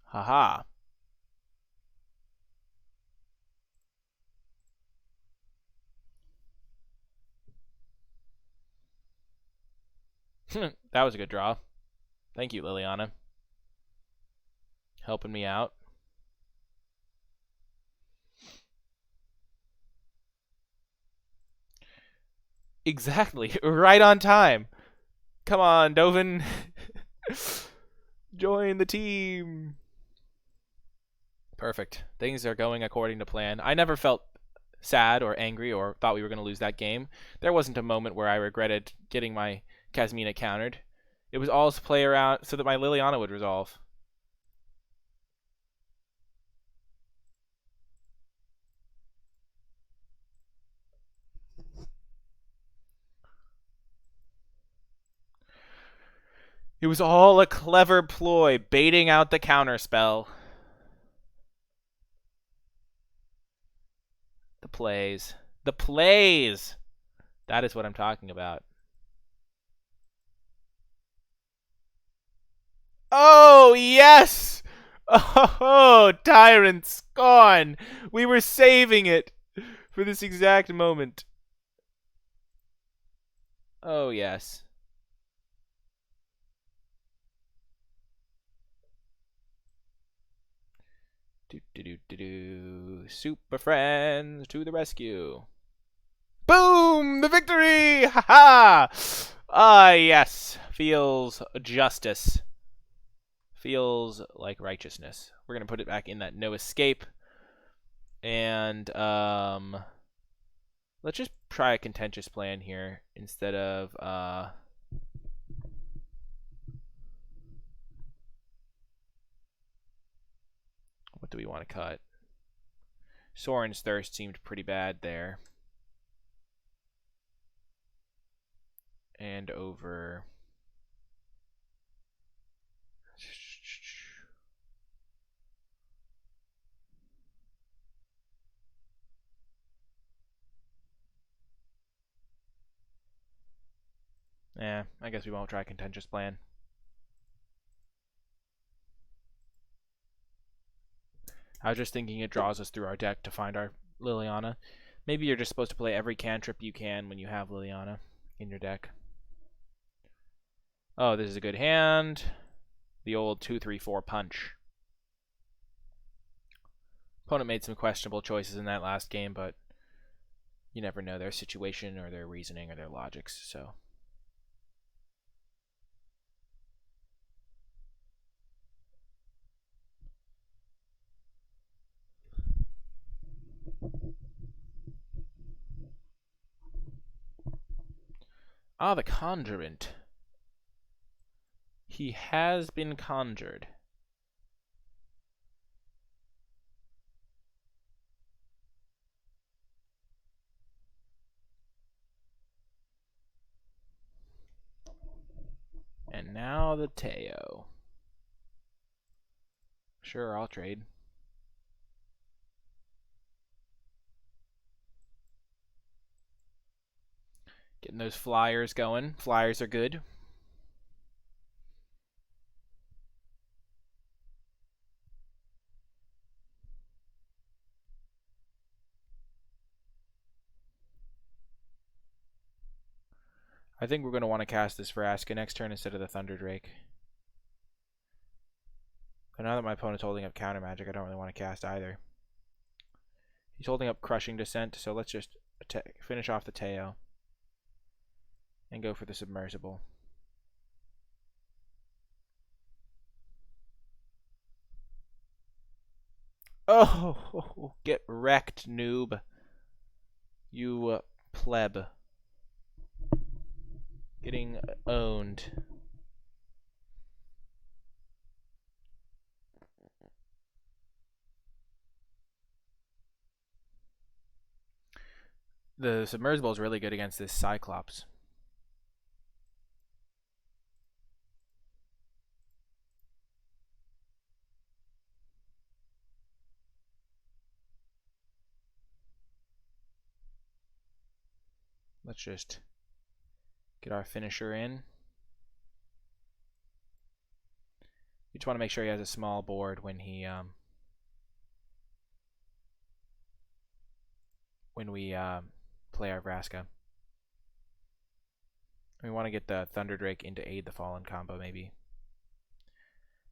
Haha. That was a good draw. Thank you, Liliana. Helping me out. Exactly. Right on time. Come on, Dovin. Join the team. Perfect. Things are going according to plan. I never felt sad or angry or thought we were going to lose that game. There wasn't a moment where I regretted getting my Kazmina countered. It was all to play around so that my Liliana would resolve. It was all a clever ploy, baiting out the counterspell. The plays. The plays! That is what I'm talking about. Oh, yes! Oh, Tyrant's gone! We were saving it for this exact moment. Oh, yes. Super friends to the rescue. Boom! The victory! Ha ha! Ah, yes. Feels justice. Feels like righteousness. We're going to put it back in that no escape. And, let's just try a contentious plan here instead of, what do we want to cut? Soren's Thirst seemed pretty bad there. And over... Yeah, I guess we won't try a contentious plan. I was just thinking it draws us through our deck to find our Liliana. Maybe you're just supposed to play every cantrip you can when you have Liliana in your deck. Oh, this is a good hand. The old 2-3-4 punch. Opponent made some questionable choices in that last game, but you never know their situation or their reasoning or their logics, so... Ah, the Conjurant. He has been conjured. And now the Teo. Sure, I'll trade. Getting those flyers going. Flyers are good. I think we're going to want to cast this Vraska next turn instead of the Thunder Drake. But now that my opponent's holding up counter magic, I don't really want to cast either. He's holding up Crushing Descent, so let's just finish off the Teo and go for the Submersible. Oh, get wrecked, noob. You pleb. Getting owned. The Submersible is really good against this Cyclops. Let's just get our finisher in. You just want to make sure he has a small board when he play our Vraska. We want to get the Thunder Drake into Aid the Fallen combo, maybe.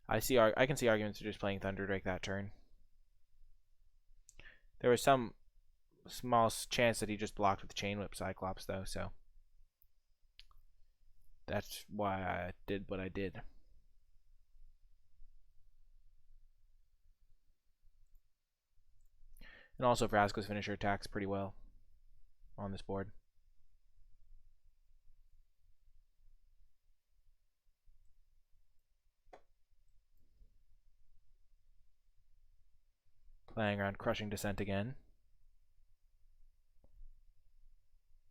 I can see arguments for just playing Thunder Drake that turn. There was some small chance that he just blocked with Chain Whip Cyclops, though, so that's why I did what I did. And also, Vraska's finisher attacks pretty well on this board. Playing around Crushing Descent again.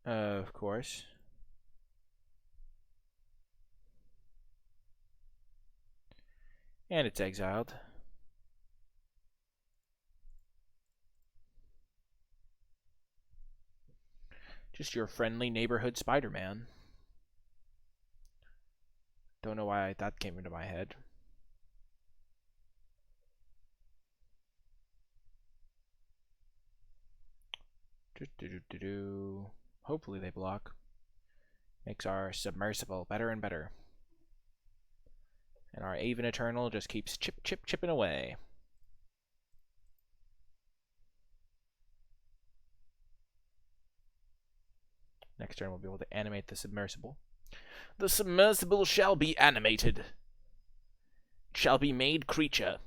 Of course. And it's exiled. Just your friendly neighborhood Spider-Man. Don't know why that came into my head. Hopefully they block. Makes our Submersible better and better. And our Aven Eternal just keeps chipping away. Next turn we'll be able to animate the Submersible. The Submersible shall be animated. It shall be made creature.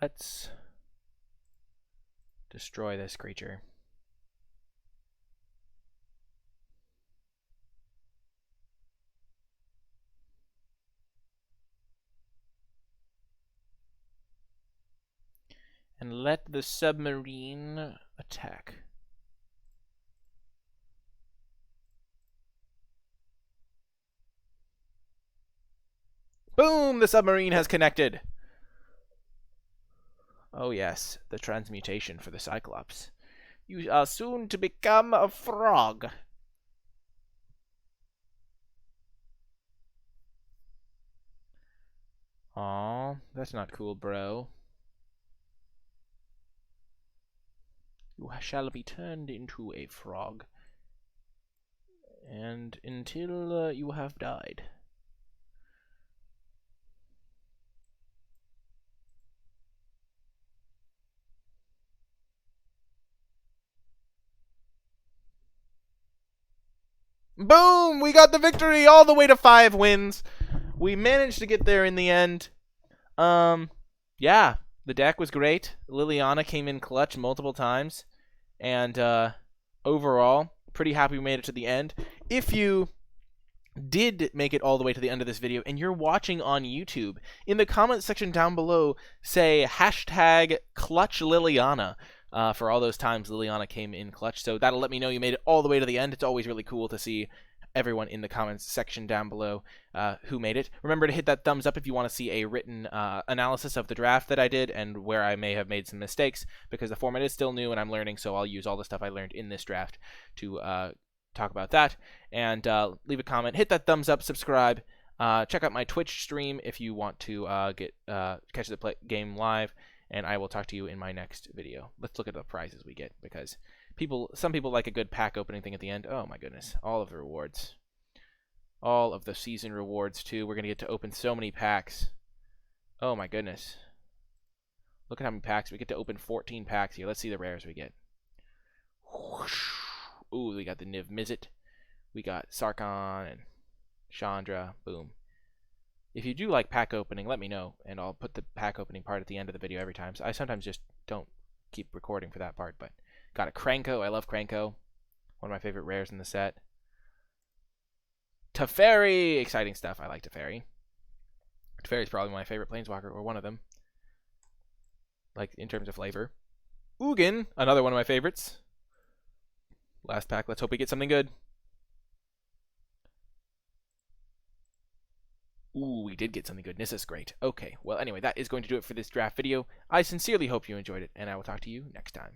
Let's destroy this creature. And let the submarine attack. Boom! The submarine has connected. Oh yes, the transmutation for the Cyclops. You are soon to become a frog. Aw, that's not cool, bro. You shall be turned into a frog. And until you have died. Boom! We got the victory all the way to 5 wins. We managed to get there in the end. Yeah, the deck was great. Liliana came in clutch multiple times. And overall, pretty happy we made it to the end. if you did make it all the way to the end of this video and you're watching on YouTube, in the comment section down below, say hashtag clutch Liliana. For all those times Liliana came in clutch. So that'll let me know you made it all the way to the end. It's always really cool to see everyone in the comments section down below who made it. Remember to hit that thumbs up if you want to see a written analysis of the draft that I did and where I may have made some mistakes, because the format is still new and I'm learning, so I'll use all the stuff I learned in this draft to talk about that. And leave a comment, hit that thumbs up, subscribe, check out my Twitch stream if you want to catch the game live, and I will talk to you in my next video. Let's look at the prizes we get, because some people like a good pack opening thing at the end. Oh my goodness, all of the rewards, all of the season rewards too. We're gonna get to open so many packs. Oh my goodness, look at how many packs we get to open. 14 packs here. Let's see the rares we get. Whoosh. Ooh, we got the Niv Mizzet, we got Sarkon and Chandra. Boom. If you do like pack opening, let me know, and I'll put the pack opening part at the end of the video every time. So I sometimes just don't keep recording for that part, but got a Krenko. I love Krenko. One of my favorite rares in the set. Teferi! Exciting stuff. I like Teferi. Teferi's probably my favorite Planeswalker, or one of them. Like, in terms of flavor. Ugin! Another one of my favorites. Last pack. Let's hope we get something good. Ooh, we did get something good. Nissa's great. Okay, well, anyway, that is going to do it for this draft video. I sincerely hope you enjoyed it, and I will talk to you next time.